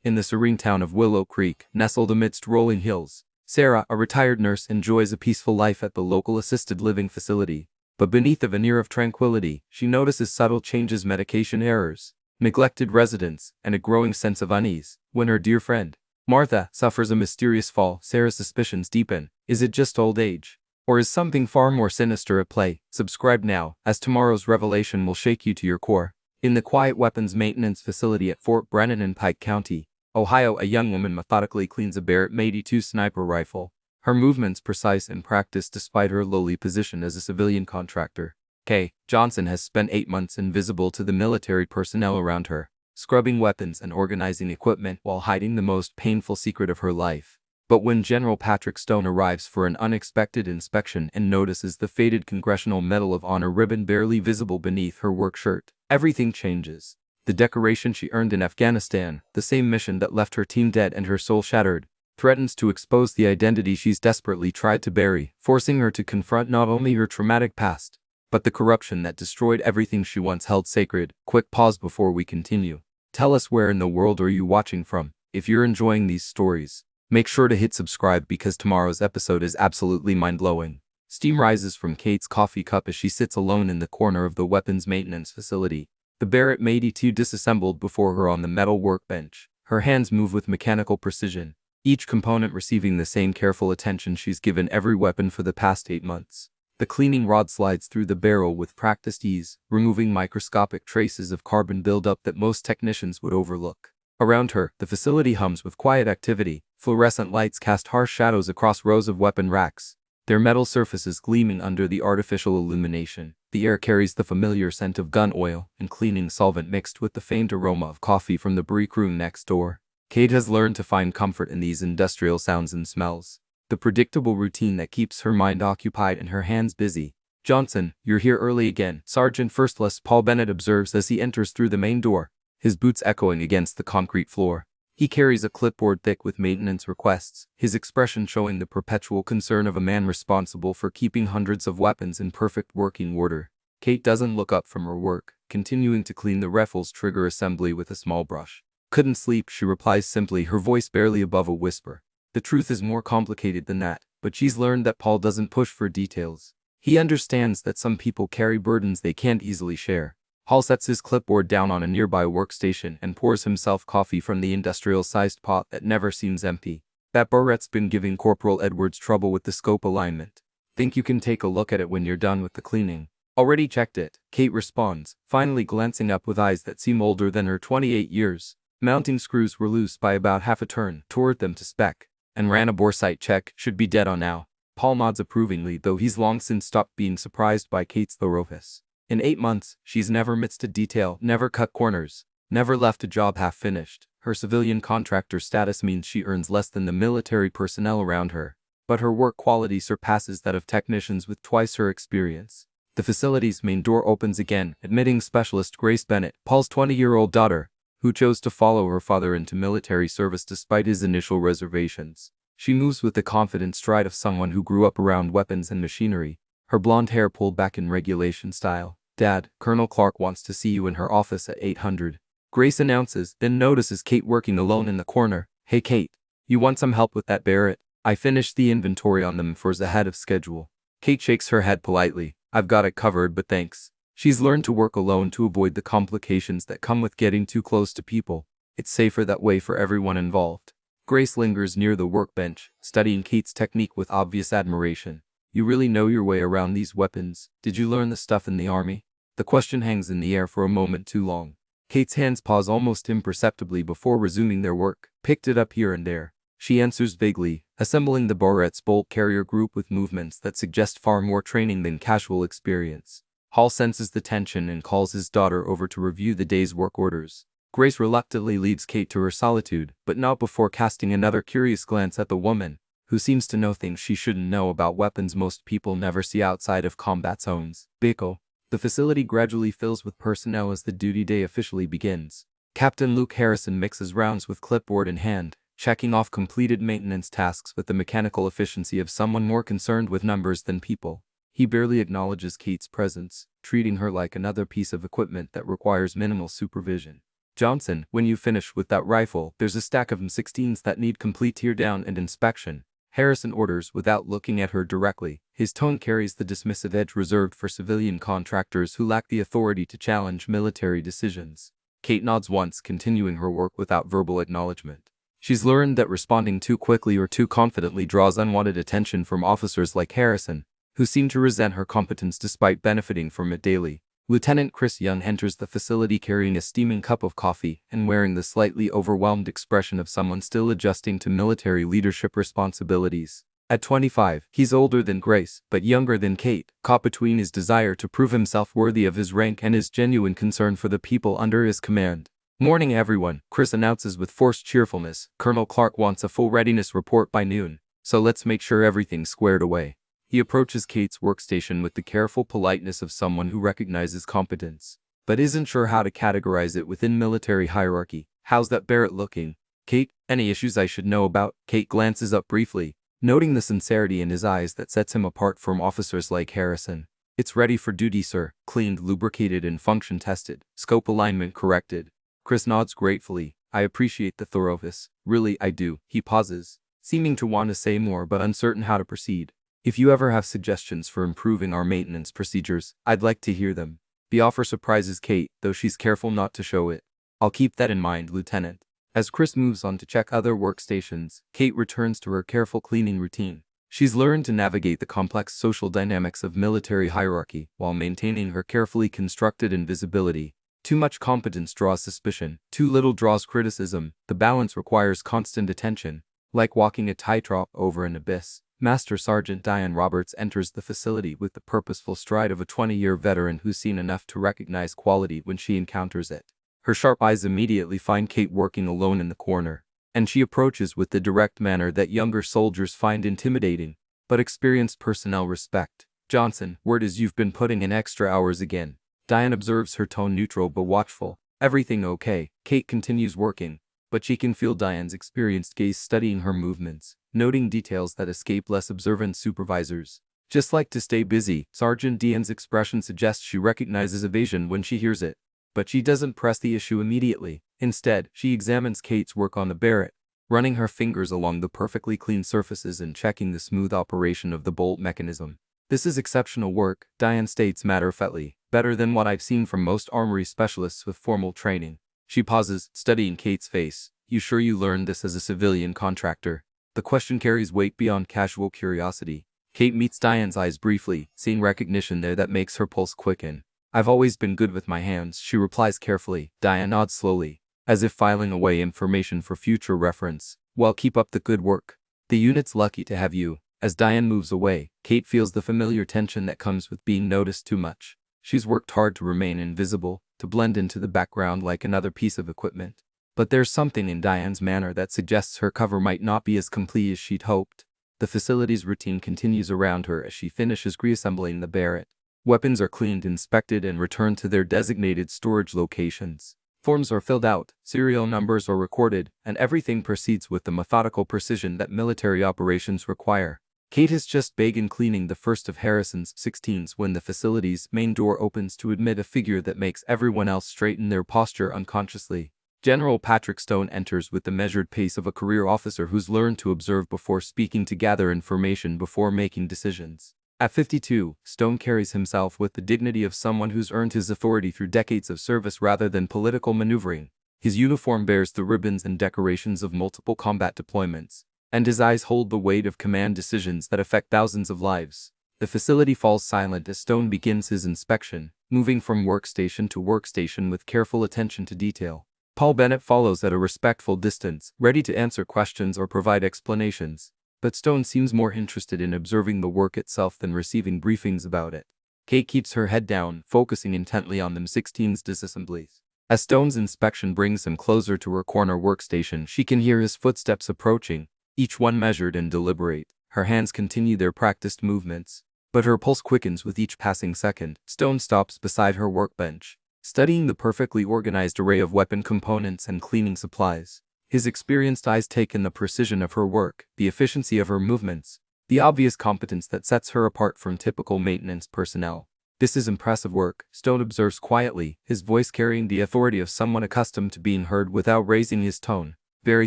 In the serene town of Willow Creek, nestled amidst rolling hills, Sarah, a retired nurse, enjoys a peaceful life at the local assisted living facility. But beneath a veneer of tranquility, she notices subtle changes, medication errors, neglected residents, and a growing sense of unease. When her dear friend, Martha, suffers a mysterious fall, Sarah's suspicions deepen. Is it just old age? Or is something far more sinister at play? Subscribe now, as tomorrow's revelation will shake you to your core. In the quiet weapons maintenance facility at Fort Brennan in Pike County, Ohio, a young woman methodically cleans a Barrett .82 sniper rifle. Her movements precise and practiced despite her lowly position as a civilian contractor. Kay Johnson has spent 8 months invisible to the military personnel around her, scrubbing weapons and organizing equipment while hiding the most painful secret of her life. But when General Patrick Stone arrives for an unexpected inspection and notices the faded Congressional Medal of Honor ribbon barely visible beneath her work shirt, everything changes. The decoration she earned in Afghanistan, the same mission that left her team dead and her soul shattered, threatens to expose the identity she's desperately tried to bury, forcing her to confront not only her traumatic past, but the corruption that destroyed everything she once held sacred. Quick pause before we continue. Tell us, where in the world are you watching from? If you're enjoying these stories, make sure to hit subscribe because tomorrow's episode is absolutely mind-blowing. Steam rises from Kate's coffee cup as she sits alone in the corner of the weapons maintenance facility. The Barrett .82 disassembled before her on the metal workbench. Her hands move with mechanical precision, each component receiving the same careful attention she's given every weapon for the past 8 months. The cleaning rod slides through the barrel with practiced ease, removing microscopic traces of carbon buildup that most technicians would overlook. Around her, the facility hums with quiet activity. Fluorescent lights cast harsh shadows across rows of weapon racks, their metal surfaces gleaming under the artificial illumination. The air carries the familiar scent of gun oil and cleaning solvent mixed with the faint aroma of coffee from the break room next door. Kate has learned to find comfort in these industrial sounds and smells, the predictable routine that keeps her mind occupied and her hands busy. "Johnson, you're here early again," Sergeant First Les Paul Bennett observes as he enters through the main door, his boots echoing against the concrete floor. He carries a clipboard thick with maintenance requests, his expression showing the perpetual concern of a man responsible for keeping hundreds of weapons in perfect working order. Kate doesn't look up from her work, continuing to clean the rifle's trigger assembly with a small brush. "Couldn't sleep," she replies simply, her voice barely above a whisper. The truth is more complicated than that, but she's learned that Paul doesn't push for details. He understands that some people carry burdens they can't easily share. Hall sets his clipboard down on a nearby workstation and pours himself coffee from the industrial-sized pot that never seems empty. "That Barrett's been giving Corporal Edwards trouble with the scope alignment. Think you can take a look at it when you're done with the cleaning?" "Already checked it," Kate responds, finally glancing up with eyes that seem older than her 28 years. Mounting screws were loose by about half a turn toward them to spec, and ran a bore sight check. "Should be dead on now." Paul nods approvingly, though he's long since stopped being surprised by Kate's thoroughness. In 8 months, she's never missed a detail, never cut corners, never left a job half-finished. Her civilian contractor status means she earns less than the military personnel around her, but her work quality surpasses that of technicians with twice her experience. The facility's main door opens again, admitting Specialist Grace Bennett, Paul's 20-year-old daughter, who chose to follow her father into military service despite his initial reservations. She moves with the confident stride of someone who grew up around weapons and machinery, her blonde hair pulled back in regulation style. "Dad, Colonel Clark wants to see you in her office at 800. Grace announces, then notices Kate working alone in the corner. "Hey Kate, you want some help with that Barrett? I finished the inventory on them for ahead of schedule." Kate shakes her head politely. "I've got it covered, but thanks." She's learned to work alone to avoid the complications that come with getting too close to people. It's safer that way for everyone involved. Grace lingers near the workbench, studying Kate's technique with obvious admiration. "You really know your way around these weapons. Did you learn the stuff in the Army?" The question hangs in the air for a moment too long. Kate's hands pause almost imperceptibly before resuming their work. "Picked it up here and there," she answers vaguely, assembling the Barrett's bolt carrier group with movements that suggest far more training than casual experience. Hall senses the tension and calls his daughter over to review the day's work orders. Grace reluctantly leaves Kate to her solitude, but not before casting another curious glance at the woman, who seems to know things she shouldn't know about weapons most people never see outside of combat zones. Biko. The facility gradually fills with personnel as the duty day officially begins. Captain Luke Harrison mixes rounds with clipboard in hand, checking off completed maintenance tasks with the mechanical efficiency of someone more concerned with numbers than people. He barely acknowledges Kate's presence, treating her like another piece of equipment that requires minimal supervision. Johnson, when you finish with that rifle, there's a stack of M16s that need complete teardown and inspection. Harrison orders without looking at her directly. His tone carries the dismissive edge reserved for civilian contractors who lack the authority to challenge military decisions. Kate nods once, continuing her work without verbal acknowledgement. She's learned that responding too quickly or too confidently draws unwanted attention from officers like Harrison, who seem to resent her competence despite benefiting from it daily. Lieutenant Chris Young enters the facility carrying a steaming cup of coffee and wearing the slightly overwhelmed expression of someone still adjusting to military leadership responsibilities. At 25, he's older than Grace, but younger than Kate, caught between his desire to prove himself worthy of his rank and his genuine concern for the people under his command. "Morning, everyone," Chris announces with forced cheerfulness. "Colonel Clark wants a full readiness report by noon, so let's make sure everything's squared away." He approaches Kate's workstation with the careful politeness of someone who recognizes competence, but isn't sure how to categorize it within military hierarchy. "How's that Barrett looking, Kate? Any issues I should know about?" Kate glances up briefly, noting the sincerity in his eyes that sets him apart from officers like Harrison. "It's ready for duty, sir. Cleaned, lubricated, and function tested. Scope alignment corrected." Chris nods gratefully. "I appreciate the thoroughness. Really, I do." He pauses, seeming to want to say more but uncertain how to proceed. "If you ever have suggestions for improving our maintenance procedures, I'd like to hear them." The offer surprises Kate, though she's careful not to show it. "I'll keep that in mind, Lieutenant." As Chris moves on to check other workstations, Kate returns to her careful cleaning routine. She's learned to navigate the complex social dynamics of military hierarchy while maintaining her carefully constructed invisibility. Too much competence draws suspicion, too little draws criticism. The balance requires constant attention, like walking a tightrope over an abyss. Master Sergeant Diane Roberts enters the facility with the purposeful stride of a 20-year veteran who's seen enough to recognize quality when she encounters it. Her sharp eyes immediately find Kate working alone in the corner, and she approaches with the direct manner that younger soldiers find intimidating, but experienced personnel respect. "Johnson, word is you've been putting in extra hours again." Diane observes, her tone neutral but watchful. "Everything okay?" Kate continues working, but she can feel Diane's experienced gaze studying her movements, noting details that escape less observant supervisors. "Just like to stay busy." Sergeant Diane's expression suggests she recognizes evasion when she hears it, but she doesn't press the issue immediately. Instead, she examines Kate's work on the Barrett, running her fingers along the perfectly clean surfaces and checking the smooth operation of the bolt mechanism. "This is exceptional work," Diane states matter-of-factly, "better than what I've seen from most armory specialists with formal training." She pauses, studying Kate's face. "You sure you learned this as a civilian contractor?" The question carries weight beyond casual curiosity. Kate meets Diane's eyes briefly, seeing recognition there that makes her pulse quicken. "I've always been good with my hands," she replies carefully. Diane nods slowly, as if filing away information for future reference. "Well, keep up the good work. The unit's lucky to have you." As Diane moves away, Kate feels the familiar tension that comes with being noticed too much. She's worked hard to remain invisible, to blend into the background like another piece of equipment. But there's something in Diane's manner that suggests her cover might not be as complete as she'd hoped. The facility's routine continues around her as she finishes reassembling the Barrett. Weapons are cleaned, inspected, and returned to their designated storage locations. Forms are filled out, serial numbers are recorded, and everything proceeds with the methodical precision that military operations require. Kate has just begun cleaning the first of Harrison's 16s when the facility's main door opens to admit a figure that makes everyone else straighten their posture unconsciously. General Patrick Stone enters with the measured pace of a career officer who's learned to observe before speaking, to gather information before making decisions. At 52, Stone carries himself with the dignity of someone who's earned his authority through decades of service rather than political maneuvering. His uniform bears the ribbons and decorations of multiple combat deployments, and his eyes hold the weight of command decisions that affect thousands of lives. The facility falls silent as Stone begins his inspection, moving from workstation to workstation with careful attention to detail. Paul Bennett follows at a respectful distance, ready to answer questions or provide explanations, but Stone seems more interested in observing the work itself than receiving briefings about it. Kate keeps her head down, focusing intently on the M16's disassemblies. As Stone's inspection brings him closer to her corner workstation, she can hear his footsteps approaching, each one measured and deliberate. Her hands continue their practiced movements, but her pulse quickens with each passing second. Stone stops beside her workbench, studying the perfectly organized array of weapon components and cleaning supplies. His experienced eyes take in the precision of her work, the efficiency of her movements, the obvious competence that sets her apart from typical maintenance personnel. This is impressive work, Stone observes quietly, his voice carrying the authority of someone accustomed to being heard without raising his tone. Very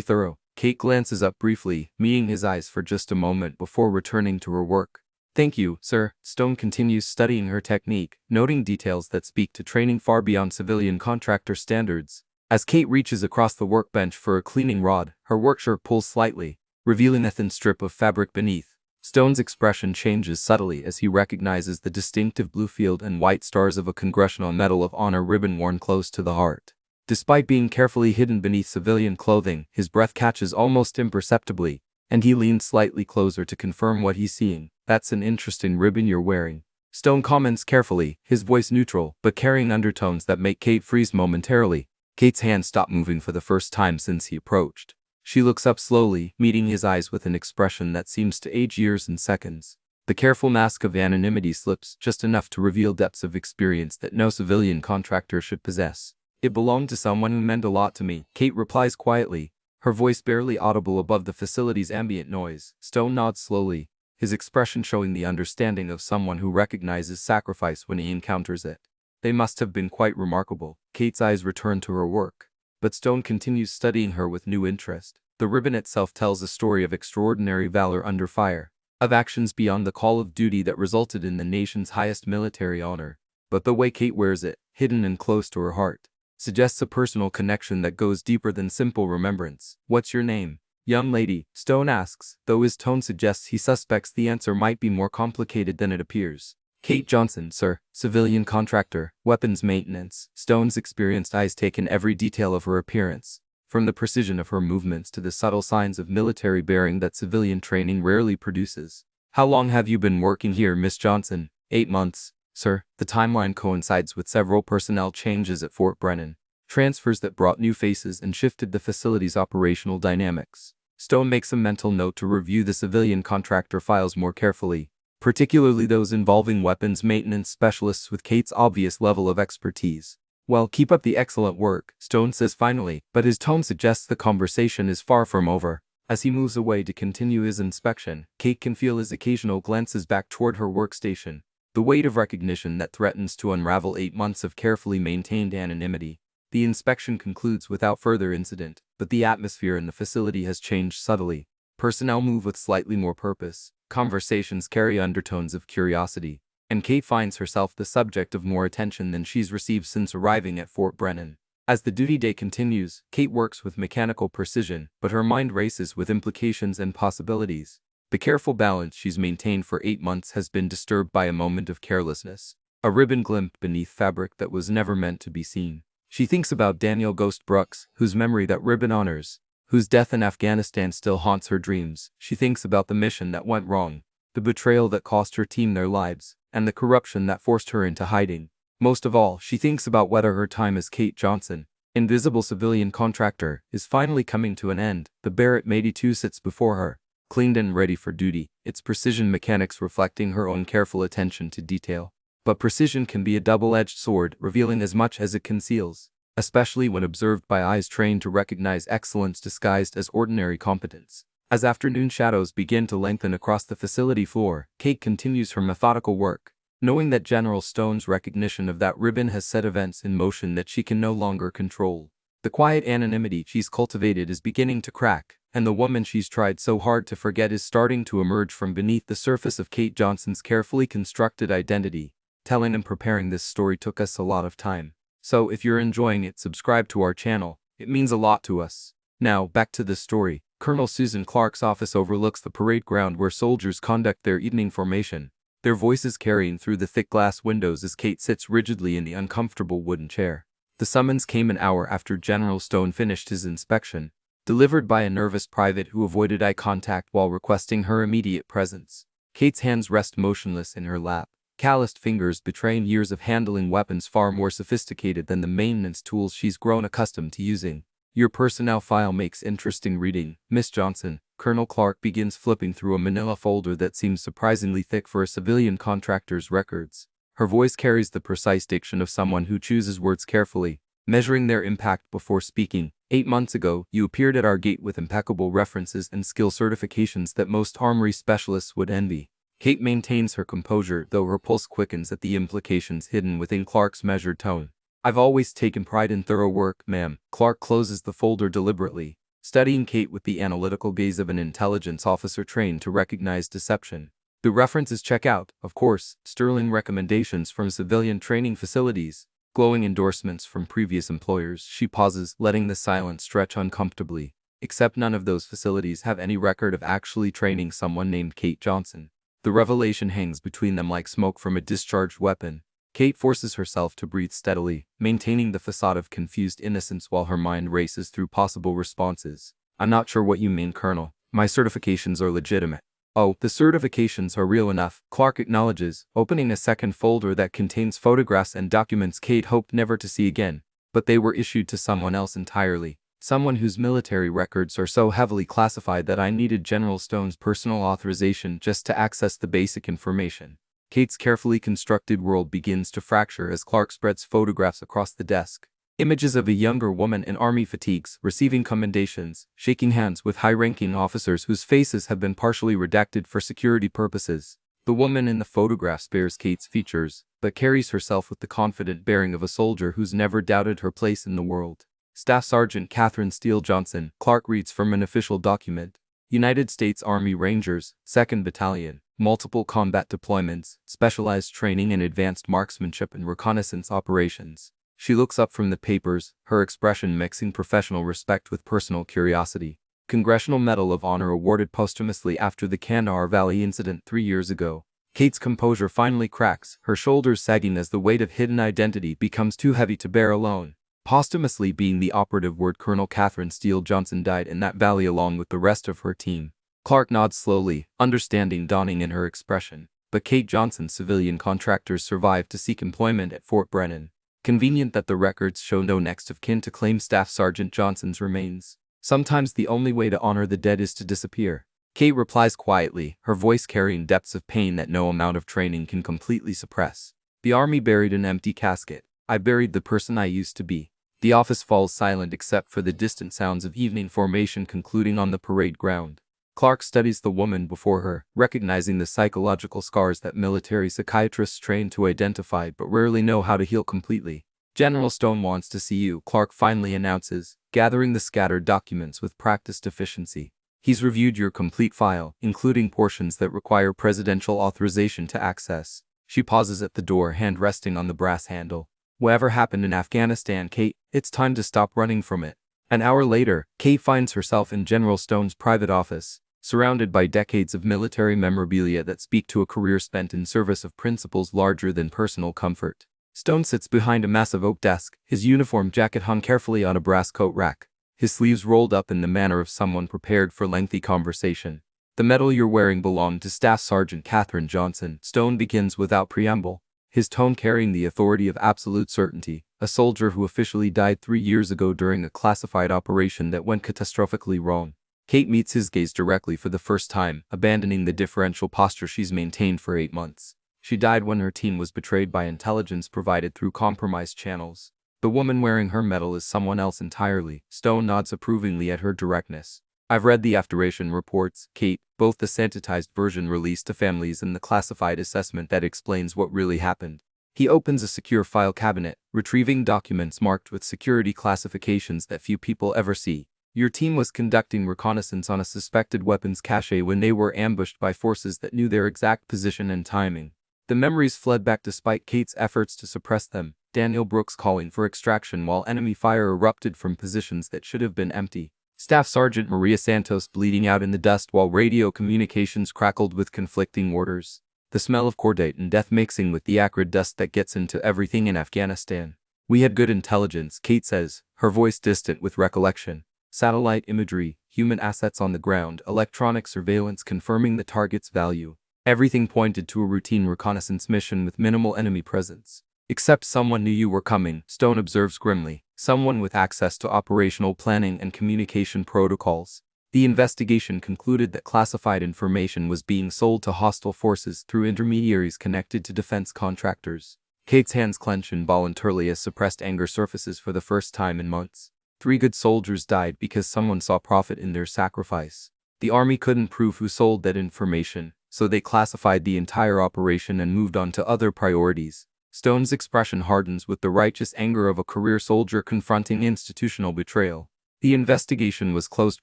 thorough. Kate glances up briefly, meeting his eyes for just a moment before returning to her work. Thank you, sir. Stone continues studying her technique, noting details that speak to training far beyond civilian contractor standards. As Kate reaches across the workbench for a cleaning rod, her workshirt pulls slightly, revealing a thin strip of fabric beneath. Stone's expression changes subtly as he recognizes the distinctive blue field and white stars of a Congressional Medal of Honor ribbon worn close to the heart. Despite being carefully hidden beneath civilian clothing, his breath catches almost imperceptibly, and he leans slightly closer to confirm what he's seeing. That's an interesting ribbon you're wearing. Stone comments carefully, his voice neutral, but carrying undertones that make Kate freeze momentarily. Kate's hand stopped moving for the first time since he approached. She looks up slowly, meeting his eyes with an expression that seems to age years in seconds. The careful mask of anonymity slips just enough to reveal depths of experience that no civilian contractor should possess. It belonged to someone who meant a lot to me, Kate replies quietly, her voice barely audible above the facility's ambient noise. Stone nods slowly, his expression showing the understanding of someone who recognizes sacrifice when he encounters it. They must have been quite remarkable. Kate's eyes return to her work, but Stone continues studying her with new interest. The ribbon itself tells a story of extraordinary valor under fire, of actions beyond the call of duty that resulted in the nation's highest military honor. But the way Kate wears it, hidden and close to her heart, suggests a personal connection that goes deeper than simple remembrance. What's your name, young lady? Stone asks, though his tone suggests he suspects the answer might be more complicated than it appears. Kate Johnson, sir. Civilian contractor, weapons maintenance. Stone's experienced eyes take in every detail of her appearance, from the precision of her movements to the subtle signs of military bearing that civilian training rarely produces. How long have you been working here, Miss Johnson? 8 months. Sir, the timeline coincides with several personnel changes at Fort Brennan, transfers that brought new faces and shifted the facility's operational dynamics. Stone makes a mental note to review the civilian contractor files more carefully, particularly those involving weapons maintenance specialists with Kate's obvious level of expertise. Well, keep up the excellent work, Stone says finally, but his tone suggests the conversation is far from over. As he moves away to continue his inspection, Kate can feel his occasional glances back toward her workstation, the weight of recognition that threatens to unravel 8 months of carefully maintained anonymity. The inspection concludes without further incident, but the atmosphere in the facility has changed subtly. Personnel move with slightly more purpose, conversations carry undertones of curiosity, and Kate finds herself the subject of more attention than she's received since arriving at Fort Brennan. As the duty day continues, Kate works with mechanical precision, but her mind races with implications and possibilities. The careful balance she's maintained for 8 months has been disturbed by a moment of carelessness, a ribbon glimpse beneath fabric that was never meant to be seen. She thinks about Daniel Ghost Brooks, whose memory that ribbon honors, whose death in Afghanistan still haunts her dreams. She thinks about the mission that went wrong, the betrayal that cost her team their lives, and the corruption that forced her into hiding. Most of all, she thinks about whether her time as Kate Johnson, invisible civilian contractor, is finally coming to an end. The Barrett 82 sits before her, cleaned and ready for duty, its precision mechanics reflecting her own careful attention to detail. But precision can be a double-edged sword, revealing as much as it conceals, especially when observed by eyes trained to recognize excellence disguised as ordinary competence. As afternoon shadows begin to lengthen across the facility floor, Kate continues her methodical work, knowing that General Stone's recognition of that ribbon has set events in motion that she can no longer control. The quiet anonymity she's cultivated is beginning to crack, and the woman she's tried so hard to forget is starting to emerge from beneath the surface of Kate Johnson's carefully constructed identity. Telling and preparing this story took us a lot of time, so if you're enjoying it, subscribe to our channel. It means a lot to us. Now, back to the story. Colonel Susan Clark's office overlooks the parade ground where soldiers conduct their evening formation, their voices carrying through the thick glass windows as Kate sits rigidly in the uncomfortable wooden chair. The summons came an hour after General Stone finished his inspection, delivered by a nervous private who avoided eye contact while requesting her immediate presence. Kate's hands rest motionless in her lap, calloused fingers betraying years of handling weapons far more sophisticated than the maintenance tools she's grown accustomed to using. Your personnel file makes interesting reading, Miss Johnson. Colonel Clark begins flipping through a manila folder that seems surprisingly thick for a civilian contractor's records. Her voice carries the precise diction of someone who chooses words carefully, measuring their impact before speaking. 8 months ago, you appeared at our gate with impeccable references and skill certifications that most armory specialists would envy. Kate maintains her composure, though her pulse quickens at the implications hidden within Clark's measured tone. "I've always taken pride in thorough work, ma'am." Clark closes the folder deliberately, studying Kate with the analytical gaze of an intelligence officer trained to recognize deception. The references check out, of course: sterling recommendations from civilian training facilities, glowing endorsements from previous employers. She pauses, letting the silence stretch uncomfortably. Except none of those facilities have any record of actually training someone named Kate Johnson. The revelation hangs between them like smoke from a discharged weapon. Kate forces herself to breathe steadily, maintaining the facade of confused innocence while her mind races through possible responses. "I'm not sure what you mean, Colonel. My certifications are legitimate." "Oh, the certifications are real enough," Clark acknowledges, opening a second folder that contains photographs and documents Kate hoped never to see again. "But they were issued to someone else entirely. Someone whose military records are so heavily classified that I needed General Stone's personal authorization just to access the basic information." Kate's carefully constructed world begins to fracture as Clark spreads photographs across the desk. Images of a younger woman in army fatigues, receiving commendations, shaking hands with high-ranking officers whose faces have been partially redacted for security purposes. The woman in the photographs bears Kate's features, but carries herself with the confident bearing of a soldier who's never doubted her place in the world. "Staff Sergeant Catherine Steele Johnson," Clark reads from an official document. "United States Army Rangers, 2nd Battalion. Multiple combat deployments, specialized training in advanced marksmanship and reconnaissance operations." She looks up from the papers, her expression mixing professional respect with personal curiosity. "Congressional Medal of Honor awarded posthumously after the Kanawha Valley incident 3 years ago." Kate's composure finally cracks, her shoulders sagging as the weight of hidden identity becomes too heavy to bear alone. Posthumously being the operative word. Colonel Catherine Steele Johnson died in that valley along with the rest of her team. Clark nods slowly, understanding dawning in her expression. But Kate Johnson's civilian contractors survived to seek employment at Fort Brennan. Convenient that the records show no next of kin to claim Staff Sergeant Johnson's remains. "Sometimes the only way to honor the dead is to disappear." Kate replies quietly, her voice carrying depths of pain that no amount of training can completely suppress. "The Army buried an empty casket. I buried the person I used to be." The office falls silent except for the distant sounds of evening formation concluding on the parade ground. Clark studies the woman before her, recognizing the psychological scars that military psychiatrists train to identify but rarely know how to heal completely. "General Stone wants to see you," Clark finally announces, gathering the scattered documents with practiced efficiency. "He's reviewed your complete file, including portions that require presidential authorization to access." She pauses at the door, hand resting on the brass handle. "Whatever happened in Afghanistan, Kate? It's time to stop running from it." An hour later, Kate finds herself in General Stone's private office, surrounded by decades of military memorabilia that speak to a career spent in service of principles larger than personal comfort. Stone sits behind a massive oak desk, his uniform jacket hung carefully on a brass coat rack, his sleeves rolled up in the manner of someone prepared for lengthy conversation. "The medal you're wearing belonged to Staff Sergeant Catherine Johnson," Stone begins without preamble, his tone carrying the authority of absolute certainty, "a soldier who officially died 3 years ago during a classified operation that went catastrophically wrong." Kate meets his gaze directly for the first time, abandoning the deferential posture she's maintained for 8 months. "She died when her team was betrayed by intelligence provided through compromised channels. The woman wearing her medal is someone else entirely." Stone nods approvingly at her directness. "I've read the afteration reports, Kate, both the sanitized version released to families and the classified assessment that explains what really happened." He opens a secure file cabinet, retrieving documents marked with security classifications that few people ever see. "Your team was conducting reconnaissance on a suspected weapons cache when they were ambushed by forces that knew their exact position and timing." The memories fled back despite Kate's efforts to suppress them, Daniel Brooks calling for extraction while enemy fire erupted from positions that should have been empty. Staff Sergeant Maria Santos bleeding out in the dust while radio communications crackled with conflicting orders. The smell of cordite and death mixing with the acrid dust that gets into everything in Afghanistan. "We had good intelligence," Kate says, her voice distant with recollection. "Satellite imagery, human assets on the ground, electronic surveillance confirming the target's value. Everything pointed to a routine reconnaissance mission with minimal enemy presence." "Except someone knew you were coming," Stone observes grimly. "Someone with access to operational planning and communication protocols." The investigation concluded that classified information was being sold to hostile forces through intermediaries connected to defense contractors. Kate's hands clench involuntarily as suppressed anger surfaces for the first time in months. 3 good soldiers died because someone saw profit in their sacrifice. The Army couldn't prove who sold that information, so they classified the entire operation and moved on to other priorities. Stone's expression hardens with the righteous anger of a career soldier confronting institutional betrayal. The investigation was closed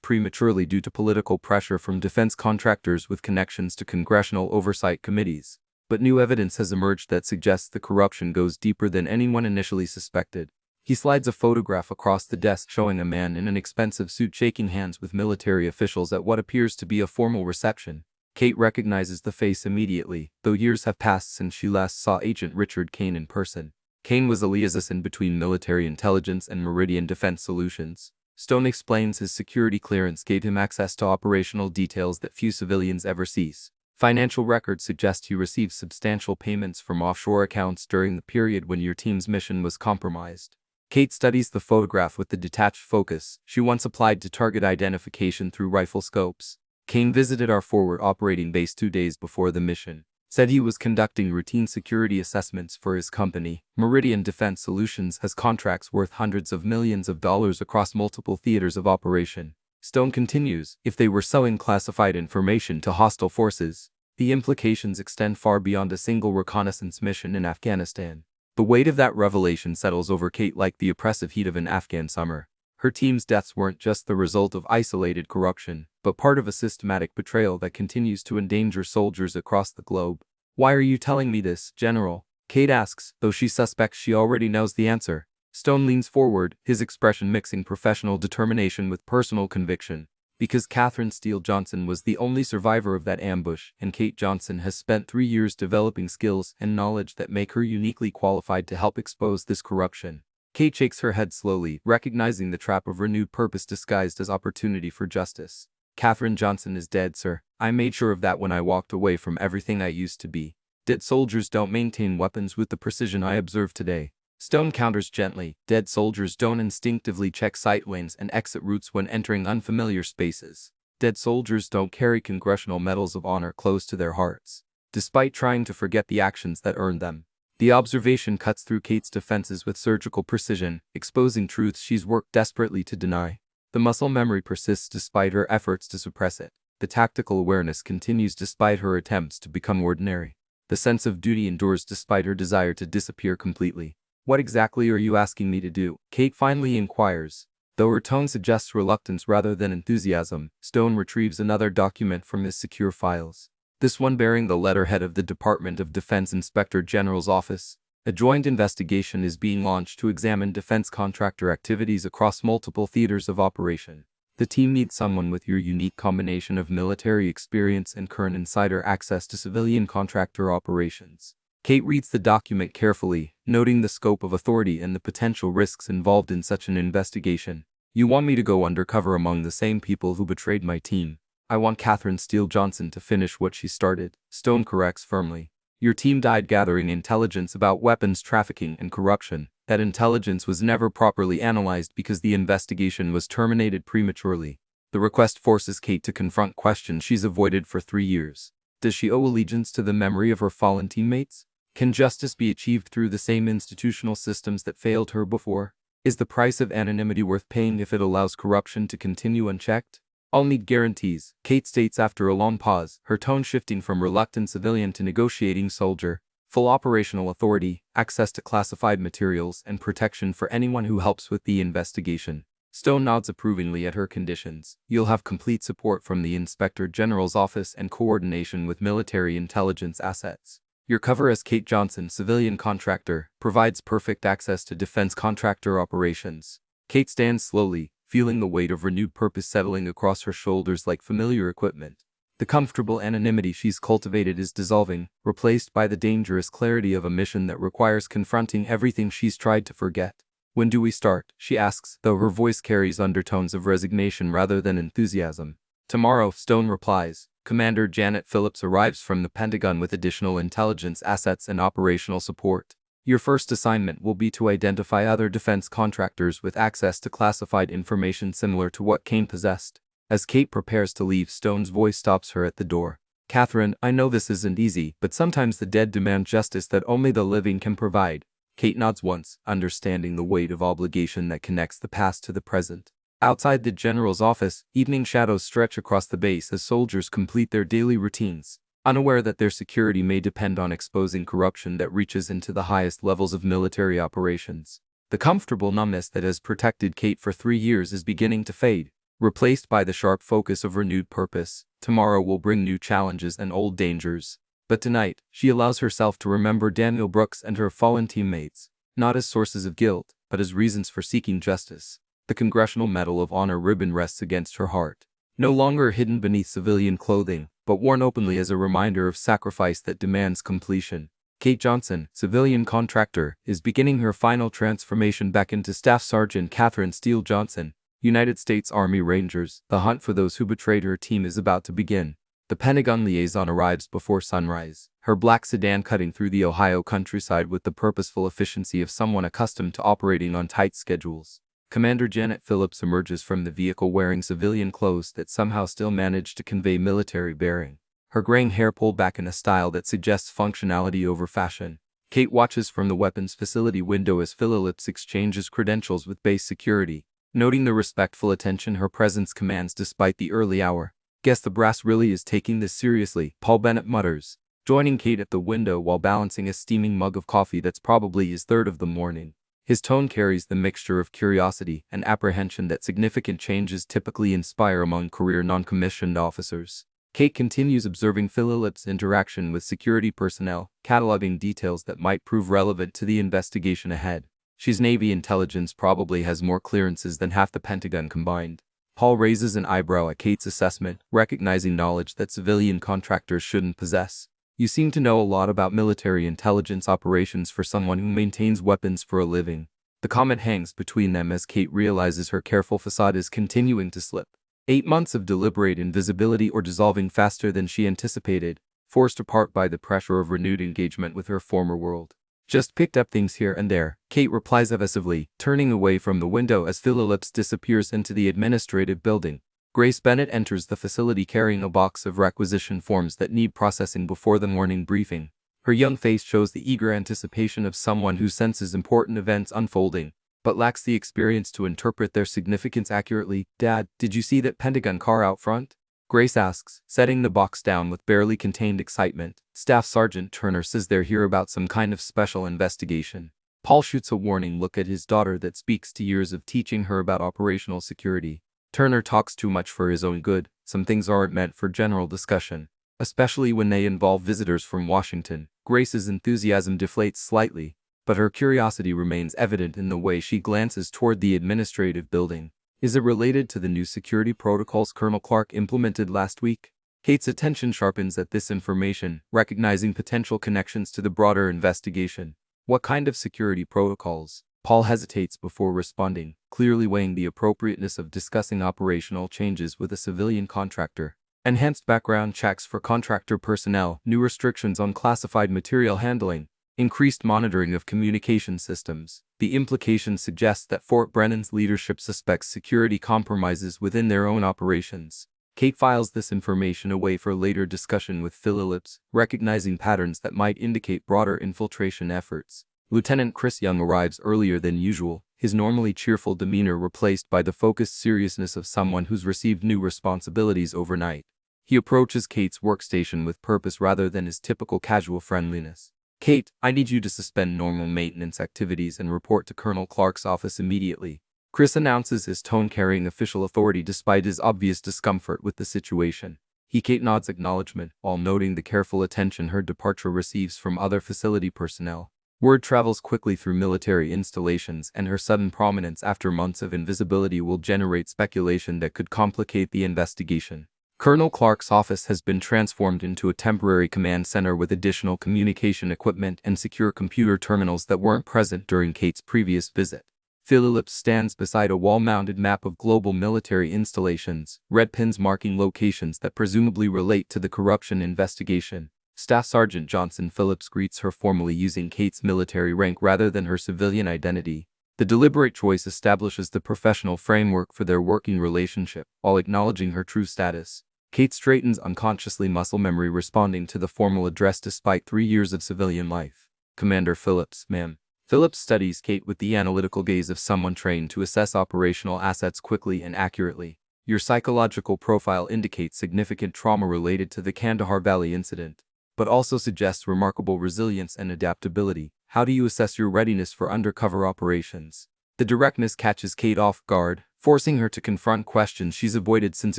prematurely due to political pressure from defense contractors with connections to congressional oversight committees. But new evidence has emerged that suggests the corruption goes deeper than anyone initially suspected. He slides a photograph across the desk showing a man in an expensive suit shaking hands with military officials at what appears to be a formal reception. Kate recognizes the face immediately, though years have passed since she last saw Agent Richard Kane in person. Kane was a liaison between military intelligence and Meridian Defense Solutions. Stone explains his security clearance gave him access to operational details that few civilians ever see. Financial records suggest he received substantial payments from offshore accounts during the period when your team's mission was compromised. Kate studies the photograph with the detached focus she once applied to target identification through rifle scopes. Kane visited our forward operating base 2 days before the mission, said he was conducting routine security assessments for his company. Meridian Defense Solutions has contracts worth hundreds of millions of dollars across multiple theaters of operation. Stone continues, if they were selling classified information to hostile forces, the implications extend far beyond a single reconnaissance mission in Afghanistan. The weight of that revelation settles over Kate like the oppressive heat of an Afghan summer. Her team's deaths weren't just the result of isolated corruption, but part of a systematic betrayal that continues to endanger soldiers across the globe. Why are you telling me this, General? Kate asks, though she suspects she already knows the answer. Stone leans forward, his expression mixing professional determination with personal conviction. Because Catherine Steele Johnson was the only survivor of that ambush, and Kate Johnson has spent 3 years developing skills and knowledge that make her uniquely qualified to help expose this corruption. Kate shakes her head slowly, recognizing the trap of renewed purpose disguised as opportunity for justice. Catherine Johnson is dead, sir. I made sure of that when I walked away from everything I used to be. Dead soldiers don't maintain weapons with the precision I observed today. Stone counters gently. Dead soldiers don't instinctively check sight lanes and exit routes when entering unfamiliar spaces. Dead soldiers don't carry congressional medals of honor close to their hearts, despite trying to forget the actions that earned them. The observation cuts through Kate's defenses with surgical precision, exposing truths she's worked desperately to deny. The muscle memory persists despite her efforts to suppress it. The tactical awareness continues despite her attempts to become ordinary. The sense of duty endures despite her desire to disappear completely. What exactly are you asking me to do? Kate finally inquires. Though her tone suggests reluctance rather than enthusiasm, Stone retrieves another document from his secure files. This one bearing the letterhead of the Department of Defense Inspector General's office. A joint investigation is being launched to examine defense contractor activities across multiple theaters of operation. The team needs someone with your unique combination of military experience and current insider access to civilian contractor operations. Kate reads the document carefully, noting the scope of authority and the potential risks involved in such an investigation. You want me to go undercover among the same people who betrayed my team? I want Catherine Steele Johnson to finish what she started, Stone corrects firmly. Your team died gathering intelligence about weapons trafficking and corruption. That intelligence was never properly analyzed because the investigation was terminated prematurely. The request forces Kate to confront questions she's avoided for 3 years. Does she owe allegiance to the memory of her fallen teammates? Can justice be achieved through the same institutional systems that failed her before? Is the price of anonymity worth paying if it allows corruption to continue unchecked? I'll need guarantees, Kate states after a long pause, her tone shifting from reluctant civilian to negotiating soldier. Full operational authority, access to classified materials, and protection for anyone who helps with the investigation. Stone nods approvingly at her conditions. You'll have complete support from the Inspector General's office and coordination with military intelligence assets. Your cover as Kate Johnson, civilian contractor, provides perfect access to defense contractor operations. Kate stands slowly, feeling the weight of renewed purpose settling across her shoulders like familiar equipment. The comfortable anonymity she's cultivated is dissolving, replaced by the dangerous clarity of a mission that requires confronting everything she's tried to forget. When do we start? She asks, though her voice carries undertones of resignation rather than enthusiasm. Tomorrow, Stone replies. Commander Janet Phillips arrives from the Pentagon with additional intelligence assets and operational support. Your first assignment will be to identify other defense contractors with access to classified information similar to what Kane possessed. As Kate prepares to leave, Stone's voice stops her at the door. Catherine, I know this isn't easy, but sometimes the dead demand justice that only the living can provide. Kate nods once, understanding the weight of obligation that connects the past to the present. Outside the general's office, evening shadows stretch across the base as soldiers complete their daily routines. unaware that their security may depend on exposing corruption that reaches into the highest levels of military operations. The comfortable numbness that has protected Kate for 3 years is beginning to fade, replaced by the sharp focus of renewed purpose. Tomorrow will bring new challenges and old dangers. But tonight, she allows herself to remember Daniel Brooks and her fallen teammates, not as sources of guilt, but as reasons for seeking justice. The Congressional Medal of Honor ribbon rests against her heart, no longer hidden beneath civilian clothing, but worn openly as a reminder of sacrifice that demands completion. Kate Johnson, civilian contractor, is beginning her final transformation back into Staff Sergeant Catherine Steele Johnson, United States Army Rangers. The hunt for those who betrayed her team is about to begin. The Pentagon liaison arrives before sunrise, her black sedan cutting through the Ohio countryside with the purposeful efficiency of someone accustomed to operating on tight schedules. Commander Janet Phillips emerges from the vehicle wearing civilian clothes that somehow still manage to convey military bearing, her graying hair pulled back in a style that suggests functionality over fashion. Kate watches from the weapons facility window as Phillips exchanges credentials with base security, noting the respectful attention her presence commands despite the early hour. "Guess the brass really is taking this seriously," Paul Bennett mutters, joining Kate at the window while balancing a steaming mug of coffee that's probably his third of the morning. His tone carries the mixture of curiosity and apprehension that significant changes typically inspire among career non-commissioned officers. Kate continues observing Phillips' interaction with security personnel, cataloging details that might prove relevant to the investigation ahead. She's Navy intelligence, probably has more clearances than half the Pentagon combined. Paul raises an eyebrow at Kate's assessment, recognizing knowledge that civilian contractors shouldn't possess. "You seem to know a lot about military intelligence operations for someone who maintains weapons for a living." The comment hangs between them as Kate realizes her careful facade is continuing to slip. 8 months of deliberate invisibility or dissolving faster than she anticipated, forced apart by the pressure of renewed engagement with her former world. "Just picked up things here and there," Kate replies evasively, turning away from the window as Phillips disappears into the administrative building. Grace Bennett enters the facility carrying a box of requisition forms that need processing before the morning briefing. Her young face shows the eager anticipation of someone who senses important events unfolding, but lacks the experience to interpret their significance accurately. "Dad, did you see that Pentagon car out front?" Grace asks, setting the box down with barely contained excitement. Staff Sergeant Turner says they're here about some kind of special investigation. Paul shoots a warning look at his daughter that speaks to years of teaching her about operational security. Turner talks too much for his own good. Some things aren't meant for general discussion, especially when they involve visitors from Washington. Grace's enthusiasm deflates slightly, but her curiosity remains evident in the way she glances toward the administrative building. Is it related to the new security protocols Colonel Clark implemented last week? Kate's attention sharpens at this information, recognizing potential connections to the broader investigation. "What kind of security protocols?" Paul hesitates before responding, clearly weighing the appropriateness of discussing operational changes with a civilian contractor. "Enhanced background checks for contractor personnel, new restrictions on classified material handling, increased monitoring of communication systems." The implication suggests that Fort Brennan's leadership suspects security compromises within their own operations. Kate files this information away for later discussion with Phillips, recognizing patterns that might indicate broader infiltration efforts. Lieutenant Chris Young arrives earlier than usual, his normally cheerful demeanor replaced by the focused seriousness of someone who's received new responsibilities overnight. He approaches Kate's workstation with purpose rather than his typical casual friendliness. "Kate, I need you to suspend normal maintenance activities and report to Colonel Clark's office immediately," Chris announces, his tone carrying official authority despite his obvious discomfort with the situation. Kate nods acknowledgement, while noting the careful attention her departure receives from other facility personnel. Word travels quickly through military installations, and her sudden prominence after months of invisibility will generate speculation that could complicate the investigation. Colonel Clark's office has been transformed into a temporary command center with additional communication equipment and secure computer terminals that weren't present during Kate's previous visit. Phillips stands beside a wall-mounted map of global military installations, red pins marking locations that presumably relate to the corruption investigation. Staff Sergeant Johnson Phillips greets her formally using Kate's military rank rather than her civilian identity. The deliberate choice establishes the professional framework for their working relationship, while acknowledging her true status. Kate straightens unconsciously, muscle memory responding to the formal address despite 3 years of civilian life. "Commander Phillips, ma'am." Phillips studies Kate with the analytical gaze of someone trained to assess operational assets quickly and accurately. Your psychological profile indicates significant trauma related to the Kandahar Valley incident, but also suggests remarkable resilience and adaptability. How do you assess your readiness for undercover operations? The directness catches Kate off guard, forcing her to confront questions she's avoided since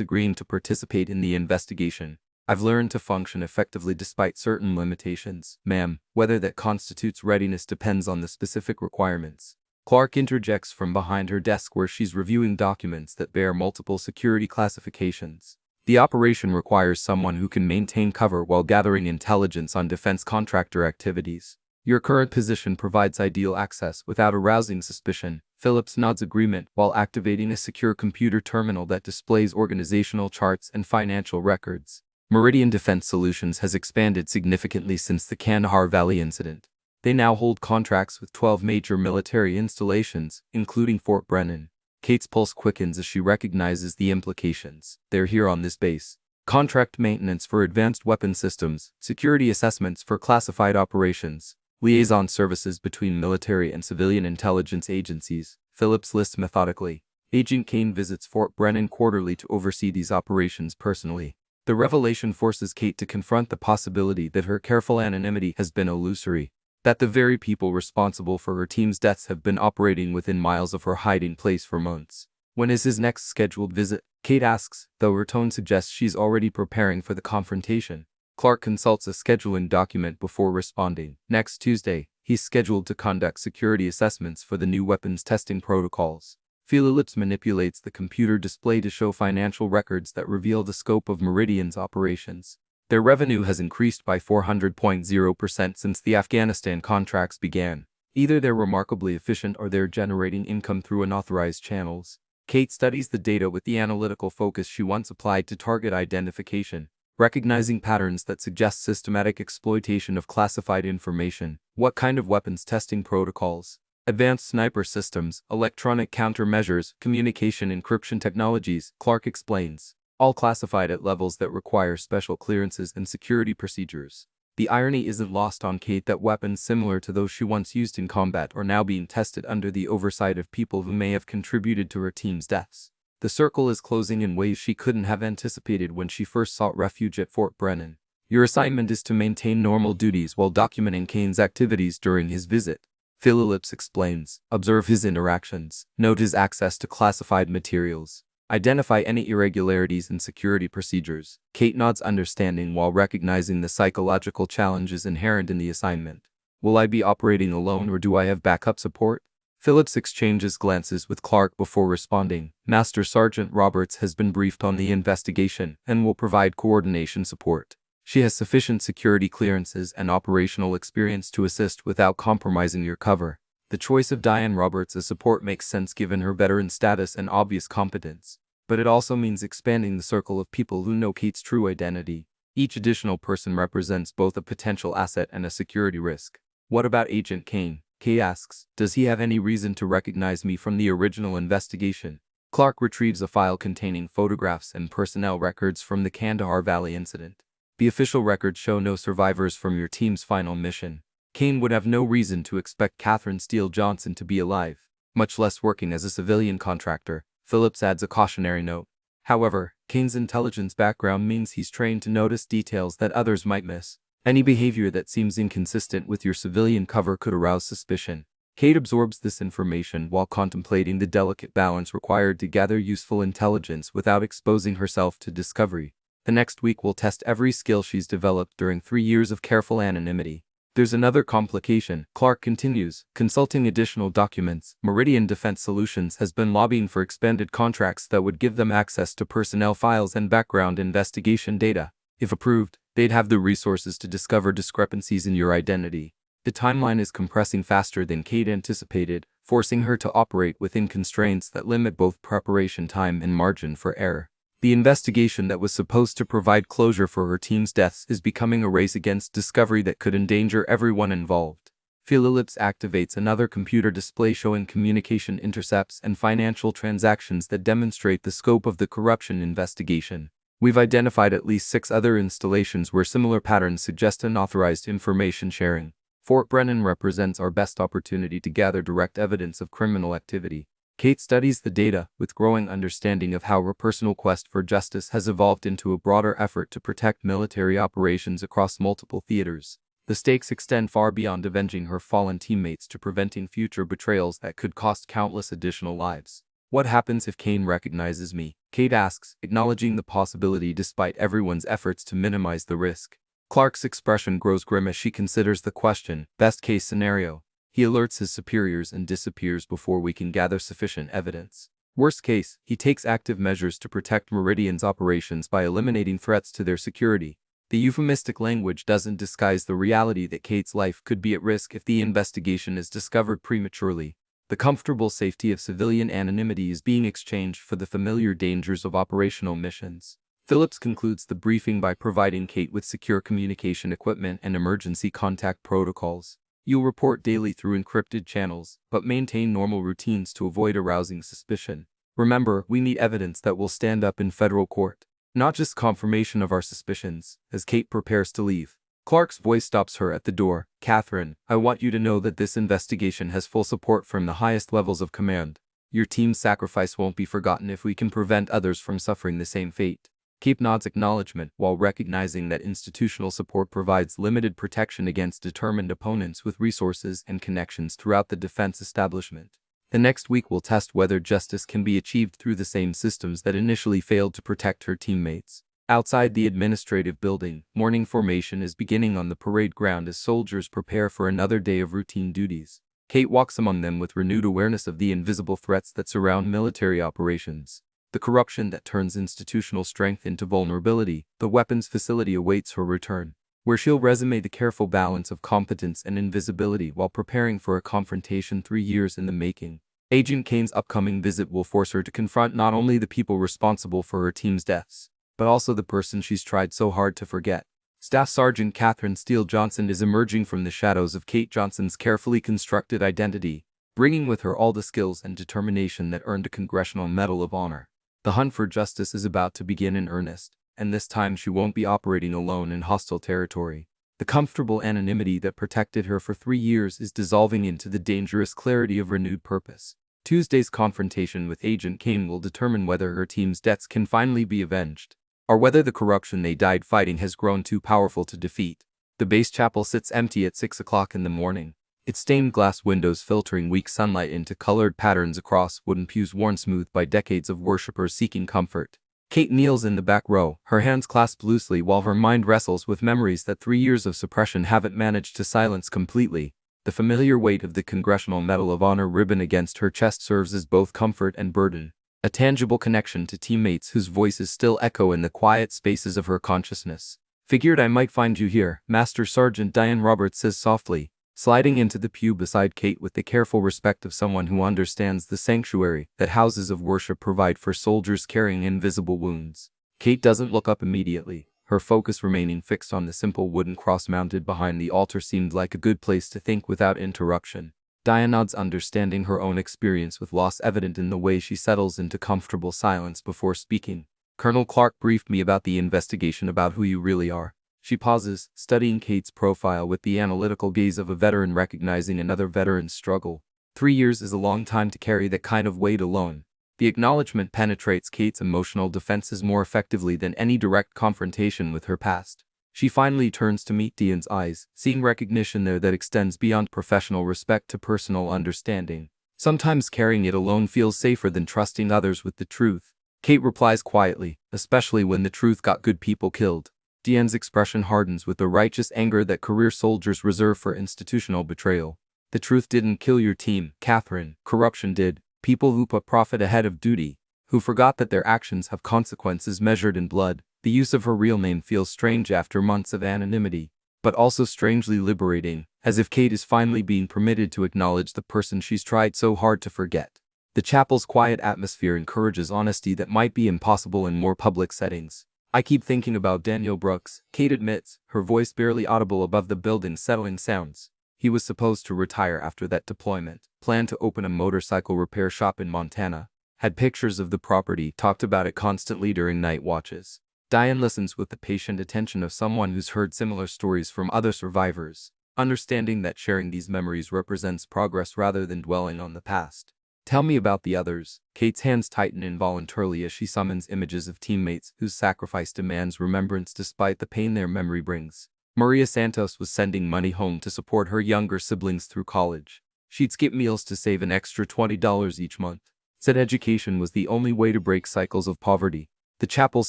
agreeing to participate in the investigation. I've learned to function effectively despite certain limitations, ma'am. Whether that constitutes readiness depends on the specific requirements. Clark interjects from behind her desk where she's reviewing documents that bear multiple security classifications. The operation requires someone who can maintain cover while gathering intelligence on defense contractor activities. Your current position provides ideal access without arousing suspicion. Phillips nods agreement while activating a secure computer terminal that displays organizational charts and financial records. Meridian Defense Solutions has expanded significantly since the Kandahar Valley incident. They now hold contracts with 12 major military installations, including Fort Brennan. Kate's pulse quickens as she recognizes the implications. They're here on this base. Contract maintenance for advanced weapon systems, security assessments for classified operations, liaison services between military and civilian intelligence agencies. Phillips lists methodically. Agent Kane visits Fort Brennan quarterly to oversee these operations personally. The revelation forces Kate to confront the possibility that her careful anonymity has been illusory, that the very people responsible for her team's deaths have been operating within miles of her hiding place for months. When is his next scheduled visit? Kate asks, though her tone suggests she's already preparing for the confrontation. Clark consults a scheduling document before responding. Next Tuesday, he's scheduled to conduct security assessments for the new weapons testing protocols. Phillips manipulates the computer display to show financial records that reveal the scope of Meridian's operations. Their revenue has increased by 400.0% since the Afghanistan contracts began. Either they're remarkably efficient or they're generating income through unauthorized channels. Kate studies the data with the analytical focus she once applied to target identification, recognizing patterns that suggest systematic exploitation of classified information. What kind of weapons testing protocols? Advanced sniper systems, electronic countermeasures, communication encryption technologies, Clark explains, all classified at levels that require special clearances and security procedures. The irony isn't lost on Kate that weapons similar to those she once used in combat are now being tested under the oversight of people who may have contributed to her team's deaths. The circle is closing in ways she couldn't have anticipated when she first sought refuge at Fort Brennan. Your assignment is to maintain normal duties while documenting Kane's activities during his visit. Phillips explains, observe his interactions, note his access to classified materials, identify any irregularities in security procedures. Kate nods understanding while recognizing the psychological challenges inherent in the assignment. Will I be operating alone or do I have backup support? Phillips exchanges glances with Clark before responding. Master Sergeant Roberts has been briefed on the investigation and will provide coordination support. She has sufficient security clearances and operational experience to assist without compromising your cover. The choice of Diane Roberts as support makes sense given her veteran status and obvious competence, but it also means expanding the circle of people who know Kate's true identity. Each additional person represents both a potential asset and a security risk. What about Agent Kane? Kate asks, does he have any reason to recognize me from the original investigation? Clark retrieves a file containing photographs and personnel records from the Kandahar Valley incident. The official records show no survivors from your team's final mission. Kane would have no reason to expect Catherine Steele Johnson to be alive, much less working as a civilian contractor. Phillips adds a cautionary note. However, Kane's intelligence background means he's trained to notice details that others might miss. Any behavior that seems inconsistent with your civilian cover could arouse suspicion. Kate absorbs this information while contemplating the delicate balance required to gather useful intelligence without exposing herself to discovery. The next week will test every skill she's developed during 3 years of careful anonymity. There's another complication, Clark continues, consulting additional documents. Meridian Defense Solutions has been lobbying for expanded contracts that would give them access to personnel files and background investigation data. If approved, they'd have the resources to discover discrepancies in your identity. The timeline is compressing faster than Kate anticipated, forcing her to operate within constraints that limit both preparation time and margin for error. The investigation that was supposed to provide closure for her team's deaths is becoming a race against discovery that could endanger everyone involved. Phillips activates another computer display showing communication intercepts and financial transactions that demonstrate the scope of the corruption investigation. We've identified at least 6 other installations where similar patterns suggest unauthorized information sharing. Fort Brennan represents our best opportunity to gather direct evidence of criminal activity. Kate studies the data, with growing understanding of how her personal quest for justice has evolved into a broader effort to protect military operations across multiple theaters. The stakes extend far beyond avenging her fallen teammates to preventing future betrayals that could cost countless additional lives. What happens if Kane recognizes me? Kate asks, acknowledging the possibility despite everyone's efforts to minimize the risk. Clark's expression grows grim as she considers the question. Best case scenario. He alerts his superiors and disappears before we can gather sufficient evidence. Worst case, he takes active measures to protect Meridian's operations by eliminating threats to their security. The euphemistic language doesn't disguise the reality that Kate's life could be at risk if the investigation is discovered prematurely. The comfortable safety of civilian anonymity is being exchanged for the familiar dangers of operational missions. Phillips concludes the briefing by providing Kate with secure communication equipment and emergency contact protocols. You'll report daily through encrypted channels, but maintain normal routines to avoid arousing suspicion. Remember, we need evidence that will stand up in federal court, not just confirmation of our suspicions. As Kate prepares to leave, Clark's voice stops her at the door. Catherine, I want you to know that this investigation has full support from the highest levels of command. Your team's sacrifice won't be forgotten if we can prevent others from suffering the same fate. Kate nods acknowledgement while recognizing that institutional support provides limited protection against determined opponents with resources and connections throughout the defense establishment. The next week will test whether justice can be achieved through the same systems that initially failed to protect her teammates. Outside the administrative building, morning formation is beginning on the parade ground as soldiers prepare for another day of routine duties. Kate walks among them with renewed awareness of the invisible threats that surround military operations. The corruption that turns institutional strength into vulnerability. The weapons facility awaits her return, where she'll resume the careful balance of competence and invisibility while preparing for a confrontation 3 years in the making. Agent Kane's upcoming visit will force her to confront not only the people responsible for her team's deaths, but also the person she's tried so hard to forget. Staff Sergeant Catherine Steele Johnson is emerging from the shadows of Kate Johnson's carefully constructed identity, bringing with her all the skills and determination that earned a Congressional Medal of Honor. The hunt for justice is about to begin in earnest, and this time she won't be operating alone in hostile territory. The comfortable anonymity that protected her for 3 years is dissolving into the dangerous clarity of renewed purpose. Tuesday's confrontation with Agent Kane will determine whether her team's deaths can finally be avenged, or whether the corruption they died fighting has grown too powerful to defeat. The base chapel sits empty at 6 o'clock in the morning, its stained glass windows filtering weak sunlight into colored patterns across wooden pews worn smooth by decades of worshippers seeking comfort. Kate kneels in the back row, her hands clasped loosely while her mind wrestles with memories that 3 years of suppression haven't managed to silence completely. The familiar weight of the Congressional Medal of Honor ribbon against her chest serves as both comfort and burden, a tangible connection to teammates whose voices still echo in the quiet spaces of her consciousness. Figured I might find you here, Master Sergeant Diane Roberts says softly, sliding into the pew beside Kate with the careful respect of someone who understands the sanctuary that houses of worship provide for soldiers carrying invisible wounds. Kate doesn't look up immediately, her focus remaining fixed on the simple wooden cross mounted behind the altar seemed like a good place to think without interruption. Diane nods, understanding her own experience with loss evident in the way she settles into comfortable silence before speaking. Colonel Clark briefed me about the investigation about who you really are. She pauses, studying Kate's profile with the analytical gaze of a veteran recognizing another veteran's struggle. 3 years is a long time to carry that kind of weight alone. The acknowledgement penetrates Kate's emotional defenses more effectively than any direct confrontation with her past. She finally turns to meet Diane's eyes, seeing recognition there that extends beyond professional respect to personal understanding. Sometimes carrying it alone feels safer than trusting others with the truth. Kate replies quietly, especially when the truth got good people killed. Diane's expression hardens with the righteous anger that career soldiers reserve for institutional betrayal. The truth didn't kill your team, Catherine. Corruption did. People who put profit ahead of duty, who forgot that their actions have consequences measured in blood. The use of her real name feels strange after months of anonymity, but also strangely liberating, as if Kate is finally being permitted to acknowledge the person she's tried so hard to forget. The chapel's quiet atmosphere encourages honesty that might be impossible in more public settings. I keep thinking about Daniel Brooks, Kate admits, her voice barely audible above the building's settling sounds. He was supposed to retire after that deployment, planned to open a motorcycle repair shop in Montana, had pictures of the property, talked about it constantly during night watches. Diane listens with the patient attention of someone who's heard similar stories from other survivors, understanding that sharing these memories represents progress rather than dwelling on the past. Tell me about the others. Kate's hands tighten involuntarily as she summons images of teammates whose sacrifice demands remembrance despite the pain their memory brings. Maria Santos was sending money home to support her younger siblings through college. She'd skip meals to save an extra $20 each month. Said education was the only way to break cycles of poverty. The chapel's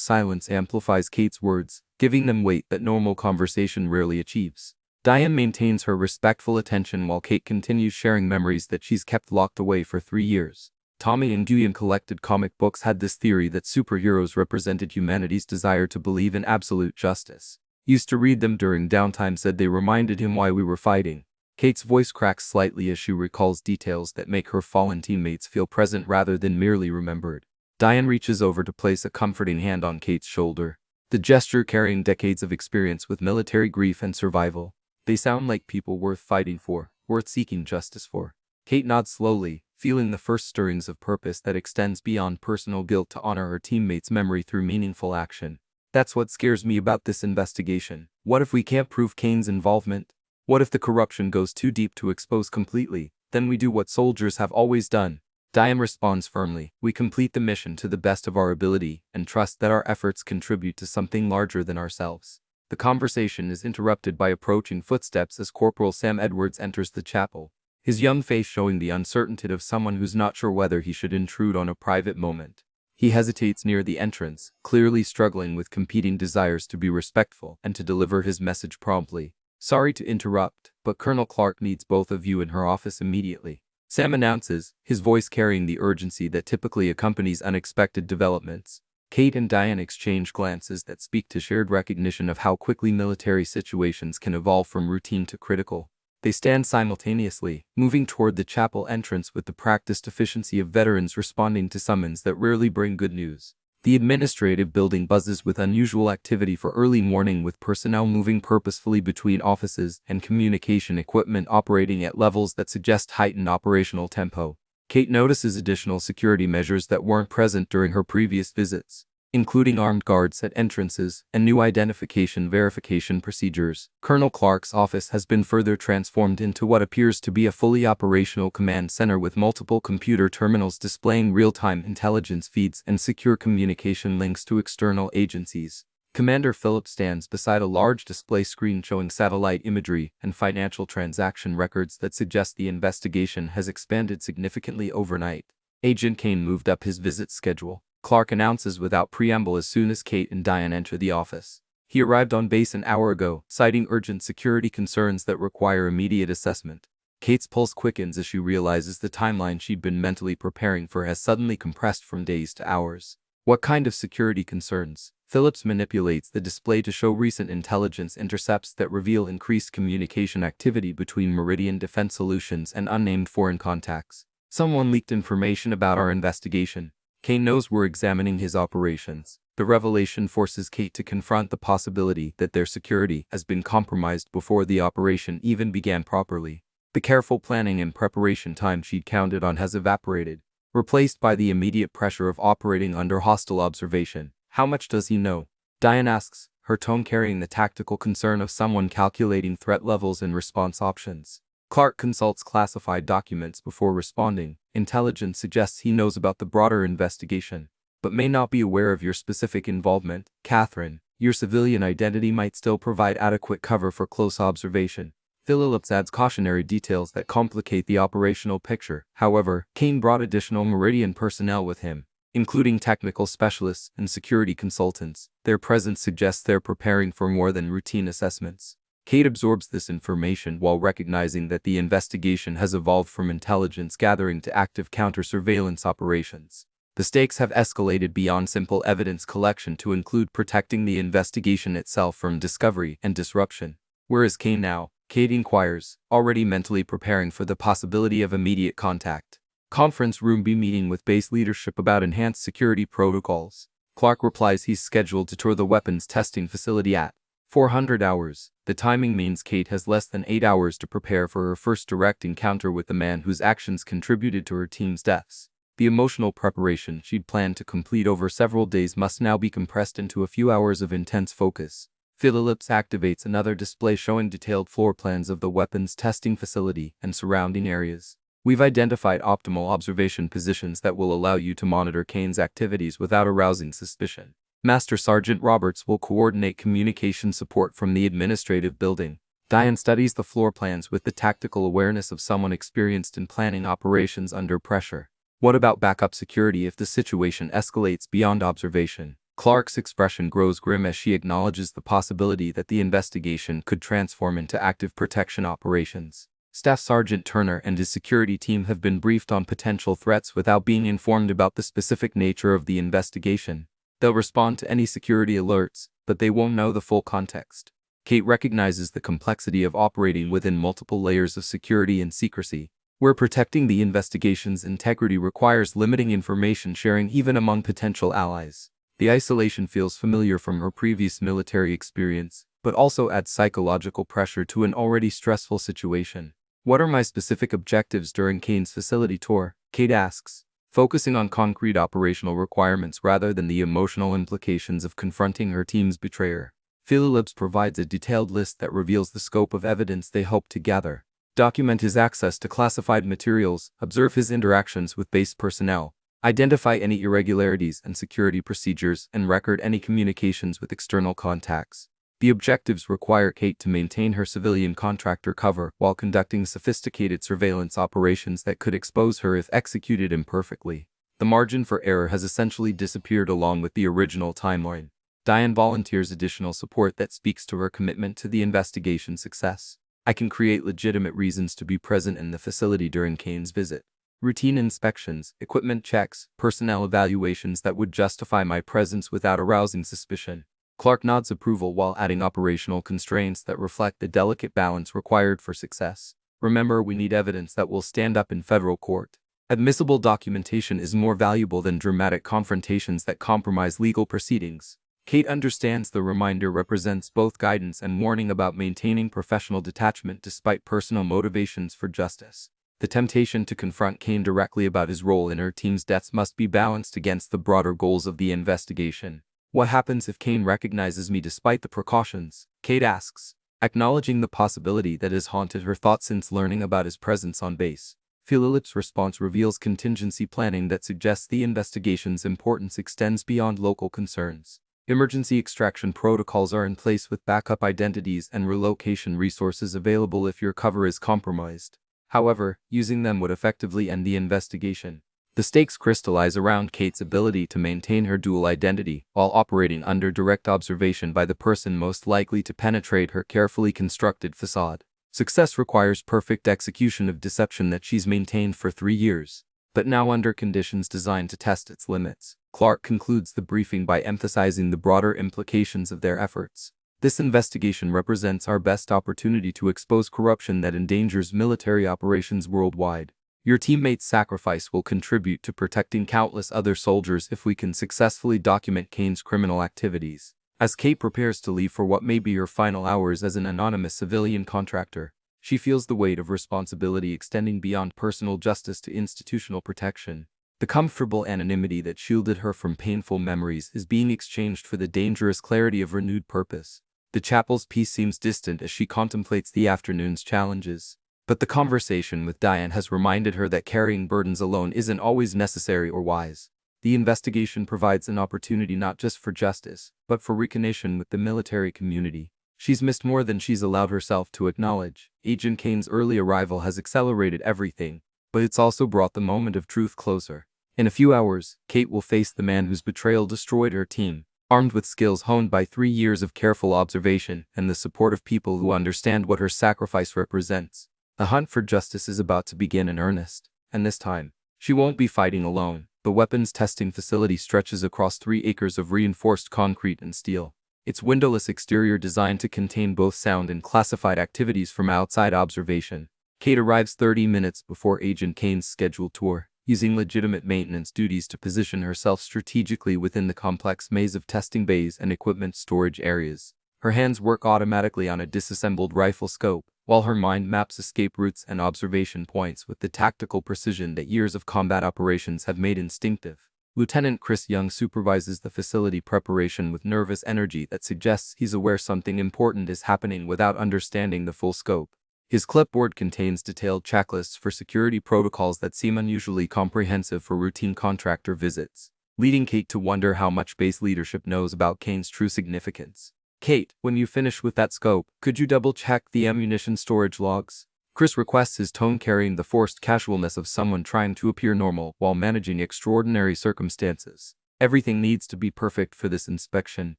silence amplifies Kate's words, giving them weight that normal conversation rarely achieves. Diane maintains her respectful attention while Kate continues sharing memories that she's kept locked away for 3 years. Tommy and Guyon collected comic books had this theory that superheroes represented humanity's desire to believe in absolute justice. Used to read them during downtime, said they reminded him why we were fighting. Kate's voice cracks slightly as she recalls details that make her fallen teammates feel present rather than merely remembered. Diane reaches over to place a comforting hand on Kate's shoulder, the gesture carrying decades of experience with military grief and survival. They sound like people worth fighting for, worth seeking justice for. Kate nods slowly, feeling the first stirrings of purpose that extends beyond personal guilt to honor her teammates' memory through meaningful action. That's what scares me about this investigation. What if we can't prove Kane's involvement? What if the corruption goes too deep to expose completely? Then we do what soldiers have always done. Diane responds firmly. We complete the mission to the best of our ability and trust that our efforts contribute to something larger than ourselves. The conversation is interrupted by approaching footsteps as Corporal Sam Edwards enters the chapel, his young face showing the uncertainty of someone who's not sure whether he should intrude on a private moment. He hesitates near the entrance, clearly struggling with competing desires to be respectful and to deliver his message promptly. Sorry to interrupt, but Colonel Clark needs both of you in her office immediately. Sam announces, his voice carrying the urgency that typically accompanies unexpected developments. Kate and Diane exchange glances that speak to shared recognition of how quickly military situations can evolve from routine to critical. They stand simultaneously, moving toward the chapel entrance with the practiced efficiency of veterans responding to summons that rarely bring good news. The administrative building buzzes with unusual activity for early morning, with personnel moving purposefully between offices and communication equipment operating at levels that suggest heightened operational tempo. Kate notices additional security measures that weren't present during her previous visits, including armed guards at entrances and new identification verification procedures. Colonel Clark's office has been further transformed into what appears to be a fully operational command center with multiple computer terminals displaying real-time intelligence feeds and secure communication links to external agencies. Commander Phillips stands beside a large display screen showing satellite imagery and financial transaction records that suggest the investigation has expanded significantly overnight. Agent Kane moved up his visit schedule, Clark announces without preamble as soon as Kate and Diane enter the office. He arrived on base an hour ago, citing urgent security concerns that require immediate assessment. Kate's pulse quickens as she realizes the timeline she'd been mentally preparing for has suddenly compressed from days to hours. What kind of security concerns? Phillips manipulates the display to show recent intelligence intercepts that reveal increased communication activity between Meridian Defense Solutions and unnamed foreign contacts. Someone leaked information about our investigation. Kane knows we're examining his operations. The revelation forces Kate to confront the possibility that their security has been compromised before the operation even began properly. The careful planning and preparation time she'd counted on has evaporated, replaced by the immediate pressure of operating under hostile observation. How much does he know? Diane asks, her tone carrying the tactical concern of someone calculating threat levels and response options. Clark consults classified documents before responding. Intelligence suggests he knows about the broader investigation, but may not be aware of your specific involvement. Catherine, your civilian identity might still provide adequate cover for close observation. Phillips adds cautionary details that complicate the operational picture. However, Kane brought additional Meridian personnel with him, including technical specialists and security consultants. Their presence suggests they're preparing for more than routine assessments. Kate absorbs this information while recognizing that the investigation has evolved from intelligence gathering to active counter-surveillance operations. The stakes have escalated beyond simple evidence collection to include protecting the investigation itself from discovery and disruption. Where is Kane now? Kate inquires, already mentally preparing for the possibility of immediate contact. Conference room B meeting with base leadership about enhanced security protocols. Clark replies he's scheduled to tour the weapons testing facility at 400 hours. The timing means Kate has less than 8 hours to prepare for her first direct encounter with the man whose actions contributed to her team's deaths. The emotional preparation she'd planned to complete over several days must now be compressed into a few hours of intense focus. Phillips activates another display showing detailed floor plans of the weapons testing facility and surrounding areas. We've identified optimal observation positions that will allow you to monitor Kane's activities without arousing suspicion. Master Sergeant Roberts will coordinate communication support from the administrative building. Diane studies the floor plans with the tactical awareness of someone experienced in planning operations under pressure. What about backup security if the situation escalates beyond observation? Clark's expression grows grim as she acknowledges the possibility that the investigation could transform into active protection operations. Staff Sergeant Turner and his security team have been briefed on potential threats without being informed about the specific nature of the investigation. They'll respond to any security alerts, but they won't know the full context. Kate recognizes the complexity of operating within multiple layers of security and secrecy, where protecting the investigation's integrity requires limiting information sharing even among potential allies. The isolation feels familiar from her previous military experience, but also adds psychological pressure to an already stressful situation. What are my specific objectives during Kane's facility tour? Kate asks, focusing on concrete operational requirements rather than the emotional implications of confronting her team's betrayer. Phillips provides a detailed list that reveals the scope of evidence they hope to gather. Document his access to classified materials, observe his interactions with base personnel, identify any irregularities and security procedures, and record any communications with external contacts. The objectives require Kate to maintain her civilian contractor cover while conducting sophisticated surveillance operations that could expose her if executed imperfectly. The margin for error has essentially disappeared along with the original timeline. Diane volunteers additional support that speaks to her commitment to the investigation's success. I can create legitimate reasons to be present in the facility during Kane's visit. Routine inspections, equipment checks, personnel evaluations that would justify my presence without arousing suspicion. Clark nods approval while adding operational constraints that reflect the delicate balance required for success. Remember, we need evidence that will stand up in federal court. Admissible documentation is more valuable than dramatic confrontations that compromise legal proceedings. Kate understands the reminder represents both guidance and warning about maintaining professional detachment despite personal motivations for justice. The temptation to confront Kane directly about his role in her team's deaths must be balanced against the broader goals of the investigation. What happens if Kane recognizes me despite the precautions? Kate asks, acknowledging the possibility that has haunted her thoughts since learning about his presence on base. Phillips' response reveals contingency planning that suggests the investigation's importance extends beyond local concerns. Emergency extraction protocols are in place with backup identities and relocation resources available if your cover is compromised. However, using them would effectively end the investigation. The stakes crystallize around Kate's ability to maintain her dual identity while operating under direct observation by the person most likely to penetrate her carefully constructed facade. Success requires perfect execution of deception that she's maintained for 3 years, but now under conditions designed to test its limits. Clark concludes the briefing by emphasizing the broader implications of their efforts. This investigation represents our best opportunity to expose corruption that endangers military operations worldwide. Your teammates' sacrifice will contribute to protecting countless other soldiers if we can successfully document Kane's criminal activities. As Kate prepares to leave for what may be her final hours as an anonymous civilian contractor, she feels the weight of responsibility extending beyond personal justice to institutional protection. The comfortable anonymity that shielded her from painful memories is being exchanged for the dangerous clarity of renewed purpose. The chapel's peace seems distant as she contemplates the afternoon's challenges. But the conversation with Diane has reminded her that carrying burdens alone isn't always necessary or wise. The investigation provides an opportunity not just for justice, but for reconnection with the military community. She's missed more than she's allowed herself to acknowledge. Agent Kane's early arrival has accelerated everything, but it's also brought the moment of truth closer. In a few hours, Kate will face the man whose betrayal destroyed her team, armed with skills honed by 3 years of careful observation and the support of people who understand what her sacrifice represents. The hunt for justice is about to begin in earnest, and this time, she won't be fighting alone. The weapons testing facility stretches across 3 acres of reinforced concrete and steel. Its windowless exterior designed to contain both sound and classified activities from outside observation. Kate arrives 30 minutes before Agent Kane's scheduled tour, using legitimate maintenance duties to position herself strategically within the complex maze of testing bays and equipment storage areas. Her hands work automatically on a disassembled rifle scope, while her mind maps escape routes and observation points with the tactical precision that years of combat operations have made instinctive. Lieutenant Chris Young supervises the facility preparation with nervous energy that suggests he's aware something important is happening without understanding the full scope. His clipboard contains detailed checklists for security protocols that seem unusually comprehensive for routine contractor visits, leading Kate to wonder how much base leadership knows about Kane's true significance. Kate, when you finish with that scope, could you double-check the ammunition storage logs? Chris requests, his tone carrying the forced casualness of someone trying to appear normal while managing extraordinary circumstances. Everything needs to be perfect for this inspection.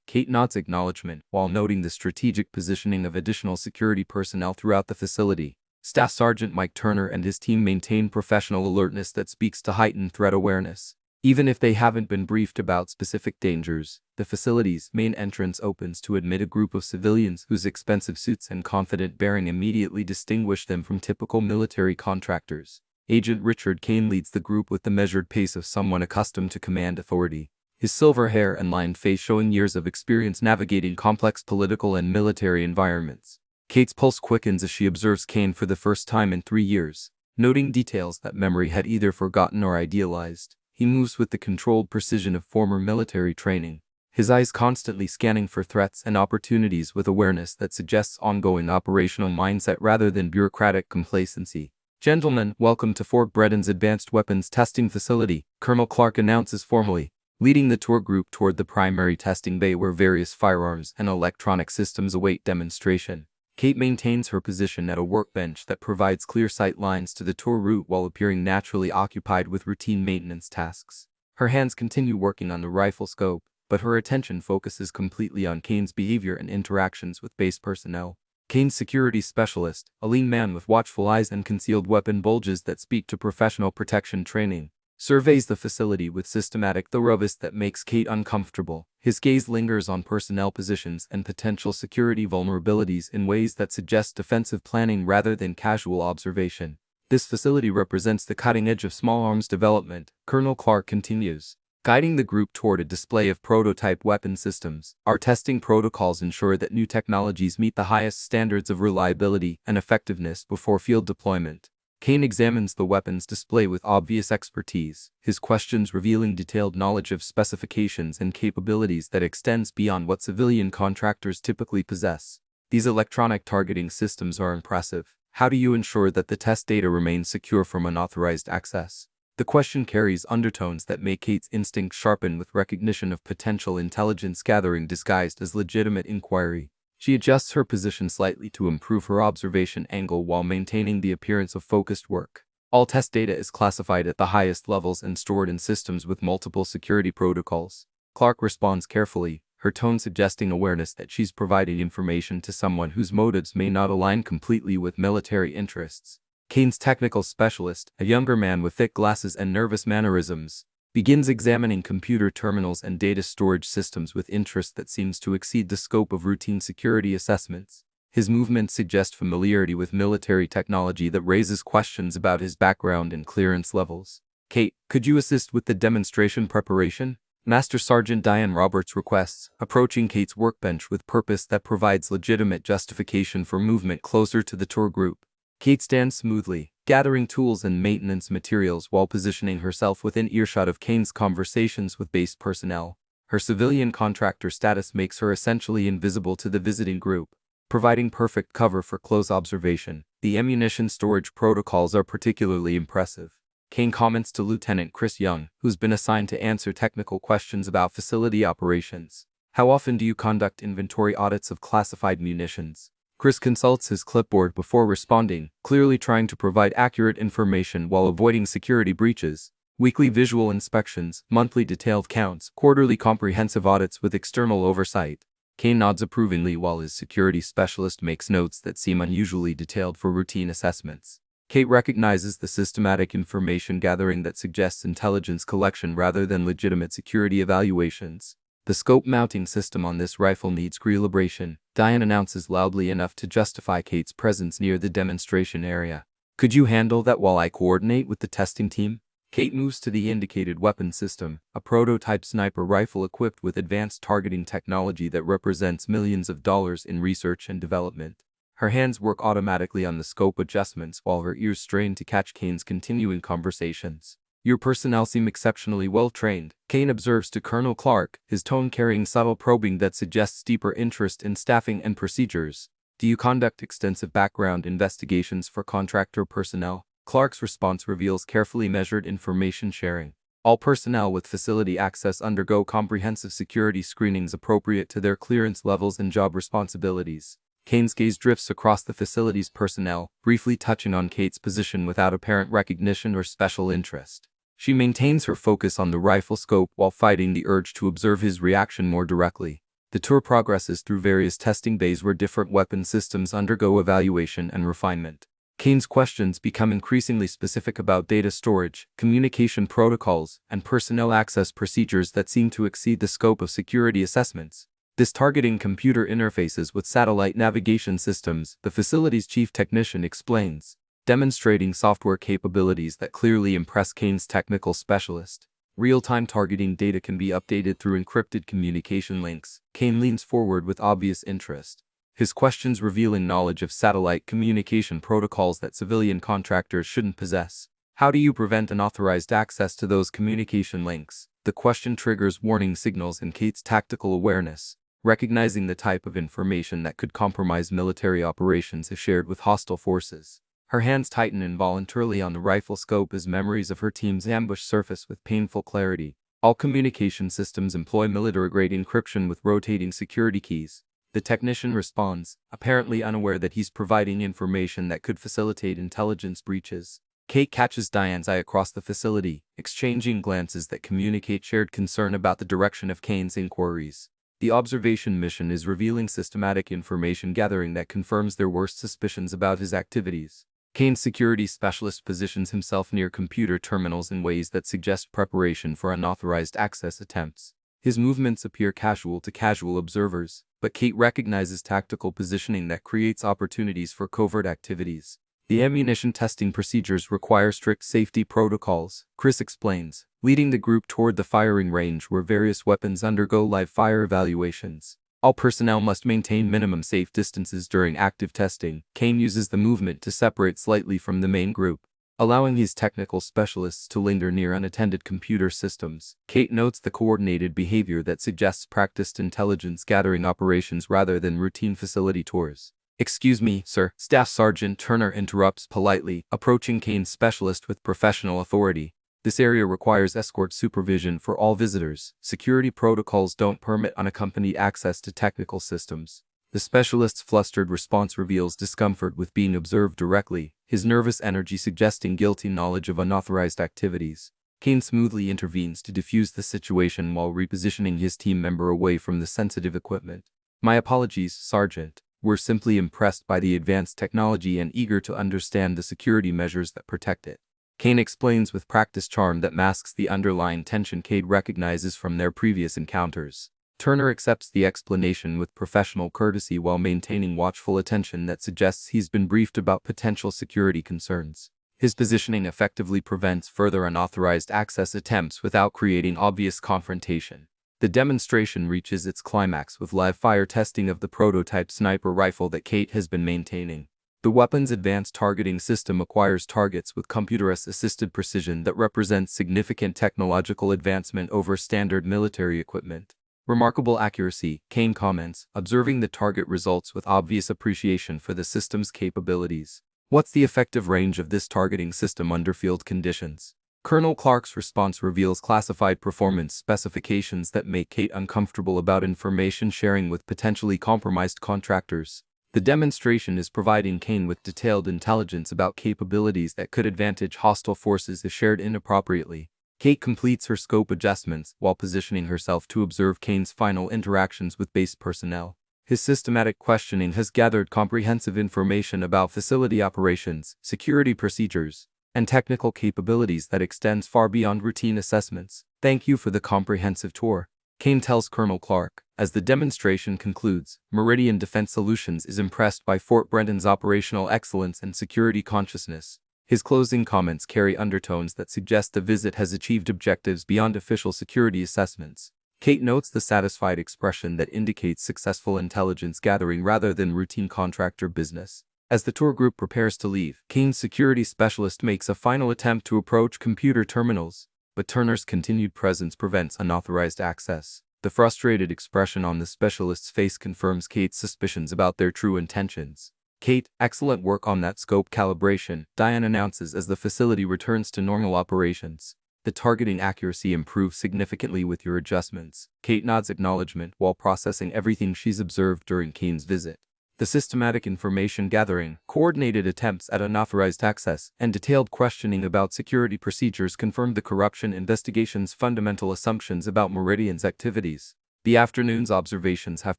Kate nods acknowledgement while noting the strategic positioning of additional security personnel throughout the facility. Staff Sergeant Mike Turner and his team maintain professional alertness that speaks to heightened threat awareness. Even if they haven't been briefed about specific dangers, the facility's main entrance opens to admit a group of civilians whose expensive suits and confident bearing immediately distinguish them from typical military contractors. Agent Richard Kane leads the group with the measured pace of someone accustomed to command authority, his silver hair and lined face showing years of experience navigating complex political and military environments. Kate's pulse quickens as she observes Kane for the first time in 3 years, noting details that memory had either forgotten or idealized. He moves with the controlled precision of former military training, his eyes constantly scanning for threats and opportunities with awareness that suggests ongoing operational mindset rather than bureaucratic complacency. "Gentlemen, welcome to Fort Breden's Advanced Weapons Testing Facility," Colonel Clark announces formally, leading the tour group toward the primary testing bay where various firearms and electronic systems await demonstration. Kate maintains her position at a workbench that provides clear sight lines to the tour route while appearing naturally occupied with routine maintenance tasks. Her hands continue working on the rifle scope, but her attention focuses completely on Kane's behavior and interactions with base personnel. Kane's security specialist, a lean man with watchful eyes and concealed weapon bulges that speak to professional protection training, surveys the facility with systematic thoroughness that makes Kate uncomfortable. His gaze lingers on personnel positions and potential security vulnerabilities in ways that suggest defensive planning rather than casual observation. "This facility represents the cutting edge of small arms development," Colonel Clark continues, guiding the group toward a display of prototype weapon systems. "Our testing protocols ensure that new technologies meet the highest standards of reliability and effectiveness before field deployment." Kane examines the weapons display with obvious expertise, his questions revealing detailed knowledge of specifications and capabilities that extends beyond what civilian contractors typically possess. "These electronic targeting systems are impressive. How do you ensure that the test data remains secure from unauthorized access?" The question carries undertones that make Kate's instincts sharpen with recognition of potential intelligence gathering disguised as legitimate inquiry. She adjusts her position slightly to improve her observation angle while maintaining the appearance of focused work. All test data is classified at the highest levels and stored in systems with multiple security protocols. Clark responds carefully, her tone suggesting awareness that she's providing information to someone whose motives may not align completely with military interests. Kane's technical specialist, a younger man with thick glasses and nervous mannerisms, begins examining computer terminals and data storage systems with interest that seems to exceed the scope of routine security assessments. His movements suggest familiarity with military technology that raises questions about his background and clearance levels. "Kate, could you assist with the demonstration preparation?" Master Sergeant Diane Roberts requests, approaching Kate's workbench with purpose that provides legitimate justification for movement closer to the tour group. Kate stands smoothly, gathering tools and maintenance materials while positioning herself within earshot of Kane's conversations with base personnel. Her civilian contractor status makes her essentially invisible to the visiting group, providing perfect cover for close observation. The ammunition storage protocols are particularly impressive. Kane comments to Lieutenant Chris Young, who's been assigned to answer technical questions about facility operations. "How often do you conduct inventory audits of classified munitions?" Chris consults his clipboard before responding, clearly trying to provide accurate information while avoiding security breaches. "Weekly visual inspections, monthly detailed counts, quarterly comprehensive audits with external oversight." Kane nods approvingly while his security specialist makes notes that seem unusually detailed for routine assessments. Kate recognizes the systematic information gathering that suggests intelligence collection rather than legitimate security evaluations. "The scope mounting system on this rifle needs calibration," Diane announces loudly enough to justify Kate's presence near the demonstration area. "Could you handle that while I coordinate with the testing team?" Kate moves to the indicated weapon system, a prototype sniper rifle equipped with advanced targeting technology that represents millions of dollars in research and development. Her hands work automatically on the scope adjustments while her ears strain to catch Kane's continuing conversations. "Your personnel seem exceptionally well trained," Kane observes to Colonel Clark, his tone carrying subtle probing that suggests deeper interest in staffing and procedures. Do you conduct extensive background investigations for contractor personnel? Clark's response reveals carefully measured information sharing. All personnel with facility access undergo comprehensive security screenings appropriate to their clearance levels and job responsibilities. Kane's gaze drifts across the facility's personnel, briefly touching on Kate's position without apparent recognition or special interest. She maintains her focus on the rifle scope while fighting the urge to observe his reaction more directly. The tour progresses through various testing bays where different weapon systems undergo evaluation and refinement. Kane's questions become increasingly specific about data storage, communication protocols, and personnel access procedures that seem to exceed the scope of security assessments. This targeting computer interfaces with satellite navigation systems, the facility's chief technician explains, demonstrating software capabilities that clearly impress Kane's technical specialist. Real-time targeting data can be updated through encrypted communication links. Kane leans forward with obvious interest, his questions revealing knowledge of satellite communication protocols that civilian contractors shouldn't possess. How do you prevent unauthorized access to those communication links? The question triggers warning signals in Kate's tactical awareness, recognizing the type of information that could compromise military operations if shared with hostile forces. Her hands tighten involuntarily on the rifle scope as memories of her team's ambush surface with painful clarity. All communication systems employ military-grade encryption with rotating security keys. The technician responds, apparently unaware that he's providing information that could facilitate intelligence breaches. Kate catches Diane's eye across the facility, exchanging glances that communicate shared concern about the direction of Kane's inquiries. The observation mission is revealing systematic information gathering that confirms their worst suspicions about his activities. Kane's security specialist positions himself near computer terminals in ways that suggest preparation for unauthorized access attempts. His movements appear casual to casual observers, but Kate recognizes tactical positioning that creates opportunities for covert activities. The ammunition testing procedures require strict safety protocols, Chris explains, leading the group toward the firing range where various weapons undergo live fire evaluations. All personnel must maintain minimum safe distances during active testing. Kane uses the movement to separate slightly from the main group, allowing his technical specialists to linger near unattended computer systems. Kate notes the coordinated behavior that suggests practiced intelligence gathering operations rather than routine facility tours. "Excuse me, sir," Staff Sergeant Turner interrupts politely, approaching Kane's specialist with professional authority. "This area requires escort supervision for all visitors. Security protocols don't permit unaccompanied access to technical systems." The specialist's flustered response reveals discomfort with being observed directly, his nervous energy suggesting guilty knowledge of unauthorized activities. Kane smoothly intervenes to defuse the situation while repositioning his team member away from the sensitive equipment. "My apologies, Sergeant. We're simply impressed by the advanced technology and eager to understand the security measures that protect it." Kane explains with practiced charm that masks the underlying tension Kate recognizes from their previous encounters. Turner accepts the explanation with professional courtesy while maintaining watchful attention that suggests he's been briefed about potential security concerns. His positioning effectively prevents further unauthorized access attempts without creating obvious confrontation. The demonstration reaches its climax with live fire testing of the prototype sniper rifle that Kate has been maintaining. The weapon's advanced targeting system acquires targets with computer-assisted precision that represents significant technological advancement over standard military equipment. "Remarkable accuracy," Kane comments, observing the target results with obvious appreciation for the system's capabilities. "What's the effective range of this targeting system under field conditions?" Colonel Clark's response reveals classified performance specifications that make Kate uncomfortable about information sharing with potentially compromised contractors. The demonstration is providing Kane with detailed intelligence about capabilities that could advantage hostile forces if shared inappropriately. Kate completes her scope adjustments while positioning herself to observe Kane's final interactions with base personnel. His systematic questioning has gathered comprehensive information about facility operations, security procedures, and technical capabilities that extends far beyond routine assessments. "Thank you for the comprehensive tour," Kane tells Colonel Clark. As the demonstration concludes, Meridian Defense Solutions is impressed by Fort Brenton's operational excellence and security consciousness. His closing comments carry undertones that suggest the visit has achieved objectives beyond official security assessments. Kate notes the satisfied expression that indicates successful intelligence gathering rather than routine contractor business. As the tour group prepares to leave, Kane's security specialist makes a final attempt to approach computer terminals, but Turner's continued presence prevents unauthorized access. The frustrated expression on the specialist's face confirms Kate's suspicions about their true intentions. "Kate, excellent work on that scope calibration," Diane announces as the facility returns to normal operations. "The targeting accuracy improves significantly with your adjustments." Kate nods acknowledgement while processing everything she's observed during Kane's visit. The systematic information gathering, coordinated attempts at unauthorized access, and detailed questioning about security procedures confirmed the corruption investigation's fundamental assumptions about Meridian's activities. The afternoon's observations have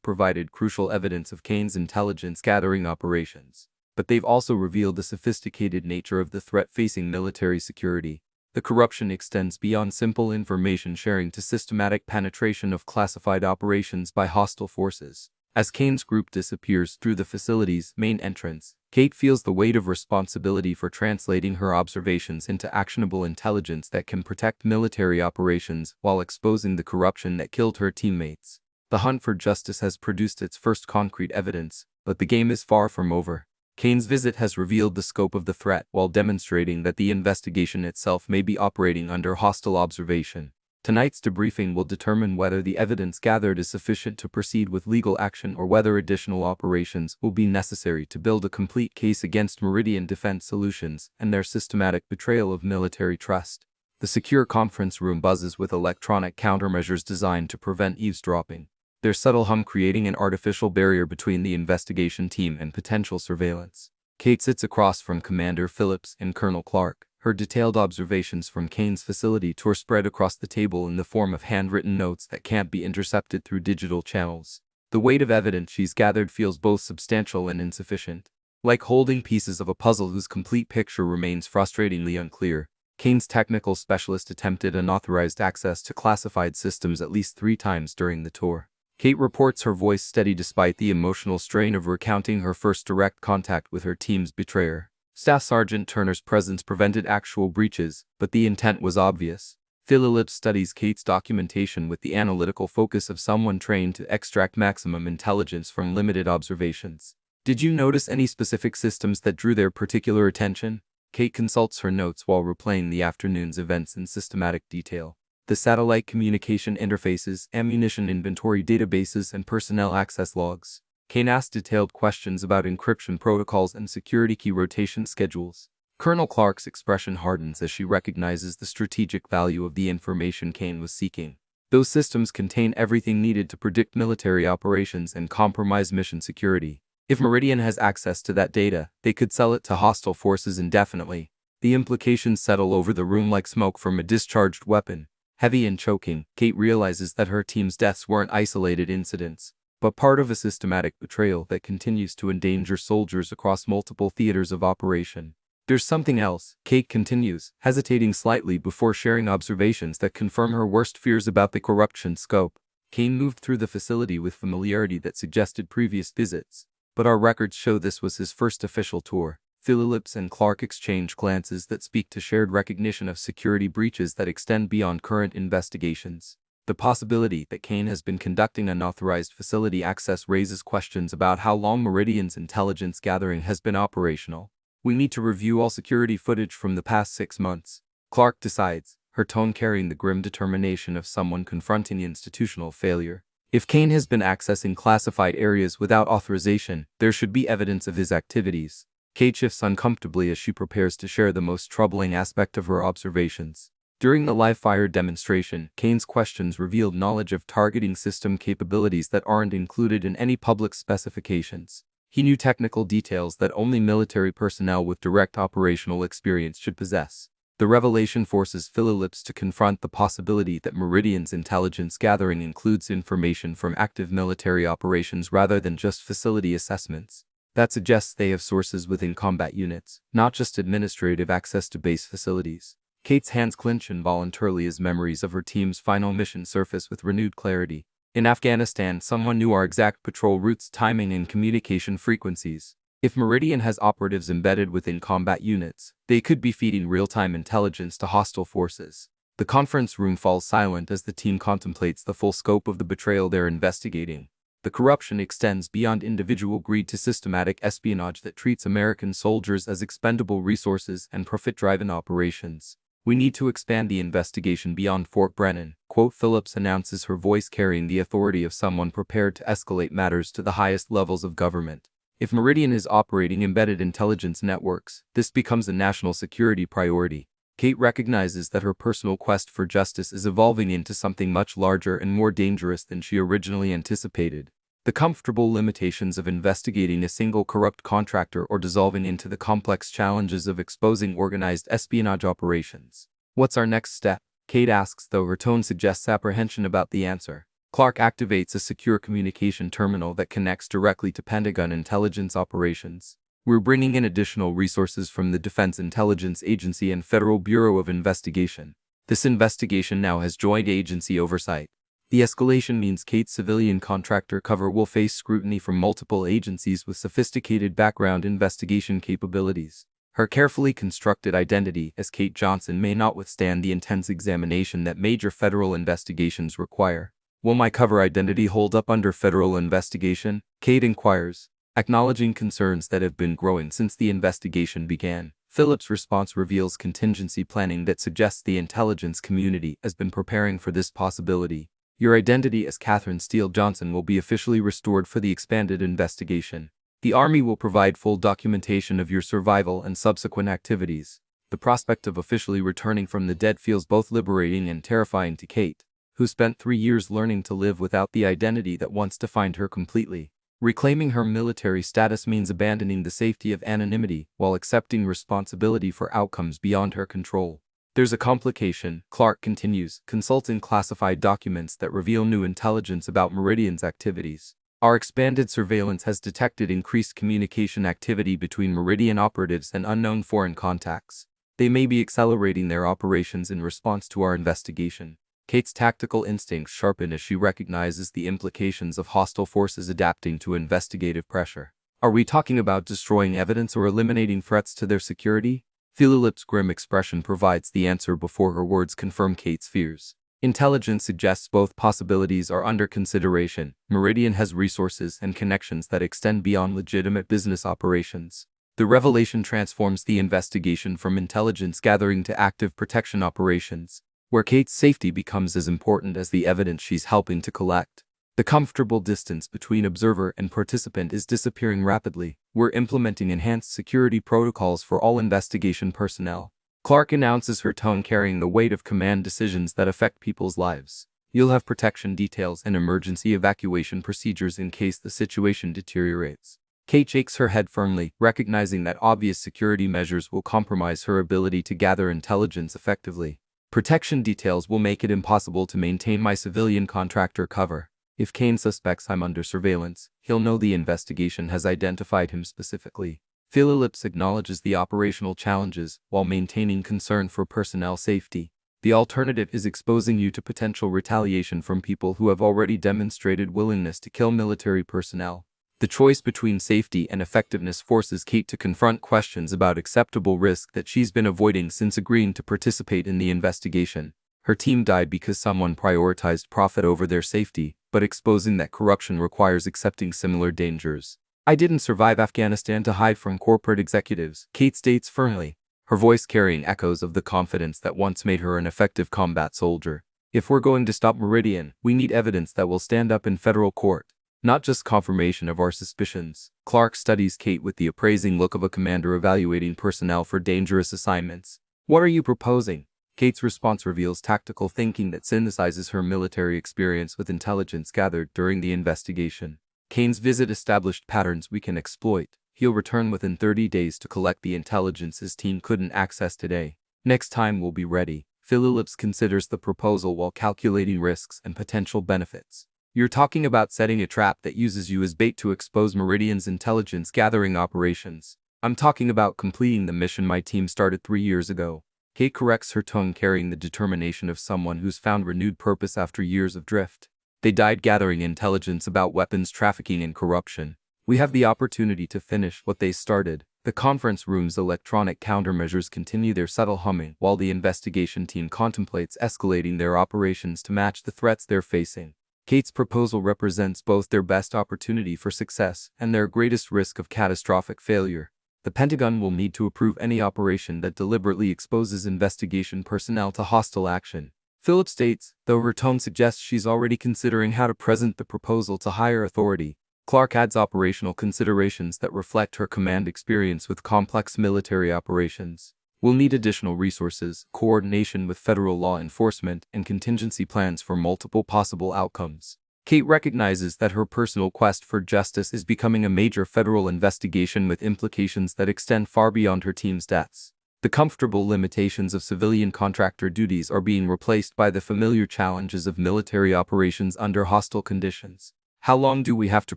provided crucial evidence of Kane's intelligence-gathering operations, but they've also revealed the sophisticated nature of the threat facing military security. The corruption extends beyond simple information sharing to systematic penetration of classified operations by hostile forces. As Kane's group disappears through the facility's main entrance, Kate feels the weight of responsibility for translating her observations into actionable intelligence that can protect military operations while exposing the corruption that killed her teammates. The hunt for justice has produced its first concrete evidence, but the game is far from over. Kane's visit has revealed the scope of the threat while demonstrating that the investigation itself may be operating under hostile observation. Tonight's debriefing will determine whether the evidence gathered is sufficient to proceed with legal action or whether additional operations will be necessary to build a complete case against Meridian Defense Solutions and their systematic betrayal of military trust. The secure conference room buzzes with electronic countermeasures designed to prevent eavesdropping, their subtle hum creating an artificial barrier between the investigation team and potential surveillance. Kate sits across from Commander Phillips and Colonel Clark. Her detailed observations from Kane's facility tour spread across the table in the form of handwritten notes that can't be intercepted through digital channels. The weight of evidence she's gathered feels both substantial and insufficient. Like holding pieces of a puzzle whose complete picture remains frustratingly unclear, Kane's technical specialist attempted unauthorized access to classified systems at least 3 times during the tour. Kate reports, her voice steady despite the emotional strain of recounting her first direct contact with her team's betrayer. Staff Sergeant Turner's presence prevented actual breaches, but the intent was obvious. Phillips studies Kate's documentation with the analytical focus of someone trained to extract maximum intelligence from limited observations. "Did you notice any specific systems that drew their particular attention?" Kate consults her notes while replaying the afternoon's events in systematic detail. The satellite communication interfaces, ammunition inventory databases, and personnel access logs. Kane asked detailed questions about encryption protocols and security key rotation schedules. Colonel Clark's expression hardens as she recognizes the strategic value of the information Kane was seeking. Those systems contain everything needed to predict military operations and compromise mission security. If Meridian has access to that data, they could sell it to hostile forces indefinitely. The implications settle over the room like smoke from a discharged weapon. Heavy and choking, Kate realizes that her team's deaths weren't isolated incidents, but part of a systematic betrayal that continues to endanger soldiers across multiple theaters of operation. "There's something else," Kate continues, hesitating slightly before sharing observations that confirm her worst fears about the corruption scope. Kane moved through the facility with familiarity that suggested previous visits, but our records show this was his first official tour. Phillips and Clark exchange glances that speak to shared recognition of security breaches that extend beyond current investigations. The possibility that Kane has been conducting unauthorized facility access raises questions about how long Meridian's intelligence gathering has been operational. "We need to review all security footage from the past 6 months," Clark decides, her tone carrying the grim determination of someone confronting institutional failure. If Kane has been accessing classified areas without authorization, there should be evidence of his activities. Kate shifts uncomfortably as she prepares to share the most troubling aspect of her observations. During the live-fire demonstration, Kane's questions revealed knowledge of targeting system capabilities that aren't included in any public specifications. He knew technical details that only military personnel with direct operational experience should possess. The revelation forces Phillips to confront the possibility that Meridian's intelligence gathering includes information from active military operations rather than just facility assessments. That suggests they have sources within combat units, not just administrative access to base facilities. Kate's hands clench involuntarily as memories of her team's final mission surface with renewed clarity. In Afghanistan, someone knew our exact patrol routes, timing, and communication frequencies. If Meridian has operatives embedded within combat units, they could be feeding real-time intelligence to hostile forces. The conference room falls silent as the team contemplates the full scope of the betrayal they're investigating. The corruption extends beyond individual greed to systematic espionage that treats American soldiers as expendable resources and profit-driven operations. We need to expand the investigation beyond Fort Brennan. Quote, Phillips announces, her voice carrying the authority of someone prepared to escalate matters to the highest levels of government. If Meridian is operating embedded intelligence networks, this becomes a national security priority. Kate recognizes that her personal quest for justice is evolving into something much larger and more dangerous than she originally anticipated. The comfortable limitations of investigating a single corrupt contractor or dissolving into the complex challenges of exposing organized espionage operations. What's our next step? Kate asks, though her tone suggests apprehension about the answer. Clark activates a secure communication terminal that connects directly to Pentagon intelligence operations. We're bringing in additional resources from the Defense Intelligence Agency and Federal Bureau of Investigation. This investigation now has joint agency oversight. The escalation means Kate's civilian contractor cover will face scrutiny from multiple agencies with sophisticated background investigation capabilities. Her carefully constructed identity as Kate Johnson may not withstand the intense examination that major federal investigations require. Will my cover identity hold up under federal investigation? Kate inquires, acknowledging concerns that have been growing since the investigation began. Phillips' response reveals contingency planning that suggests the intelligence community has been preparing for this possibility. Your identity as Catherine Steele Johnson will be officially restored for the expanded investigation. The Army will provide full documentation of your survival and subsequent activities. The prospect of officially returning from the dead feels both liberating and terrifying to Kate, who spent 3 years learning to live without the identity that once defined her completely. Reclaiming her military status means abandoning the safety of anonymity while accepting responsibility for outcomes beyond her control. There's a complication, Clark continues, consulting classified documents that reveal new intelligence about Meridian's activities. Our expanded surveillance has detected increased communication activity between Meridian operatives and unknown foreign contacts. They may be accelerating their operations in response to our investigation. Kate's tactical instincts sharpen as she recognizes the implications of hostile forces adapting to investigative pressure. Are we talking about destroying evidence or eliminating threats to their security? Phillips' grim expression provides the answer before her words confirm Kate's fears. Intelligence suggests both possibilities are under consideration. Meridian has resources and connections that extend beyond legitimate business operations. The revelation transforms the investigation from intelligence gathering to active protection operations, where Kate's safety becomes as important as the evidence she's helping to collect. The comfortable distance between observer and participant is disappearing rapidly. We're implementing enhanced security protocols for all investigation personnel. Clark announces, her tone carrying the weight of command decisions that affect people's lives. You'll have protection details and emergency evacuation procedures in case the situation deteriorates. Kate shakes her head firmly, recognizing that obvious security measures will compromise her ability to gather intelligence effectively. Protection details will make it impossible to maintain my civilian contractor cover. If Kane suspects I'm under surveillance, he'll know the investigation has identified him specifically. Phillips acknowledges the operational challenges while maintaining concern for personnel safety. The alternative is exposing you to potential retaliation from people who have already demonstrated willingness to kill military personnel. The choice between safety and effectiveness forces Kate to confront questions about acceptable risk that she's been avoiding since agreeing to participate in the investigation. Her team died because someone prioritized profit over their safety, but exposing that corruption requires accepting similar dangers. I didn't survive Afghanistan to hide from corporate executives, Kate states firmly, her voice carrying echoes of the confidence that once made her an effective combat soldier. If we're going to stop Meridian, we need evidence that will stand up in federal court, not just confirmation of our suspicions. Clark studies Kate with the appraising look of a commander evaluating personnel for dangerous assignments. What are you proposing? Kate's response reveals tactical thinking that synthesizes her military experience with intelligence gathered during the investigation. Kane's visit established patterns we can exploit. He'll return within 30 days to collect the intelligence his team couldn't access today. Next time we'll be ready. Phillips considers the proposal while calculating risks and potential benefits. You're talking about setting a trap that uses you as bait to expose Meridian's intelligence gathering operations. I'm talking about completing the mission my team started 3 years ago. Kate corrects, her tone carrying the determination of someone who's found renewed purpose after years of drift. They died gathering intelligence about weapons trafficking and corruption. We have the opportunity to finish what they started. The conference room's electronic countermeasures continue their subtle humming while the investigation team contemplates escalating their operations to match the threats they're facing. Kate's proposal represents both their best opportunity for success and their greatest risk of catastrophic failure. The Pentagon will need to approve any operation that deliberately exposes investigation personnel to hostile action. Phillips states, though her tone suggests she's already considering how to present the proposal to higher authority. Clark adds operational considerations that reflect her command experience with complex military operations. We'll need additional resources, coordination with federal law enforcement, and contingency plans for multiple possible outcomes. Kate recognizes that her personal quest for justice is becoming a major federal investigation with implications that extend far beyond her team's deaths. The comfortable limitations of civilian contractor duties are being replaced by the familiar challenges of military operations under hostile conditions. How long do we have to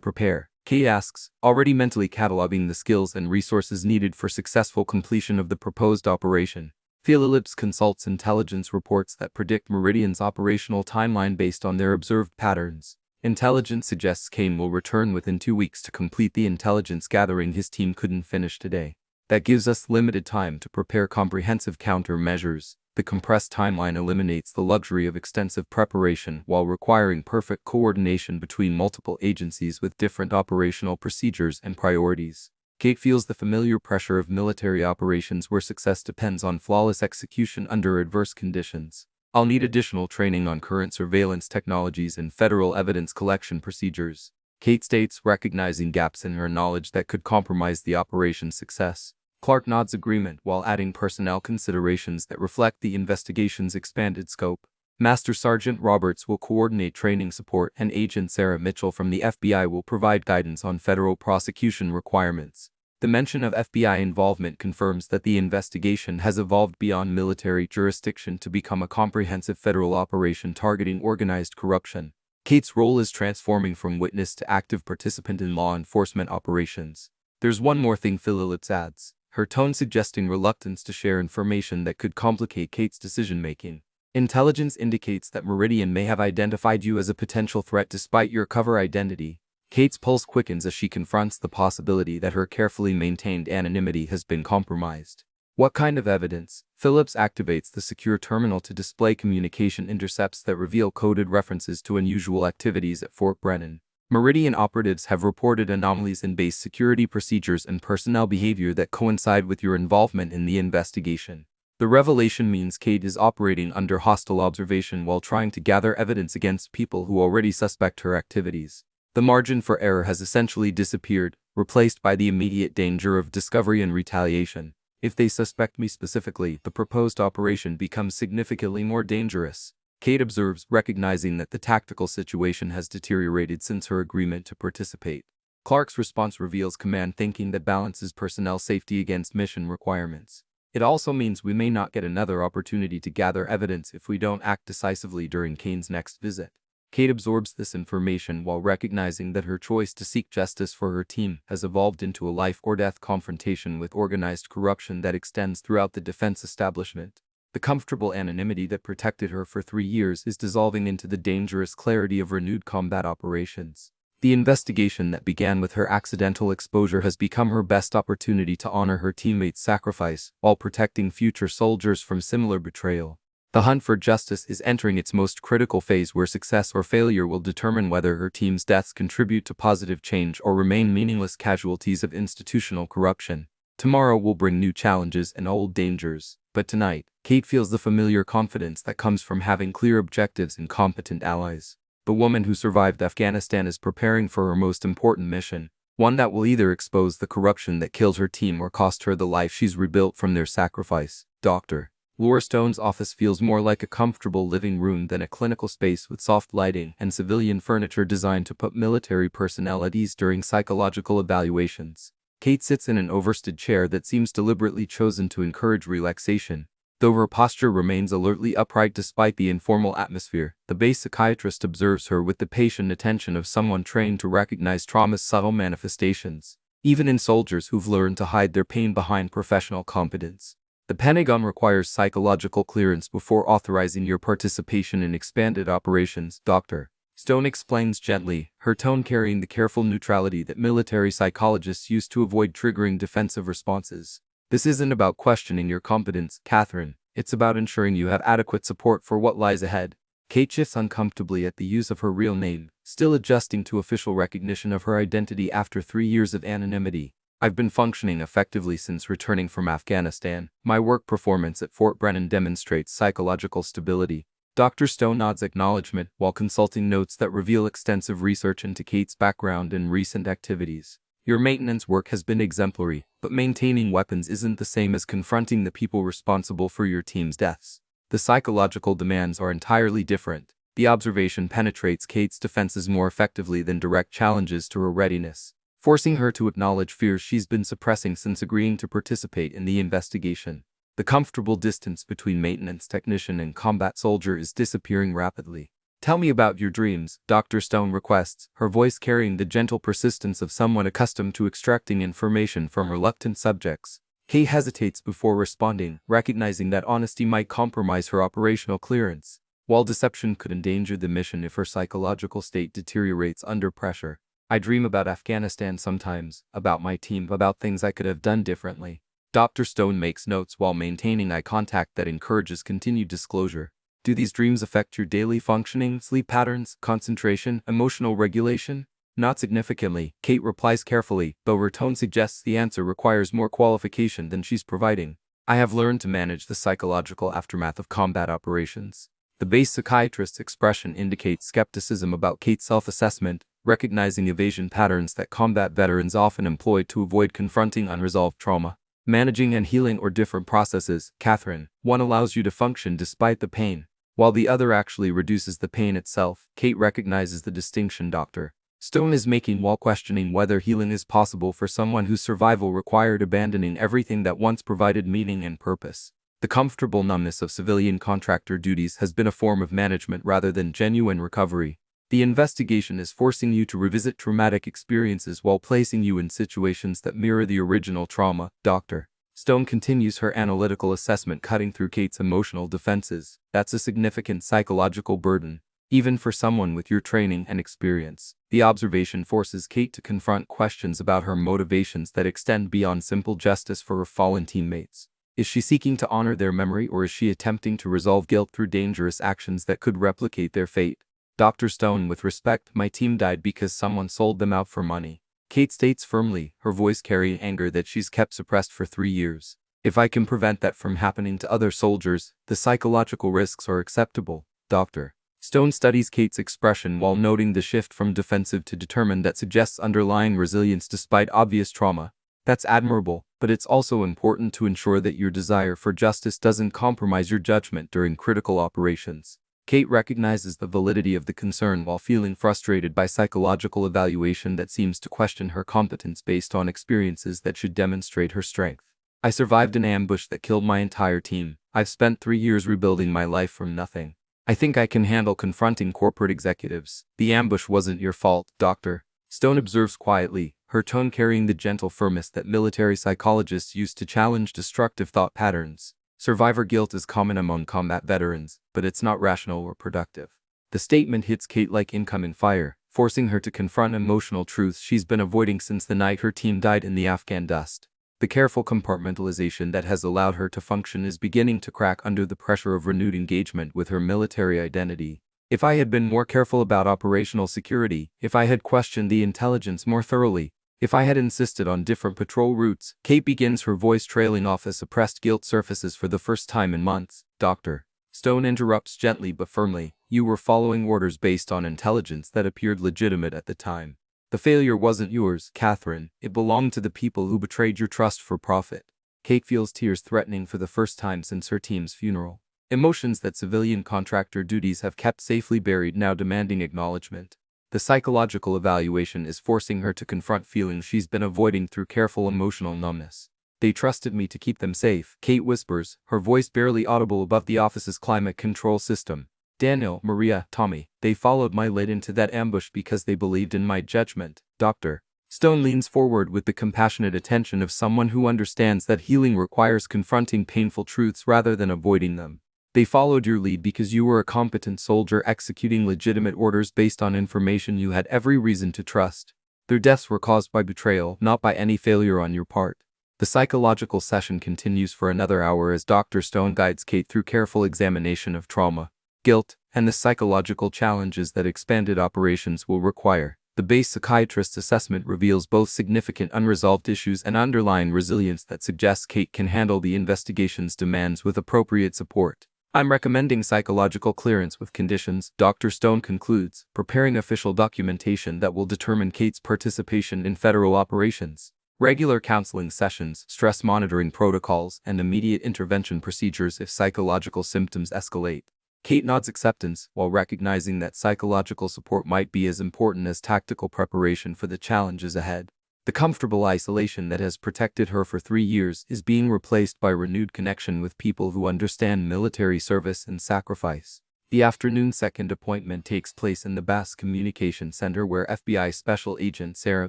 prepare? Kate asks, already mentally cataloging the skills and resources needed for successful completion of the proposed operation. Phillips consults intelligence reports that predict Meridian's operational timeline based on their observed patterns. Intelligence suggests Kane will return within 2 weeks to complete the intelligence gathering his team couldn't finish today. That gives us limited time to prepare comprehensive countermeasures. The compressed timeline eliminates the luxury of extensive preparation while requiring perfect coordination between multiple agencies with different operational procedures and priorities. Kate feels the familiar pressure of military operations where success depends on flawless execution under adverse conditions. I'll need additional training on current surveillance technologies and federal evidence collection procedures. Kate states, recognizing gaps in her knowledge that could compromise the operation's success. Clark nods agreement while adding personnel considerations that reflect the investigation's expanded scope. Master Sergeant Roberts will coordinate training support, and Agent Sarah Mitchell from the FBI will provide guidance on federal prosecution requirements. The mention of FBI involvement confirms that the investigation has evolved beyond military jurisdiction to become a comprehensive federal operation targeting organized corruption. Kate's role is transforming from witness to active participant in law enforcement operations. There's one more thing, Phillips adds, her tone suggesting reluctance to share information that could complicate Kate's decision-making. Intelligence indicates that Meridian may have identified you as a potential threat despite your cover identity. Kate's pulse quickens as she confronts the possibility that her carefully maintained anonymity has been compromised. What kind of evidence? Phillips activates the secure terminal to display communication intercepts that reveal coded references to unusual activities at Fort Brennan. Meridian operatives have reported anomalies in base security procedures and personnel behavior that coincide with your involvement in the investigation. The revelation means Kate is operating under hostile observation while trying to gather evidence against people who already suspect her activities. The margin for error has essentially disappeared, replaced by the immediate danger of discovery and retaliation. If they suspect me specifically, the proposed operation becomes significantly more dangerous. Kate observes, recognizing that the tactical situation has deteriorated since her agreement to participate. Clark's response reveals command thinking that balances personnel safety against mission requirements. It also means we may not get another opportunity to gather evidence if we don't act decisively during Kane's next visit. Kate absorbs this information while recognizing that her choice to seek justice for her team has evolved into a life-or-death confrontation with organized corruption that extends throughout the defense establishment. The comfortable anonymity that protected her for 3 years is dissolving into the dangerous clarity of renewed combat operations. The investigation that began with her accidental exposure has become her best opportunity to honor her teammates' sacrifice while protecting future soldiers from similar betrayal. The hunt for justice is entering its most critical phase, where success or failure will determine whether her team's deaths contribute to positive change or remain meaningless casualties of institutional corruption. Tomorrow will bring new challenges and old dangers, but tonight, Kate feels the familiar confidence that comes from having clear objectives and competent allies. The woman who survived Afghanistan is preparing for her most important mission, one that will either expose the corruption that killed her team or cost her the life she's rebuilt from their sacrifice. Dr. Laura Stone's office feels more like a comfortable living room than a clinical space with soft lighting and civilian furniture designed to put military personnel at ease during psychological evaluations. Kate sits in an overstood chair that seems deliberately chosen to encourage relaxation. Though her posture remains alertly upright despite the informal atmosphere, the base psychiatrist observes her with the patient attention of someone trained to recognize trauma's subtle manifestations, even in soldiers who've learned to hide their pain behind professional competence. The Pentagon requires psychological clearance before authorizing your participation in expanded operations, Dr. Stone explains gently, her tone carrying the careful neutrality that military psychologists use to avoid triggering defensive responses. This isn't about questioning your competence, Catherine. It's about ensuring you have adequate support for what lies ahead. Kate shifts uncomfortably at the use of her real name, still adjusting to official recognition of her identity after 3 years of anonymity. I've been functioning effectively since returning from Afghanistan. My work performance at Fort Brennan demonstrates psychological stability. Dr. Stone nods acknowledgement while consulting notes that reveal extensive research into Kate's background and recent activities. Your maintenance work has been exemplary, but maintaining weapons isn't the same as confronting the people responsible for your team's deaths. The psychological demands are entirely different. The observation penetrates Kate's defenses more effectively than direct challenges to her readiness, forcing her to acknowledge fears she's been suppressing since agreeing to participate in the investigation. The comfortable distance between maintenance technician and combat soldier is disappearing rapidly. Tell me about your dreams, Dr. Stone requests, her voice carrying the gentle persistence of someone accustomed to extracting information from reluctant subjects. Kate hesitates before responding, recognizing that honesty might compromise her operational clearance, while deception could endanger the mission if her psychological state deteriorates under pressure. I dream about Afghanistan sometimes, about my team, about things I could have done differently. Dr. Stone makes notes while maintaining eye contact that encourages continued disclosure. Do these dreams affect your daily functioning, sleep patterns, concentration, emotional regulation? Not significantly, Kate replies carefully, though her tone suggests the answer requires more qualification than she's providing. I have learned to manage the psychological aftermath of combat operations. The base psychiatrist's expression indicates skepticism about Kate's self-assessment, recognizing evasion patterns that combat veterans often employ to avoid confronting unresolved trauma. Managing and healing are different processes, Catherine. One allows you to function despite the pain, while the other actually reduces the pain itself. Kate recognizes the distinction Dr. Stone is making while questioning whether healing is possible for someone whose survival required abandoning everything that once provided meaning and purpose. The comfortable numbness of civilian contractor duties has been a form of management rather than genuine recovery. The investigation is forcing you to revisit traumatic experiences while placing you in situations that mirror the original trauma. Dr. Stone continues her analytical assessment, cutting through Kate's emotional defenses. That's a significant psychological burden, even for someone with your training and experience. The observation forces Kate to confront questions about her motivations that extend beyond simple justice for her fallen teammates. Is she seeking to honor their memory, or is she attempting to resolve guilt through dangerous actions that could replicate their fate? Dr. Stone, with respect, my team died because someone sold them out for money. Kate states firmly, her voice carrying anger that she's kept suppressed for 3 years. If I can prevent that from happening to other soldiers, the psychological risks are acceptable. Dr. Stone studies Kate's expression while noting the shift from defensive to determined that suggests underlying resilience despite obvious trauma. That's admirable, but it's also important to ensure that your desire for justice doesn't compromise your judgment during critical operations. Kate recognizes the validity of the concern while feeling frustrated by psychological evaluation that seems to question her competence based on experiences that should demonstrate her strength. I survived an ambush that killed my entire team. I've spent 3 years rebuilding my life from nothing. I think I can handle confronting corporate executives. The ambush wasn't your fault, Dr. Stone observes quietly, her tone carrying the gentle firmness that military psychologists use to challenge destructive thought patterns. Survivor guilt is common among combat veterans, but it's not rational or productive. The statement hits Kate like incoming fire, forcing her to confront emotional truths she's been avoiding since the night her team died in the Afghan dust. The careful compartmentalization that has allowed her to function is beginning to crack under the pressure of renewed engagement with her military identity. If I had been more careful about operational security, if I had questioned the intelligence more thoroughly, if I had insisted on different patrol routes, Kate begins, her voice trailing off as suppressed guilt surfaces for the first time in months. Dr. Stone interrupts gently but firmly. You were following orders based on intelligence that appeared legitimate at the time. The failure wasn't yours, Catherine. It belonged to the people who betrayed your trust for profit. Kate feels tears threatening for the first time since her team's funeral. Emotions that civilian contractor duties have kept safely buried now demanding acknowledgement. The psychological evaluation is forcing her to confront feelings she's been avoiding through careful emotional numbness. They trusted me to keep them safe, Kate whispers, her voice barely audible above the office's climate control system. Daniel, Maria, Tommy, they followed my lead into that ambush because they believed in my judgment. Dr. Stone leans forward with the compassionate attention of someone who understands that healing requires confronting painful truths rather than avoiding them. They followed your lead because you were a competent soldier executing legitimate orders based on information you had every reason to trust. Their deaths were caused by betrayal, not by any failure on your part. The psychological session continues for another hour as Dr. Stone guides Kate through careful examination of trauma, guilt, and the psychological challenges that expanded operations will require. The base psychiatrist's assessment reveals both significant unresolved issues and underlying resilience that suggests Kate can handle the investigation's demands with appropriate support. I'm recommending psychological clearance with conditions, Dr. Stone concludes, preparing official documentation that will determine Kate's participation in federal operations. Regular counseling sessions, stress monitoring protocols, and immediate intervention procedures if psychological symptoms escalate. Kate nods acceptance, while recognizing that psychological support might be as important as tactical preparation for the challenges ahead. The comfortable isolation that has protected her for 3 years is being replaced by renewed connection with people who understand military service and sacrifice. The afternoon second appointment takes place in the Bass Communication Center, where FBI Special Agent Sarah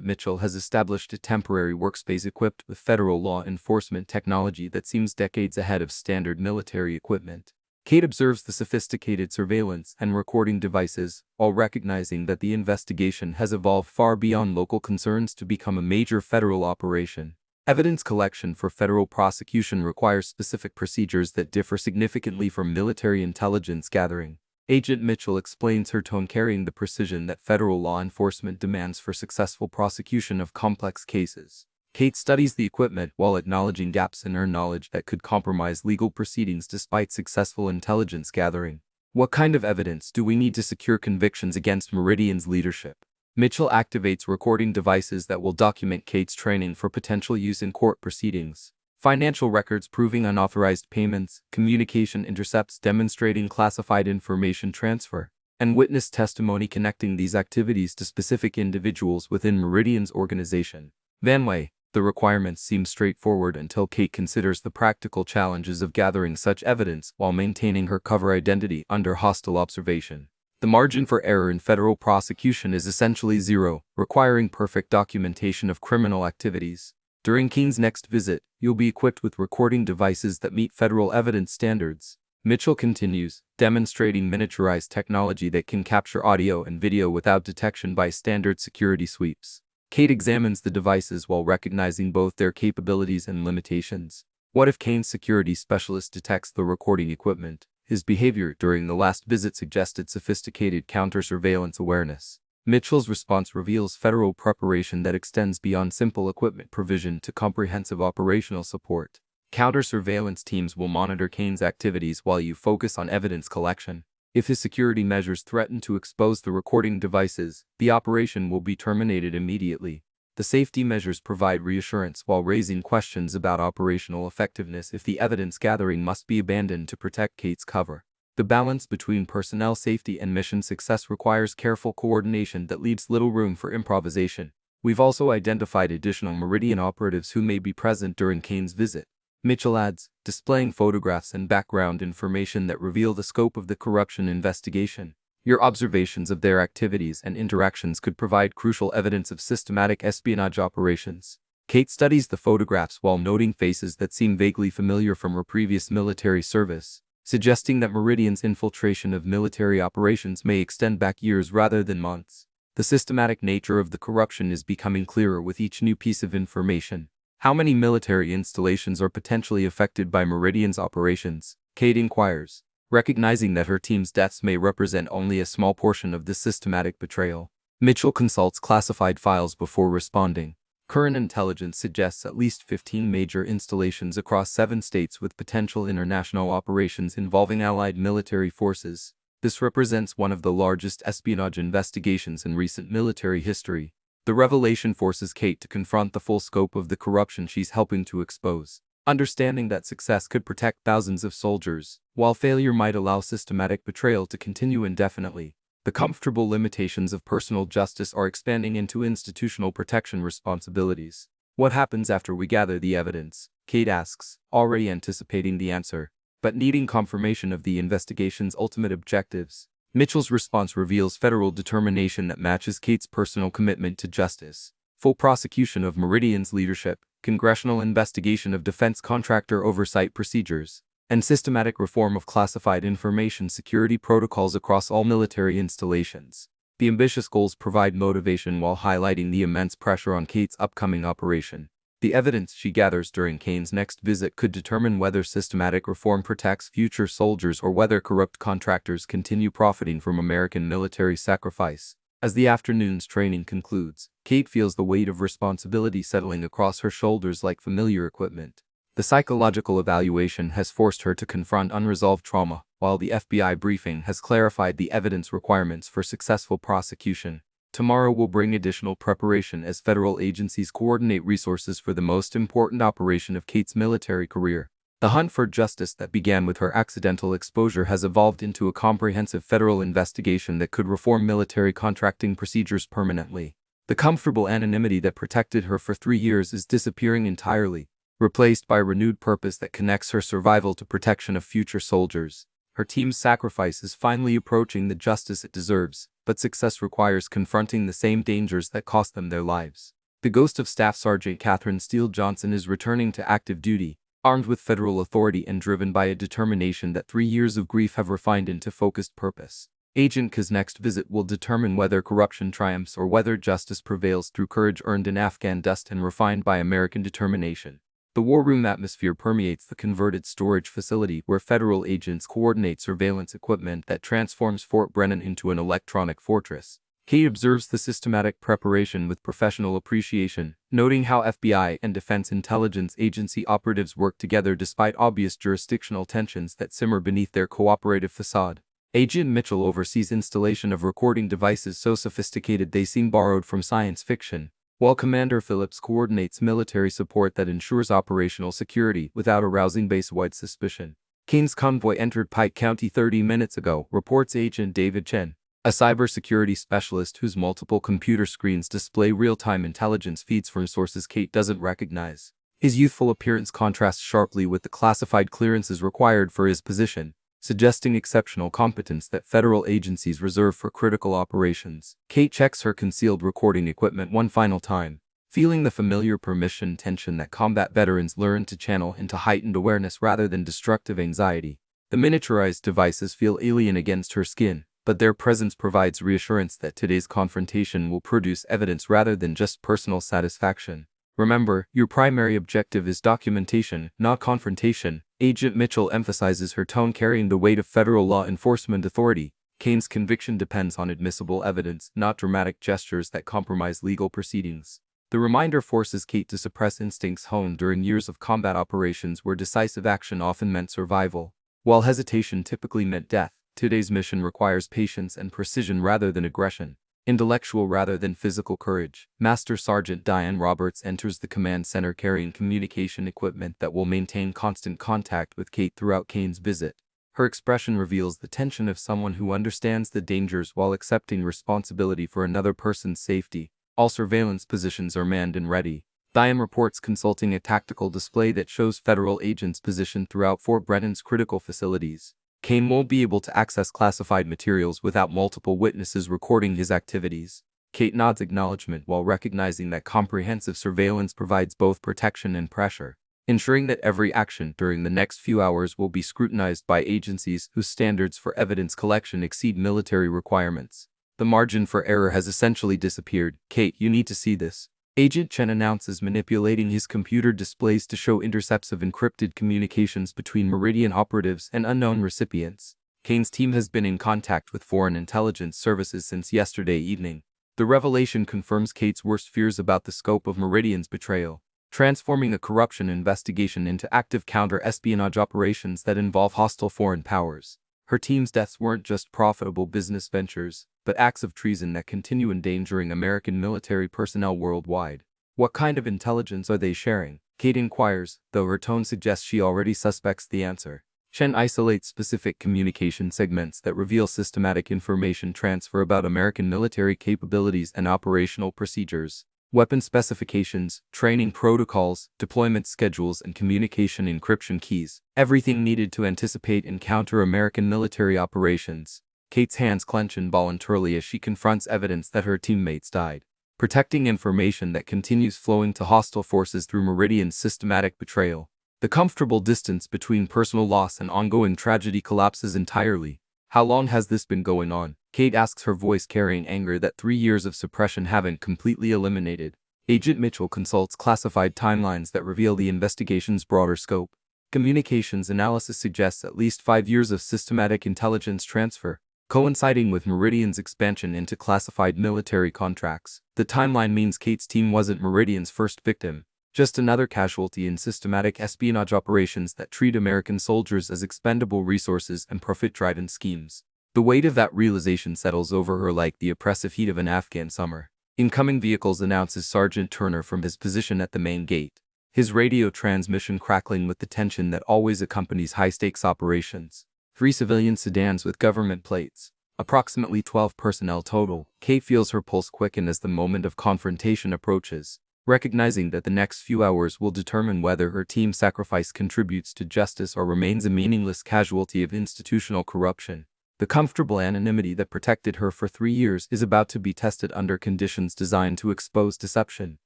Mitchell has established a temporary workspace equipped with federal law enforcement technology that seems decades ahead of standard military equipment. Kate observes the sophisticated surveillance and recording devices, while recognizing that the investigation has evolved far beyond local concerns to become a major federal operation. Evidence collection for federal prosecution requires specific procedures that differ significantly from military intelligence gathering. Agent Mitchell explains, her tone carrying the precision that federal law enforcement demands for successful prosecution of complex cases. Kate studies the equipment while acknowledging gaps in her knowledge that could compromise legal proceedings despite successful intelligence gathering. What kind of evidence do we need to secure convictions against Meridian's leadership? Mitchell activates recording devices that will document Kate's training for potential use in court proceedings. Financial records proving unauthorized payments, communication intercepts demonstrating classified information transfer, and witness testimony connecting these activities to specific individuals within Meridian's organization. Vanway. The requirements seem straightforward until Kate considers the practical challenges of gathering such evidence while maintaining her cover identity under hostile observation. The margin for error in federal prosecution is essentially zero, requiring perfect documentation of criminal activities. During Keene's next visit, you'll be equipped with recording devices that meet federal evidence standards. Mitchell continues, demonstrating miniaturized technology that can capture audio and video without detection by standard security sweeps. Kate examines the devices while recognizing both their capabilities and limitations. What if Kane's security specialist detects the recording equipment? His behavior during the last visit suggested sophisticated counter-surveillance awareness. Mitchell's response reveals federal preparation that extends beyond simple equipment provision to comprehensive operational support. Counter-surveillance teams will monitor Kane's activities while you focus on evidence collection. If his security measures threaten to expose the recording devices, the operation will be terminated immediately. The safety measures provide reassurance while raising questions about operational effectiveness if the evidence gathering must be abandoned to protect Kate's cover. The balance between personnel safety and mission success requires careful coordination that leaves little room for improvisation. We've also identified additional Meridian operatives who may be present during Kane's visit. Mitchell adds, displaying photographs and background information that reveal the scope of the corruption investigation. Your observations of their activities and interactions could provide crucial evidence of systematic espionage operations. Kate studies the photographs while noting faces that seem vaguely familiar from her previous military service, suggesting that Meridian's infiltration of military operations may extend back years rather than months. The systematic nature of the corruption is becoming clearer with each new piece of information. How many military installations are potentially affected by Meridian's operations? Kate inquires, recognizing that her team's deaths may represent only a small portion of this systematic betrayal. Mitchell consults classified files before responding. Current intelligence suggests at least 15 major installations across 7 states with potential international operations involving allied military forces. This represents one of the largest espionage investigations in recent military history. The revelation forces Kate to confront the full scope of the corruption she's helping to expose. Understanding that success could protect thousands of soldiers, while failure might allow systematic betrayal to continue indefinitely. The comfortable limitations of personal justice are expanding into institutional protection responsibilities. What happens after we gather the evidence? Kate asks, already anticipating the answer, but needing confirmation of the investigation's ultimate objectives. Mitchell's response reveals federal determination that matches Kate's personal commitment to justice. Full prosecution of Meridian's leadership, congressional investigation of defense contractor oversight procedures, and systematic reform of classified information security protocols across all military installations. The ambitious goals provide motivation while highlighting the immense pressure on Kate's upcoming operation. The evidence she gathers during Kane's next visit could determine whether systematic reform protects future soldiers or whether corrupt contractors continue profiting from American military sacrifice. As the afternoon's training concludes, Kate feels the weight of responsibility settling across her shoulders like familiar equipment. The psychological evaluation has forced her to confront unresolved trauma, while the FBI briefing has clarified the evidence requirements for successful prosecution. Tomorrow will bring additional preparation as federal agencies coordinate resources for the most important operation of Kate's military career. The hunt for justice that began with her accidental exposure has evolved into a comprehensive federal investigation that could reform military contracting procedures permanently. The comfortable anonymity that protected her for 3 years is disappearing entirely, replaced by a renewed purpose that connects her survival to protection of future soldiers. Her team's sacrifice is finally approaching the justice it deserves, but success requires confronting the same dangers that cost them their lives. The ghost of Staff Sergeant Catherine Steele Johnson is returning to active duty, armed with federal authority and driven by a determination that 3 years of grief have refined into focused purpose. Agent K's next visit will determine whether corruption triumphs or whether justice prevails through courage earned in Afghan dust and refined by American determination. The war room atmosphere permeates the converted storage facility where federal agents coordinate surveillance equipment that transforms Fort Brennan into an electronic fortress. Kate observes the systematic preparation with professional appreciation, noting how FBI and Defense Intelligence Agency operatives work together despite obvious jurisdictional tensions that simmer beneath their cooperative facade. Agent Mitchell oversees installation of recording devices so sophisticated they seem borrowed from science fiction, while Commander Phillips coordinates military support that ensures operational security without arousing base-wide suspicion. Kane's convoy entered Pike County 30 minutes ago, reports Agent David Chen, a cybersecurity specialist whose multiple computer screens display real-time intelligence feeds from sources Kate doesn't recognize. His youthful appearance contrasts sharply with the classified clearances required for his position, suggesting exceptional competence that federal agencies reserve for critical operations. Kate checks her concealed recording equipment one final time, feeling the familiar permission tension that combat veterans learn to channel into heightened awareness rather than destructive anxiety. The miniaturized devices feel alien against her skin, but their presence provides reassurance that today's confrontation will produce evidence rather than just personal satisfaction. Remember, your primary objective is documentation, not confrontation. Agent Mitchell emphasizes, her tone carrying the weight of federal law enforcement authority. Kane's conviction depends on admissible evidence, not dramatic gestures that compromise legal proceedings. The reminder forces Kate to suppress instincts honed during years of combat operations where decisive action often meant survival, while hesitation typically meant death. Today's mission requires patience and precision rather than aggression, intellectual rather than physical courage. Master Sergeant Diane Roberts enters the command center carrying communication equipment that will maintain constant contact with Kate throughout Kane's visit. Her expression reveals the tension of someone who understands the dangers while accepting responsibility for another person's safety. All surveillance positions are manned and ready. Diane reports consulting a tactical display that shows federal agents positioned throughout Fort Brennan's critical facilities. Kane won't be able to access classified materials without multiple witnesses recording his activities. Kate nods acknowledgement while recognizing that comprehensive surveillance provides both protection and pressure, ensuring that every action during the next few hours will be scrutinized by agencies whose standards for evidence collection exceed military requirements. The margin for error has essentially disappeared. Kate, you need to see this. Agent Chen announces, manipulating his computer displays to show intercepts of encrypted communications between Meridian operatives and unknown recipients. Kane's team has been in contact with foreign intelligence services since yesterday evening. The revelation confirms Kate's worst fears about the scope of Meridian's betrayal, transforming a corruption investigation into active counter-espionage operations that involve hostile foreign powers. Her team's deaths weren't just profitable business ventures, but acts of treason that continue endangering American military personnel worldwide. What kind of intelligence are they sharing? Kate inquires, though her tone suggests she already suspects the answer. Chen isolates specific communication segments that reveal systematic information transfer about American military capabilities and operational procedures. Weapon specifications, training protocols, deployment schedules, and communication encryption keys. Everything needed to anticipate and counter American military operations. Kate's hands clench involuntarily as she confronts evidence that her teammates died, protecting information that continues flowing to hostile forces through Meridian's systematic betrayal. The comfortable distance between personal loss and ongoing tragedy collapses entirely. How long has this been going on? Kate asks, her voice carrying anger that 3 years of suppression haven't completely eliminated. Agent Mitchell consults classified timelines that reveal the investigation's broader scope. Communications analysis suggests at least 5 years of systematic intelligence transfer, coinciding with Meridian's expansion into classified military contracts. The timeline means Kate's team wasn't Meridian's first victim, just another casualty in systematic espionage operations that treat American soldiers as expendable resources and profit-driven schemes. The weight of that realization settles over her like the oppressive heat of an Afghan summer. Incoming vehicles, announces Sergeant Turner from his position at the main gate, his radio transmission crackling with the tension that always accompanies high-stakes operations. 3 civilian sedans with government plates, approximately 12 personnel total. Kate feels her pulse quicken as the moment of confrontation approaches, recognizing that the next few hours will determine whether her team's sacrifice contributes to justice or remains a meaningless casualty of institutional corruption. The comfortable anonymity that protected her for 3 years is about to be tested under conditions designed to expose deception.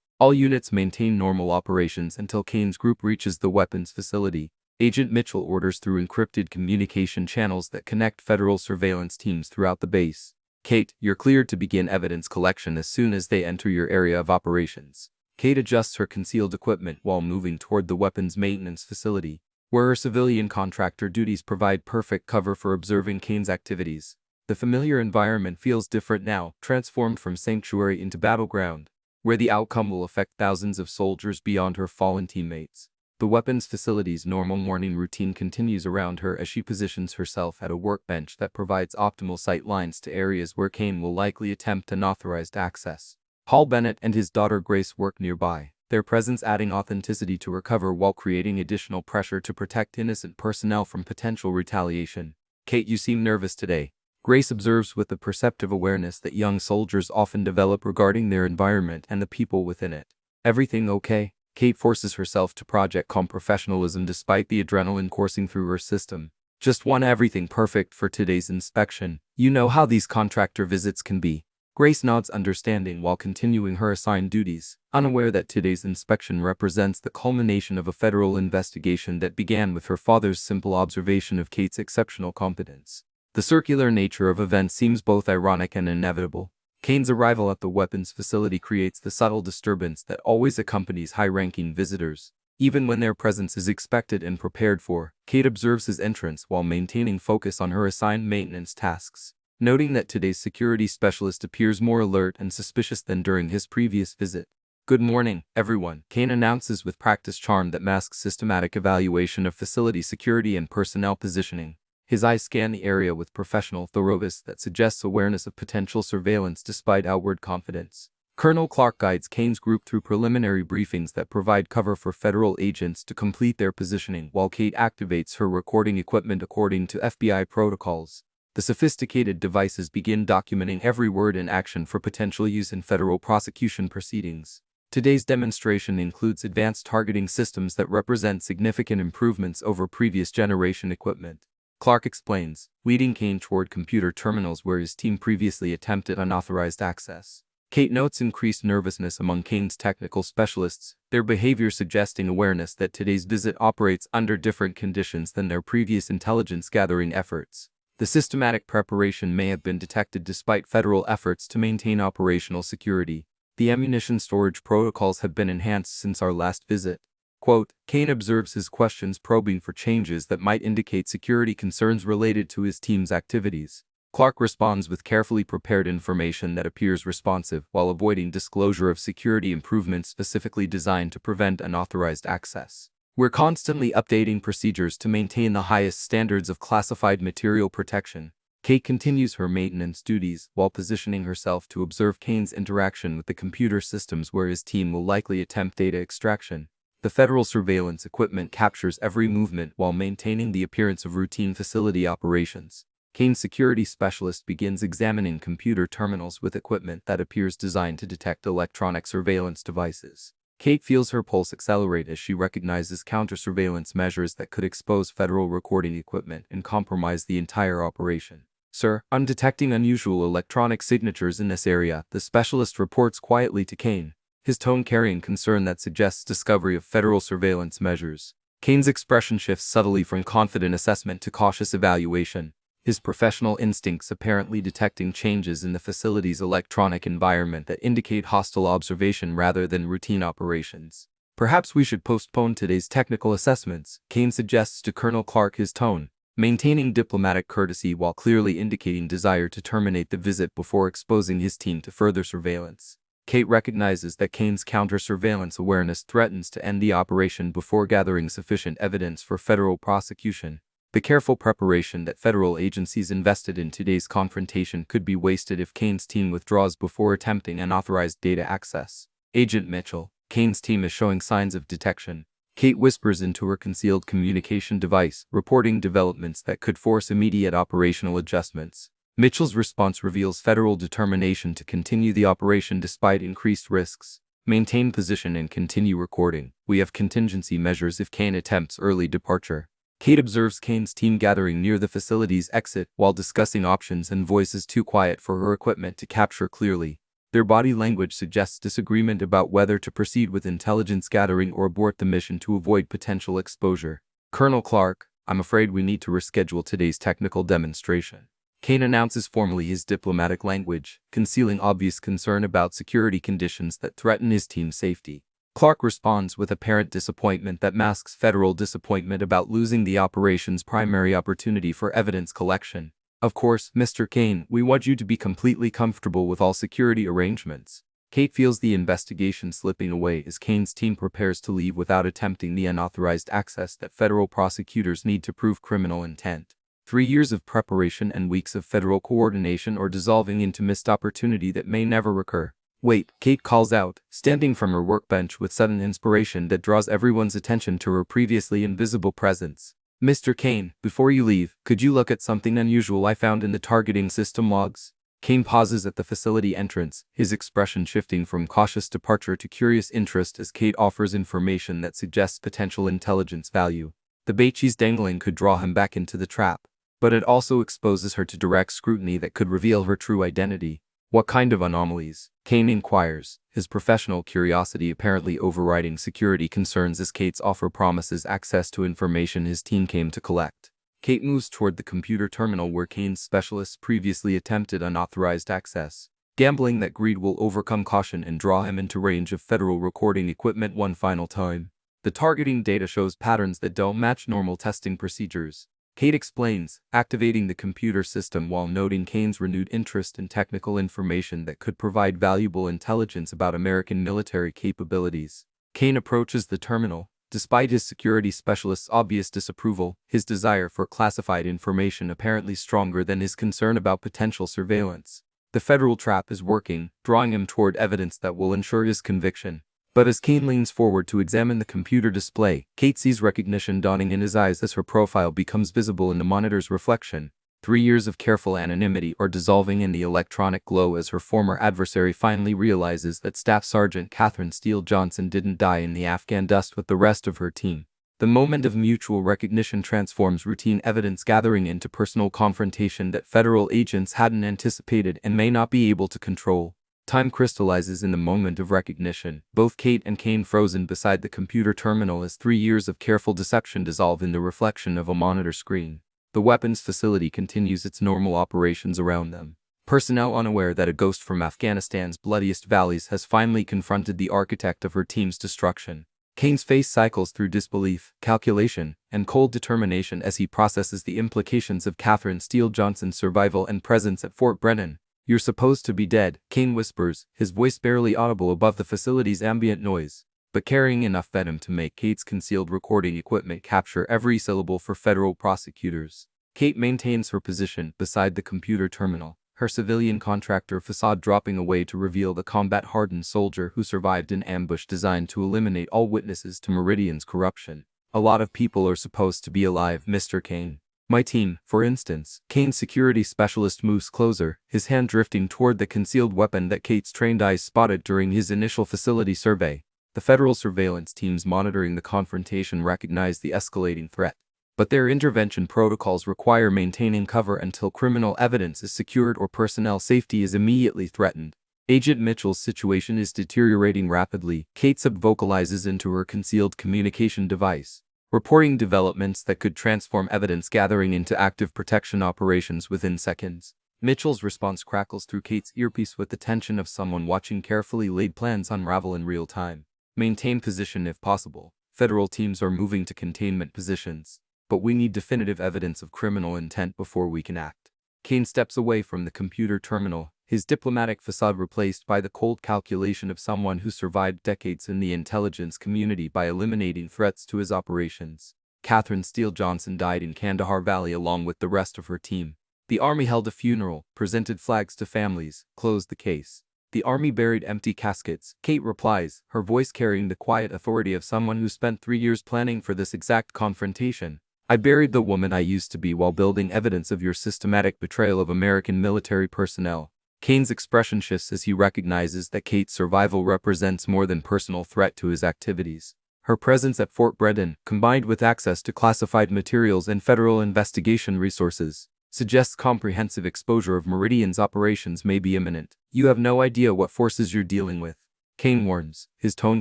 All units maintain normal operations until Kane's group reaches the weapons facility. Agent Mitchell orders through encrypted communication channels that connect federal surveillance teams throughout the base. Kate, you're cleared to begin evidence collection as soon as they enter your area of operations. Kate adjusts her concealed equipment while moving toward the weapons maintenance facility, where her civilian contractor duties provide perfect cover for observing Kane's activities. The familiar environment feels different now, transformed from sanctuary into battleground, where the outcome will affect thousands of soldiers beyond her fallen teammates. The weapons facility's normal morning routine continues around her as she positions herself at a workbench that provides optimal sight lines to areas where Kane will likely attempt unauthorized access. Hal Bennett and his daughter Grace work nearby, their presence adding authenticity to her cover while creating additional pressure to protect innocent personnel from potential retaliation. Kate, you seem nervous today, Grace observes with the perceptive awareness that young soldiers often develop regarding their environment and the people within it. Everything okay? Kate forces herself to project calm professionalism despite the adrenaline coursing through her system. Just want everything perfect for today's inspection. You know how these contractor visits can be. Grace nods understanding while continuing her assigned duties, unaware that today's inspection represents the culmination of a federal investigation that began with her father's simple observation of Kate's exceptional competence. The circular nature of events seems both ironic and inevitable. Kane's arrival at the weapons facility creates the subtle disturbance that always accompanies high-ranking visitors. Even when their presence is expected and prepared for, Kate observes his entrance while maintaining focus on her assigned maintenance tasks, noting that today's security specialist appears more alert and suspicious than during his previous visit. Good morning, everyone, Kane announces with practiced charm that masks systematic evaluation of facility security and personnel positioning. His eyes scan the area with professional thoroughness that suggests awareness of potential surveillance despite outward confidence. Colonel Clark guides Kane's group through preliminary briefings that provide cover for federal agents to complete their positioning while Kate activates her recording equipment according to FBI protocols. The sophisticated devices begin documenting every word and action for potential use in federal prosecution proceedings. Today's demonstration includes advanced targeting systems that represent significant improvements over previous generation equipment. Clark explains, leading Kane toward computer terminals where his team previously attempted unauthorized access. Kate notes increased nervousness among Kane's technical specialists, their behavior suggesting awareness that today's visit operates under different conditions than their previous intelligence-gathering efforts. The systematic preparation may have been detected despite federal efforts to maintain operational security. The ammunition storage protocols have been enhanced since our last visit. Quote, Kane observes his questions probing for changes that might indicate security concerns related to his team's activities. Clark responds with carefully prepared information that appears responsive while avoiding disclosure of security improvements specifically designed to prevent unauthorized access. We're constantly updating procedures to maintain the highest standards of classified material protection. Kate continues her maintenance duties while positioning herself to observe Kane's interaction with the computer systems where his team will likely attempt data extraction. The federal surveillance equipment captures every movement while maintaining the appearance of routine facility operations. Kane's security specialist begins examining computer terminals with equipment that appears designed to detect electronic surveillance devices. Kate feels her pulse accelerate as she recognizes counter-surveillance measures that could expose federal recording equipment and compromise the entire operation. Sir, I'm detecting unusual electronic signatures in this area, the specialist reports quietly to Kane, his tone carrying concern that suggests discovery of federal surveillance measures. Kane's expression shifts subtly from confident assessment to cautious evaluation, his professional instincts apparently detecting changes in the facility's electronic environment that indicate hostile observation rather than routine operations. Perhaps we should postpone today's technical assessments, Kane suggests to Colonel Clark, his tone maintaining diplomatic courtesy while clearly indicating desire to terminate the visit before exposing his team to further surveillance. Kate recognizes that Kane's counter-surveillance awareness threatens to end the operation before gathering sufficient evidence for federal prosecution. The careful preparation that federal agencies invested in today's confrontation could be wasted if Kane's team withdraws before attempting unauthorized data access. Agent Mitchell, Kane's team is showing signs of detection. Kate whispers into her concealed communication device, reporting developments that could force immediate operational adjustments. Mitchell's response reveals federal determination to continue the operation despite increased risks. Maintain position and continue recording. We have contingency measures if Kane attempts early departure. Kate observes Kane's team gathering near the facility's exit while discussing options and voices too quiet for her equipment to capture clearly. Their body language suggests disagreement about whether to proceed with intelligence gathering or abort the mission to avoid potential exposure. Colonel Clark, I'm afraid we need to reschedule today's technical demonstration. Kane announces formally his diplomatic language, concealing obvious concern about security conditions that threaten his team's safety. Clark responds with apparent disappointment that masks federal disappointment about losing the operation's primary opportunity for evidence collection. Of course, Mr. Kane, we want you to be completely comfortable with all security arrangements. Kate feels the investigation slipping away as Kane's team prepares to leave without attempting the unauthorized access that federal prosecutors need to prove criminal intent. 3 years of preparation and weeks of federal coordination are dissolving into missed opportunity that may never recur. Wait, Kate calls out, standing from her workbench with sudden inspiration that draws everyone's attention to her previously invisible presence. Mr. Kane, before you leave, could you look at something unusual I found in the targeting system logs? Kane pauses at the facility entrance, his expression shifting from cautious departure to curious interest as Kate offers information that suggests potential intelligence value. The bait she's dangling could draw him back into the trap, but it also exposes her to direct scrutiny that could reveal her true identity. What kind of anomalies? Kane inquires, his professional curiosity apparently overriding security concerns as Kate's offer promises access to information his team came to collect. Kate moves toward the computer terminal where Kane's specialists previously attempted unauthorized access, gambling that greed will overcome caution and draw him into range of federal recording equipment one final time. The targeting data shows patterns that don't match normal testing procedures. Kate explains, activating the computer system while noting Kane's renewed interest in technical information that could provide valuable intelligence about American military capabilities. Kane approaches the terminal. Despite his security specialist's obvious disapproval, his desire for classified information apparently stronger than his concern about potential surveillance. The federal trap is working, drawing him toward evidence that will ensure his conviction. But as Kane leans forward to examine the computer display, Kate sees recognition dawning in his eyes as her profile becomes visible in the monitor's reflection. 3 years of careful anonymity are dissolving in the electronic glow as her former adversary finally realizes that Staff Sergeant Catherine Steele Johnson didn't die in the Afghan dust with the rest of her team. The moment of mutual recognition transforms routine evidence gathering into personal confrontation that federal agents hadn't anticipated and may not be able to control. Time crystallizes in the moment of recognition, both Kate and Kane frozen beside the computer terminal as 3 years of careful deception dissolve in the reflection of a monitor screen. The weapons facility continues its normal operations around them. Personnel unaware that a ghost from Afghanistan's bloodiest valleys has finally confronted the architect of her team's destruction. Kane's face cycles through disbelief, calculation, and cold determination as he processes the implications of Catherine Steele Johnson's survival and presence at Fort Brennan. You're supposed to be dead, Kane whispers, his voice barely audible above the facility's ambient noise, but carrying enough venom to make Kate's concealed recording equipment capture every syllable for federal prosecutors. Kate maintains her position beside the computer terminal, her civilian contractor facade dropping away to reveal the combat-hardened soldier who survived an ambush designed to eliminate all witnesses to Meridian's corruption. A lot of people are supposed to be alive, Mr. Kane. My team, for instance. Kane's security specialist moves closer, his hand drifting toward the concealed weapon that Kate's trained eyes spotted during his initial facility survey. The federal surveillance teams monitoring the confrontation recognize the escalating threat, but their intervention protocols require maintaining cover until criminal evidence is secured or personnel safety is immediately threatened. Agent Mitchell's situation is deteriorating rapidly. Kate subvocalizes into her concealed communication device, reporting developments that could transform evidence gathering into active protection operations within seconds. Mitchell's response crackles through Kate's earpiece with the tension of someone watching carefully laid plans unravel in real time. Maintain position if possible. Federal teams are moving to containment positions. but we need definitive evidence of criminal intent before we can act. Kane steps away from the computer terminal, his diplomatic facade replaced by the cold calculation of someone who survived decades in the intelligence community by eliminating threats to his operations. Catherine Steele Johnson died in Kandahar Valley along with the rest of her team. The Army held a funeral, presented flags to families, closed the case. The Army buried empty caskets, Kate replies, her voice carrying the quiet authority of someone who spent 3 years planning for this exact confrontation. I buried the woman I used to be while building evidence of your systematic betrayal of American military personnel. Kane's expression shifts as he recognizes that Kate's survival represents more than personal threat to his activities. Her presence at Fort Bredon, combined with access to classified materials and federal investigation resources, suggests comprehensive exposure of Meridian's operations may be imminent. You have no idea what forces you're dealing with, Kane warns, his tone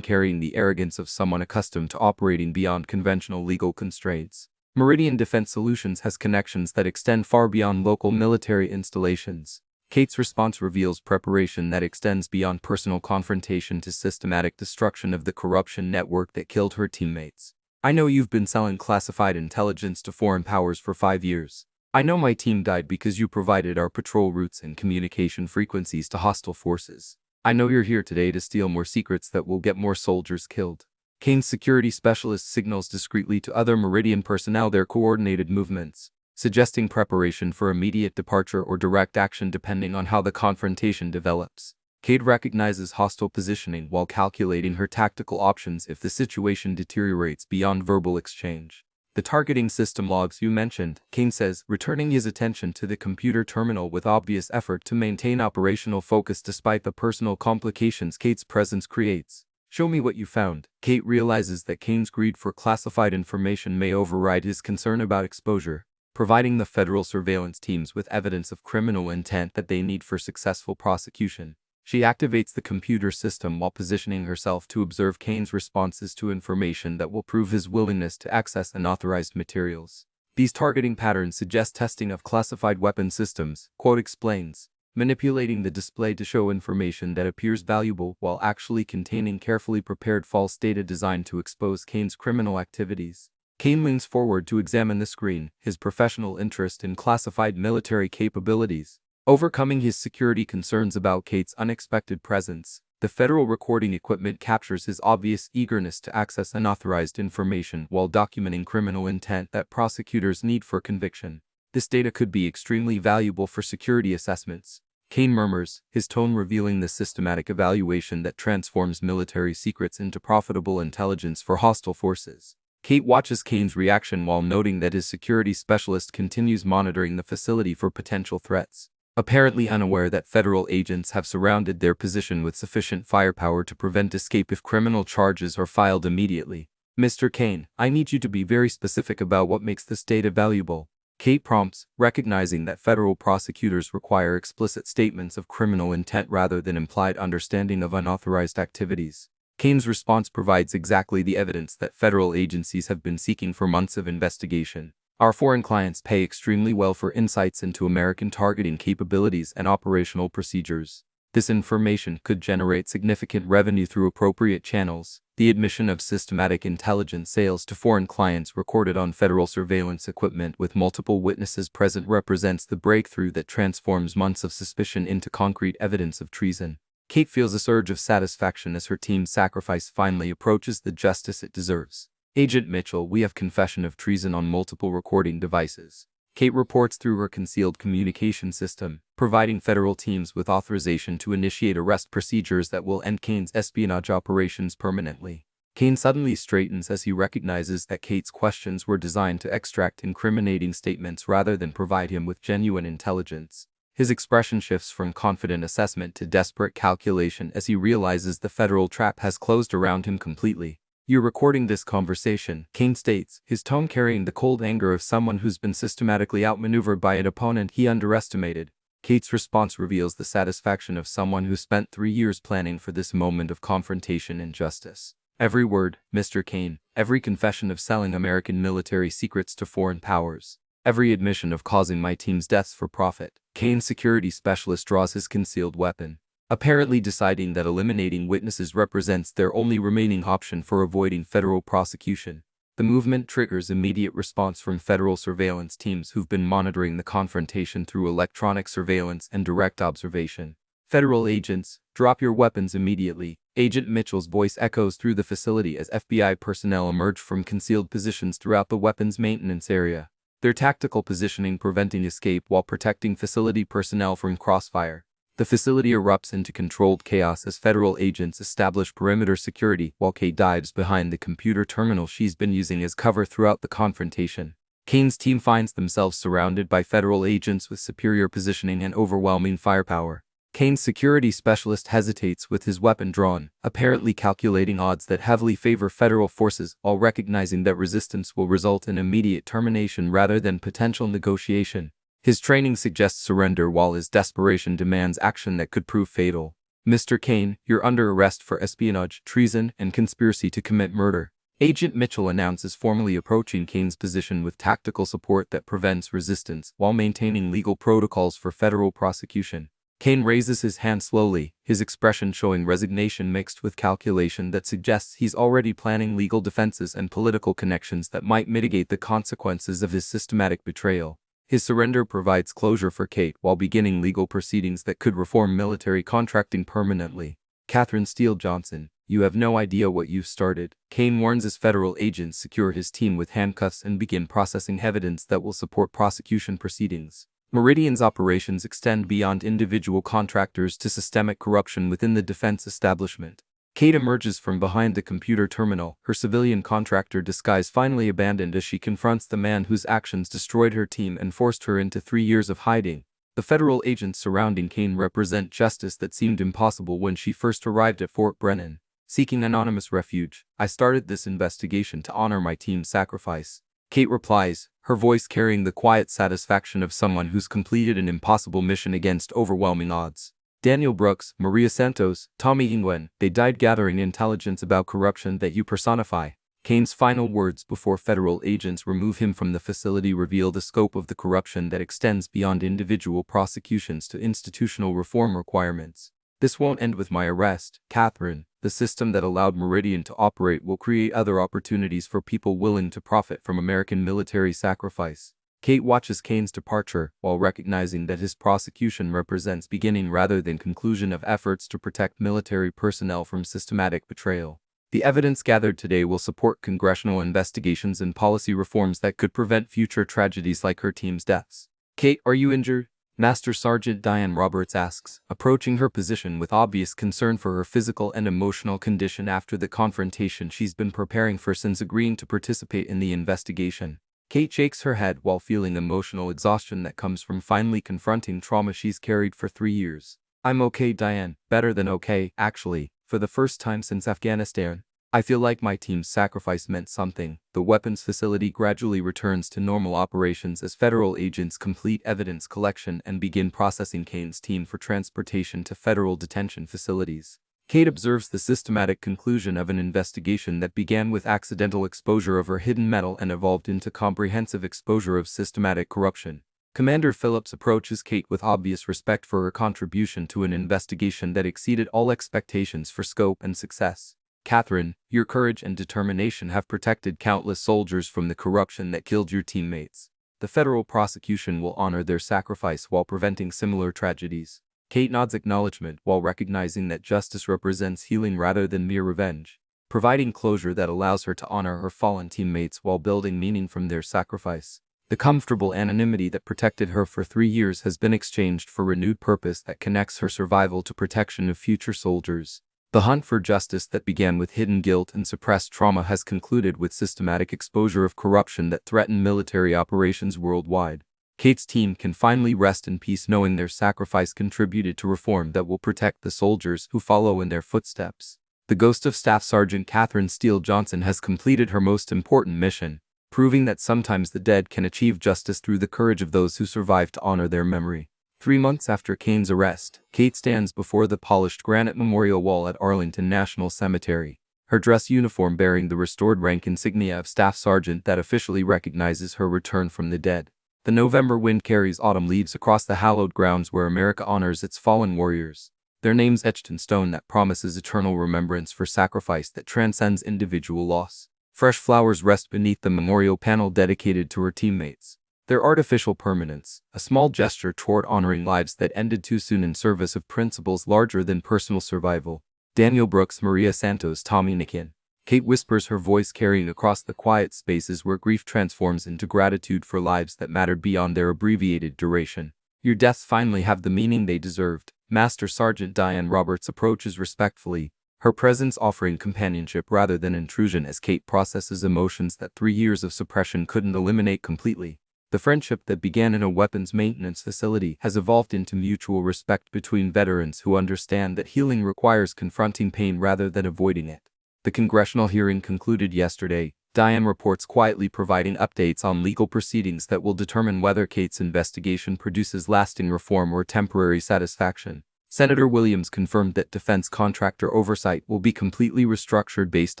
carrying the arrogance of someone accustomed to operating beyond conventional legal constraints. Meridian Defense Solutions has connections that extend far beyond local military installations. Kate's response reveals preparation that extends beyond personal confrontation to systematic destruction of the corruption network that killed her teammates. I know you've been selling classified intelligence to foreign powers for 5 years. I know my team died because you provided our patrol routes and communication frequencies to hostile forces. I know you're here today to steal more secrets that will get more soldiers killed. Kane's security specialist signals discreetly to other Meridian personnel their coordinated movements, suggesting preparation for immediate departure or direct action depending on how the confrontation develops. Kate recognizes hostile positioning while calculating her tactical options if the situation deteriorates beyond verbal exchange. The targeting system logs you mentioned, Kane says, returning his attention to the computer terminal with obvious effort to maintain operational focus despite the personal complications Kate's presence creates. Show me what you found. Kate realizes that Kane's greed for classified information may override his concern about exposure, providing the federal surveillance teams with evidence of criminal intent that they need for successful prosecution. She activates the computer system while positioning herself to observe Kane's responses to information that will prove his willingness to access unauthorized materials. These targeting patterns suggest testing of classified weapon systems, quote explains, manipulating the display to show information that appears valuable while actually containing carefully prepared false data designed to expose Kane's criminal activities. Kane leans forward to examine the screen, his professional interest in classified military capabilities overcoming his security concerns about Kate's unexpected presence. The federal recording equipment captures his obvious eagerness to access unauthorized information while documenting criminal intent that prosecutors need for conviction. This data could be extremely valuable for security assessments, Kane murmurs, his tone revealing the systematic evaluation that transforms military secrets into profitable intelligence for hostile forces. Kate watches Kane's reaction while noting that his security specialist continues monitoring the facility for potential threats, apparently unaware that federal agents have surrounded their position with sufficient firepower to prevent escape if criminal charges are filed immediately. Mr. Kane, I need you to be very specific about what makes this data valuable, Kate prompts, recognizing that federal prosecutors require explicit statements of criminal intent rather than implied understanding of unauthorized activities. Kane's response provides exactly the evidence that federal agencies have been seeking for months of investigation. Our foreign clients pay extremely well for insights into American targeting capabilities and operational procedures. This information could generate significant revenue through appropriate channels. The admission of systematic intelligence sales to foreign clients recorded on federal surveillance equipment with multiple witnesses present represents the breakthrough that transforms months of suspicion into concrete evidence of treason. Kate feels a surge of satisfaction as her team's sacrifice finally approaches the justice it deserves. Agent Mitchell, we have confession of treason on multiple recording devices, Kate reports through her concealed communication system, providing federal teams with authorization to initiate arrest procedures that will end Kane's espionage operations permanently. Kane suddenly straightens as he recognizes that Kate's questions were designed to extract incriminating statements rather than provide him with genuine intelligence. His expression shifts from confident assessment to desperate calculation as he realizes the federal trap has closed around him completely. You're recording this conversation, Kane states, his tone carrying the cold anger of someone who's been systematically outmaneuvered by an opponent he underestimated. Kate's response reveals the satisfaction of someone who spent 3 years planning for this moment of confrontation and justice. Every word, Mr. Kane, every confession of selling American military secrets to foreign powers, every admission of causing my team's deaths for profit. Kane's security specialist draws his concealed weapon, apparently deciding that eliminating witnesses represents their only remaining option for avoiding federal prosecution. The movement triggers immediate response from federal surveillance teams who've been monitoring the confrontation through electronic surveillance and direct observation. Federal agents, drop your weapons immediately. Agent Mitchell's voice echoes through the facility as FBI personnel emerge from concealed positions throughout the weapons maintenance area, their tactical positioning preventing escape while protecting facility personnel from crossfire. The facility erupts into controlled chaos as federal agents establish perimeter security while Kate dives behind the computer terminal she's been using as cover throughout the confrontation. Kane's team finds themselves surrounded by federal agents with superior positioning and overwhelming firepower. Kane's security specialist hesitates with his weapon drawn, apparently calculating odds that heavily favor federal forces while recognizing that resistance will result in immediate termination rather than potential negotiation. His training suggests surrender while his desperation demands action that could prove fatal. "Mr. Kane, you're under arrest for espionage, treason, and conspiracy to commit murder," Agent Mitchell announces, formally approaching Kane's position with tactical support that prevents resistance while maintaining legal protocols for federal prosecution. Kane raises his hand slowly, his expression showing resignation mixed with calculation that suggests he's already planning legal defenses and political connections that might mitigate the consequences of his systematic betrayal. His surrender provides closure for Kate while beginning legal proceedings that could reform military contracting permanently. "Catherine Steele Johnson, you have no idea what you've started," Kane warns as federal agents secure his team with handcuffs and begin processing evidence that will support prosecution proceedings. Meridian's operations extend beyond individual contractors to systemic corruption within the defense establishment. Kate emerges from behind the computer terminal, her civilian contractor disguise finally abandoned as she confronts the man whose actions destroyed her team and forced her into 3 years of hiding. The federal agents surrounding Kane represent justice that seemed impossible when she first arrived at Fort Brennan. Seeking anonymous refuge, "I started this investigation to honor my team's sacrifice," Kate replies, her voice carrying the quiet satisfaction of someone who's completed an impossible mission against overwhelming odds. Daniel Brooks, Maria Santos, Tommy Ingwen, they died gathering intelligence about corruption that you personify. Kane's final words before federal agents remove him from the facility reveal the scope of the corruption that extends beyond individual prosecutions to institutional reform requirements. "This won't end with my arrest, Catherine. The system that allowed Meridian to operate will create other opportunities for people willing to profit from American military sacrifice." Kate watches Kane's departure while recognizing that his prosecution represents beginning rather than conclusion of efforts to protect military personnel from systematic betrayal. The evidence gathered today will support congressional investigations and policy reforms that could prevent future tragedies like her team's deaths. "Kate, are you injured?" Master Sergeant Diane Roberts asks, approaching her position with obvious concern for her physical and emotional condition after the confrontation she's been preparing for since agreeing to participate in the investigation. Kate shakes her head while feeling emotional exhaustion that comes from finally confronting trauma she's carried for 3 years. "I'm okay, Diane. Better than okay, actually. For the first time since Afghanistan, I feel like my team's sacrifice meant something." The weapons facility gradually returns to normal operations as federal agents complete evidence collection and begin processing Kane's team for transportation to federal detention facilities. Kate observes the systematic conclusion of an investigation that began with accidental exposure of her hidden metal and evolved into comprehensive exposure of systematic corruption. Commander Phillips approaches Kate with obvious respect for her contribution to an investigation that exceeded all expectations for scope and success. "Catherine, your courage and determination have protected countless soldiers from the corruption that killed your teammates. The federal prosecution will honor their sacrifice while preventing similar tragedies." Kate nods acknowledgement while recognizing that justice represents healing rather than mere revenge, providing closure that allows her to honor her fallen teammates while building meaning from their sacrifice. The comfortable anonymity that protected her for 3 years has been exchanged for renewed purpose that connects her survival to protection of future soldiers. The hunt for justice that began with hidden guilt and suppressed trauma has concluded with systematic exposure of corruption that threatened military operations worldwide. Kate's team can finally rest in peace knowing their sacrifice contributed to reform that will protect the soldiers who follow in their footsteps. The ghost of Staff Sergeant Catherine Steele Johnson has completed her most important mission, proving that sometimes the dead can achieve justice through the courage of those who survive to honor their memory. 3 months after Kane's arrest, Kate stands before the polished granite memorial wall at Arlington National Cemetery, her dress uniform bearing the restored rank insignia of Staff Sergeant that officially recognizes her return from the dead. The November wind carries autumn leaves across the hallowed grounds where America honors its fallen warriors, their names etched in stone that promises eternal remembrance for sacrifice that transcends individual loss. Fresh flowers rest beneath the memorial panel dedicated to her teammates. Their artificial permanence, a small gesture toward honoring lives that ended too soon in service of principles larger than personal survival. Daniel Brooks, Maria Santos, Tommy Nikin. Kate whispers, her voice carrying across the quiet spaces where grief transforms into gratitude for lives that mattered beyond their abbreviated duration. Your deaths finally have the meaning they deserved. Master Sergeant Diane Roberts approaches respectfully, her presence offering companionship rather than intrusion as Kate processes emotions that 3 years of suppression couldn't eliminate completely. The friendship that began in a weapons maintenance facility has evolved into mutual respect between veterans who understand that healing requires confronting pain rather than avoiding it. The congressional hearing concluded yesterday. Diane reports quietly providing updates on legal proceedings that will determine whether Kate's investigation produces lasting reform or temporary satisfaction. Senator Williams confirmed that defense contractor oversight will be completely restructured based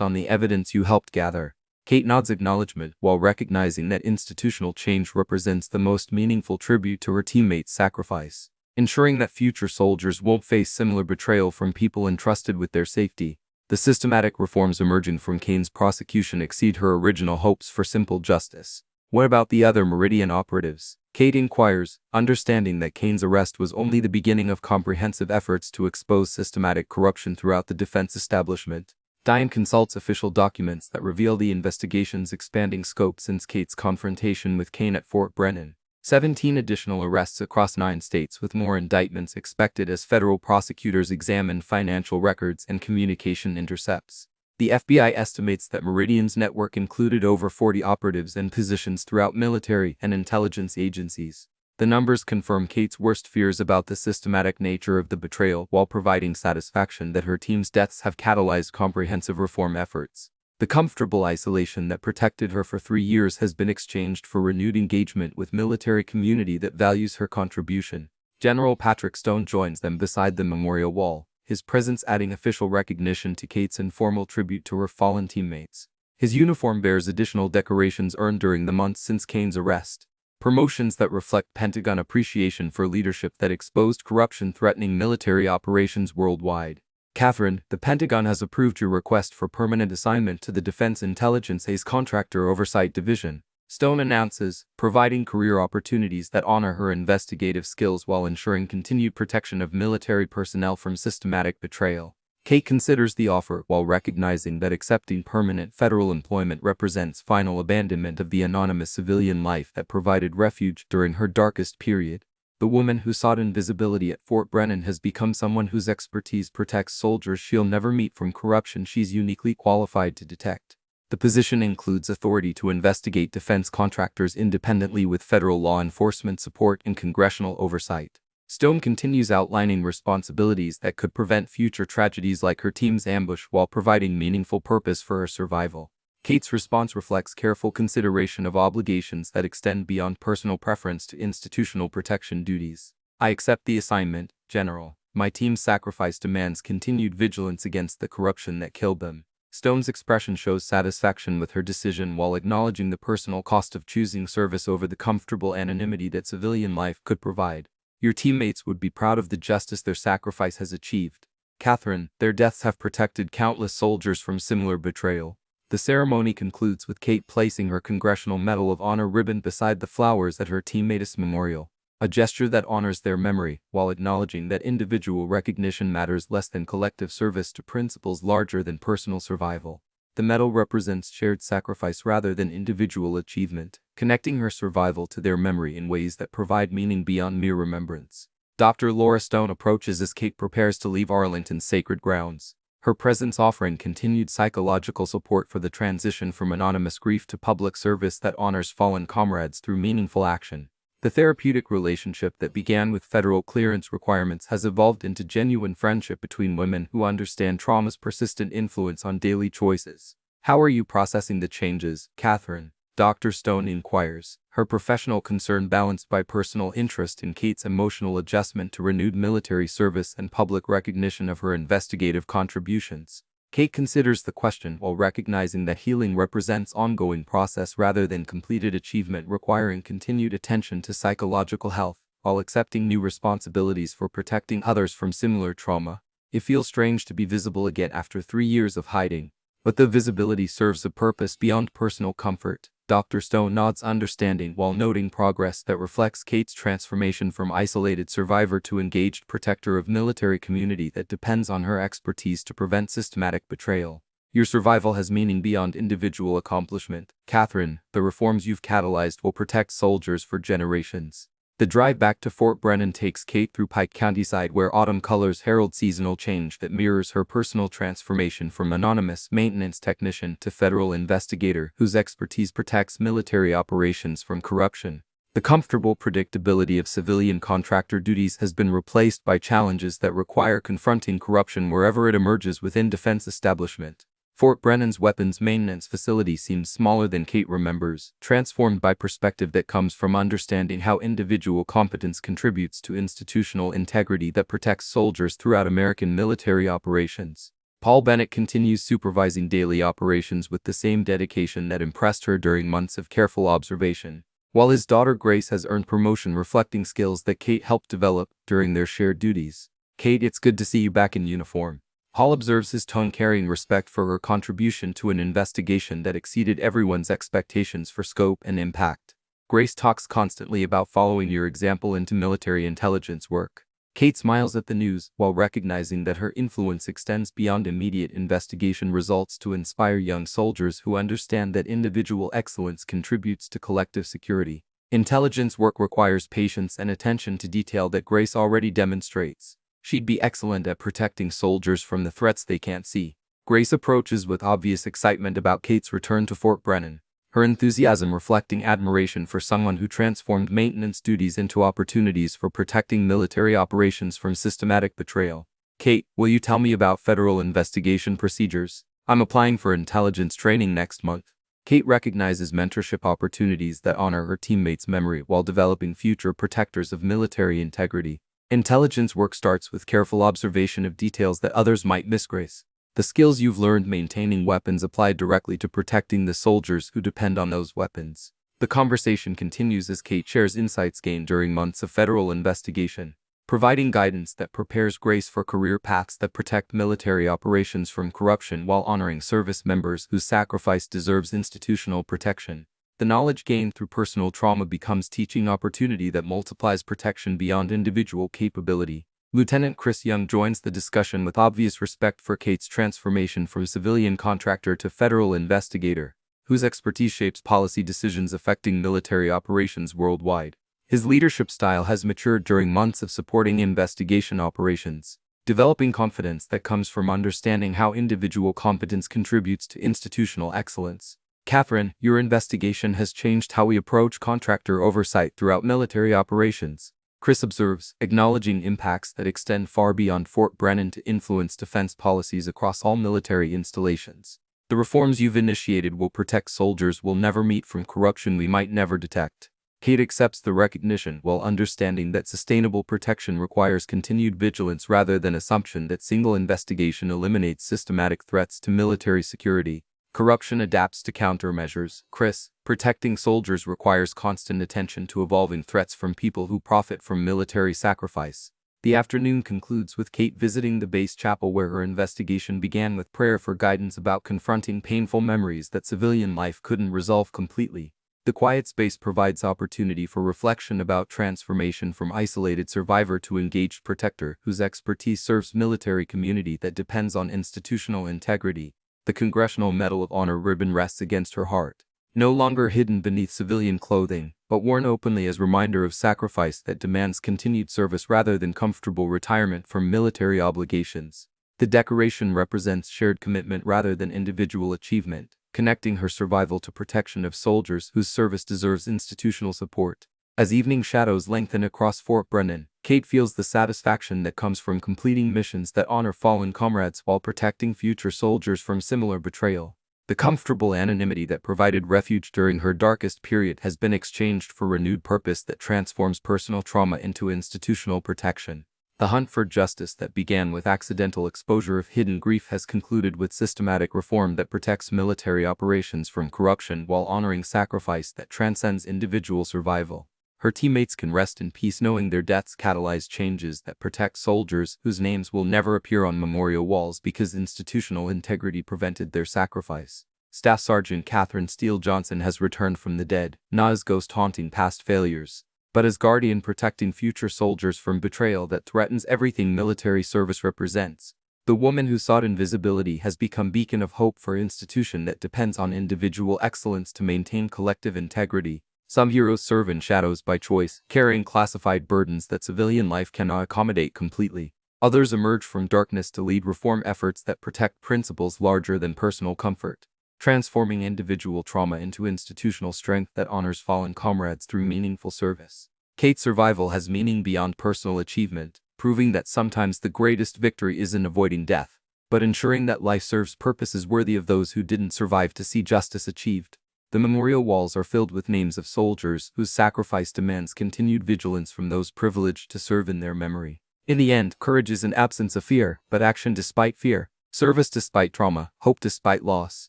on the evidence you helped gather. Kate nods acknowledgement while recognizing that institutional change represents the most meaningful tribute to her teammates' sacrifice, ensuring that future soldiers won't face similar betrayal from people entrusted with their safety. The systematic reforms emerging from Kane's prosecution exceed her original hopes for simple justice. What about the other Meridian operatives? Kate inquires, understanding that Kane's arrest was only the beginning of comprehensive efforts to expose systematic corruption throughout the defense establishment. Diane consults official documents that reveal the investigation's expanding scope since Kate's confrontation with Kane at Fort Brennan. 17 additional arrests across 9 states, with more indictments expected as federal prosecutors examine financial records and communication intercepts. The FBI estimates that Meridian's network included over 40 operatives and positions throughout military and intelligence agencies. The numbers confirm Kate's worst fears about the systematic nature of the betrayal while providing satisfaction that her team's deaths have catalyzed comprehensive reform efforts. The comfortable isolation that protected her for 3 years has been exchanged for renewed engagement with military community that values her contribution. General Patrick Stone joins them beside the memorial wall, his presence adding official recognition to Kate's informal tribute to her fallen teammates. His uniform bears additional decorations earned during the months since Kane's arrest. Promotions that reflect Pentagon appreciation for leadership that exposed corruption threatening military operations worldwide. Catherine, the Pentagon has approved your request for permanent assignment to the Defense Intelligence Ace Contractor Oversight Division, Stone announces, providing career opportunities that honor her investigative skills while ensuring continued protection of military personnel from systematic betrayal. Kate considers the offer while recognizing that accepting permanent federal employment represents final abandonment of the anonymous civilian life that provided refuge during her darkest period. The woman who sought invisibility at Fort Brennan has become someone whose expertise protects soldiers she'll never meet from corruption she's uniquely qualified to detect. The position includes authority to investigate defense contractors independently with federal law enforcement support and congressional oversight. Stone continues outlining responsibilities that could prevent future tragedies like her team's ambush while providing meaningful purpose for her survival. Kate's response reflects careful consideration of obligations that extend beyond personal preference to institutional protection duties. I accept the assignment, General. My team's sacrifice demands continued vigilance against the corruption that killed them. Stone's expression shows satisfaction with her decision while acknowledging the personal cost of choosing service over the comfortable anonymity that civilian life could provide. Your teammates would be proud of the justice their sacrifice has achieved. Catherine, their deaths have protected countless soldiers from similar betrayal. The ceremony concludes with Kate placing her Congressional Medal of Honor ribbon beside the flowers at her teammates' memorial, a gesture that honors their memory while acknowledging that individual recognition matters less than collective service to principles larger than personal survival. The medal represents shared sacrifice rather than individual achievement, connecting her survival to their memory in ways that provide meaning beyond mere remembrance. Dr. Laura Stone approaches as Kate prepares to leave Arlington's sacred grounds, her presence offering continued psychological support for the transition from anonymous grief to public service that honors fallen comrades through meaningful action. The therapeutic relationship that began with federal clearance requirements has evolved into genuine friendship between women who understand trauma's persistent influence on daily choices. How are you processing the changes, Catherine? Dr. Stone inquires, her professional concern balanced by personal interest in Kate's emotional adjustment to renewed military service and public recognition of her investigative contributions. Kate considers the question while recognizing that healing represents ongoing process rather than completed achievement requiring continued attention to psychological health, while accepting new responsibilities for protecting others from similar trauma. It feels strange to be visible again after 3 years of hiding. But the visibility serves a purpose beyond personal comfort. Dr. Stone nods understanding while noting progress that reflects Kate's transformation from isolated survivor to engaged protector of military community that depends on her expertise to prevent systematic betrayal. Your survival has meaning beyond individual accomplishment. Catherine, the reforms you've catalyzed will protect soldiers for generations. The drive back to Fort Brennan takes Kate through Pike Countryside where autumn colors herald seasonal change that mirrors her personal transformation from anonymous maintenance technician to federal investigator whose expertise protects military operations from corruption. The comfortable predictability of civilian contractor duties has been replaced by challenges that require confronting corruption wherever it emerges within defense establishment. Fort Brennan's weapons maintenance facility seems smaller than Kate remembers, transformed by perspective that comes from understanding how individual competence contributes to institutional integrity that protects soldiers throughout American military operations. Paul Bennett continues supervising daily operations with the same dedication that impressed her during months of careful observation, while his daughter Grace has earned promotion reflecting skills that Kate helped develop during their shared duties. Kate, it's good to see you back in uniform. Paul observes his tone carrying respect for her contribution to an investigation that exceeded everyone's expectations for scope and impact. Grace talks constantly about following your example into military intelligence work. Kate smiles at the news while recognizing that her influence extends beyond immediate investigation results to inspire young soldiers who understand that individual excellence contributes to collective security. Intelligence work requires patience and attention to detail that Grace already demonstrates. She'd be excellent at protecting soldiers from the threats they can't see. Grace approaches with obvious excitement about Kate's return to Fort Brennan, her enthusiasm reflecting admiration for someone who transformed maintenance duties into opportunities for protecting military operations from systematic betrayal. Kate, will you tell me about federal investigation procedures? I'm applying for intelligence training next month. Kate recognizes mentorship opportunities that honor her teammates' memory while developing future protectors of military integrity. Intelligence work starts with careful observation of details that others might miss. Grace, the skills you've learned maintaining weapons apply directly to protecting the soldiers who depend on those weapons. The conversation continues as Kate shares insights gained during months of federal investigation, providing guidance that prepares Grace for career paths that protect military operations from corruption while honoring service members whose sacrifice deserves institutional protection. The knowledge gained through personal trauma becomes teaching opportunity that multiplies protection beyond individual capability. Lieutenant Chris Young joins the discussion with obvious respect for Kate's transformation from civilian contractor to federal investigator, whose expertise shapes policy decisions affecting military operations worldwide. His leadership style has matured during months of supporting investigation operations, developing confidence that comes from understanding how individual competence contributes to institutional excellence. Catherine, your investigation has changed how we approach contractor oversight throughout military operations. Chris observes, acknowledging impacts that extend far beyond Fort Brennan to influence defense policies across all military installations. The reforms you've initiated will protect soldiers we'll never meet from corruption we might never detect. Kate accepts the recognition while understanding that sustainable protection requires continued vigilance rather than assumption that single investigation eliminates systematic threats to military security. Corruption adapts to countermeasures. Chris, protecting soldiers requires constant attention to evolving threats from people who profit from military sacrifice. The afternoon concludes with Kate visiting the base chapel where her investigation began with prayer for guidance about confronting painful memories that civilian life couldn't resolve completely. The quiet space provides opportunity for reflection about transformation from isolated survivor to engaged protector whose expertise serves military community that depends on institutional integrity. The Congressional Medal of Honor ribbon rests against her heart, no longer hidden beneath civilian clothing, but worn openly as reminder of sacrifice that demands continued service rather than comfortable retirement from military obligations. The decoration represents shared commitment rather than individual achievement, connecting her survival to protection of soldiers whose service deserves institutional support. As evening shadows lengthen across Fort Brennan, Kate feels the satisfaction that comes from completing missions that honor fallen comrades while protecting future soldiers from similar betrayal. The comfortable anonymity that provided refuge during her darkest period has been exchanged for renewed purpose that transforms personal trauma into institutional protection. The hunt for justice that began with accidental exposure of hidden grief has concluded with systematic reform that protects military operations from corruption while honoring sacrifice that transcends individual survival. Her teammates can rest in peace knowing their deaths catalyze changes that protect soldiers whose names will never appear on memorial walls because institutional integrity prevented their sacrifice. Staff Sergeant Catherine Steele Johnson has returned from the dead, not as ghost haunting past failures, but as guardian protecting future soldiers from betrayal that threatens everything military service represents. The woman who sought invisibility has become a beacon of hope for an institution that depends on individual excellence to maintain collective integrity. Some heroes serve in shadows by choice, carrying classified burdens that civilian life cannot accommodate completely. Others emerge from darkness to lead reform efforts that protect principles larger than personal comfort, transforming individual trauma into institutional strength that honors fallen comrades through meaningful service. Kate's survival has meaning beyond personal achievement, proving that sometimes the greatest victory isn't avoiding death, but ensuring that life serves purposes worthy of those who didn't survive to see justice achieved. The memorial walls are filled with names of soldiers whose sacrifice demands continued vigilance from those privileged to serve in their memory. In the end, courage is an absence of fear, but action despite fear, service despite trauma, hope despite loss.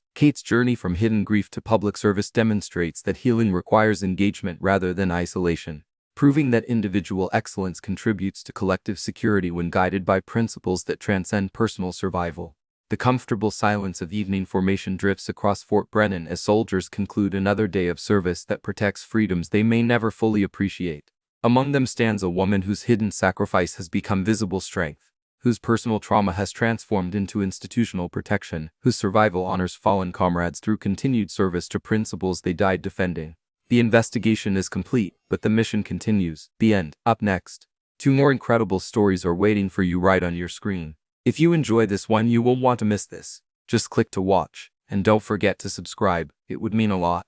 Kate's journey from hidden grief to public service demonstrates that healing requires engagement rather than isolation, proving that individual excellence contributes to collective security when guided by principles that transcend personal survival. The comfortable silence of evening formation drifts across Fort Brennan as soldiers conclude another day of service that protects freedoms they may never fully appreciate. Among them stands a woman whose hidden sacrifice has become visible strength, whose personal trauma has transformed into institutional protection, whose survival honors fallen comrades through continued service to principles they died defending. The investigation is complete, but the mission continues. The end. Up next, 2 more incredible stories are waiting for you right on your screen. If you enjoy this one, you won't want to miss this. Just click to watch, and don't forget to subscribe, it would mean a lot.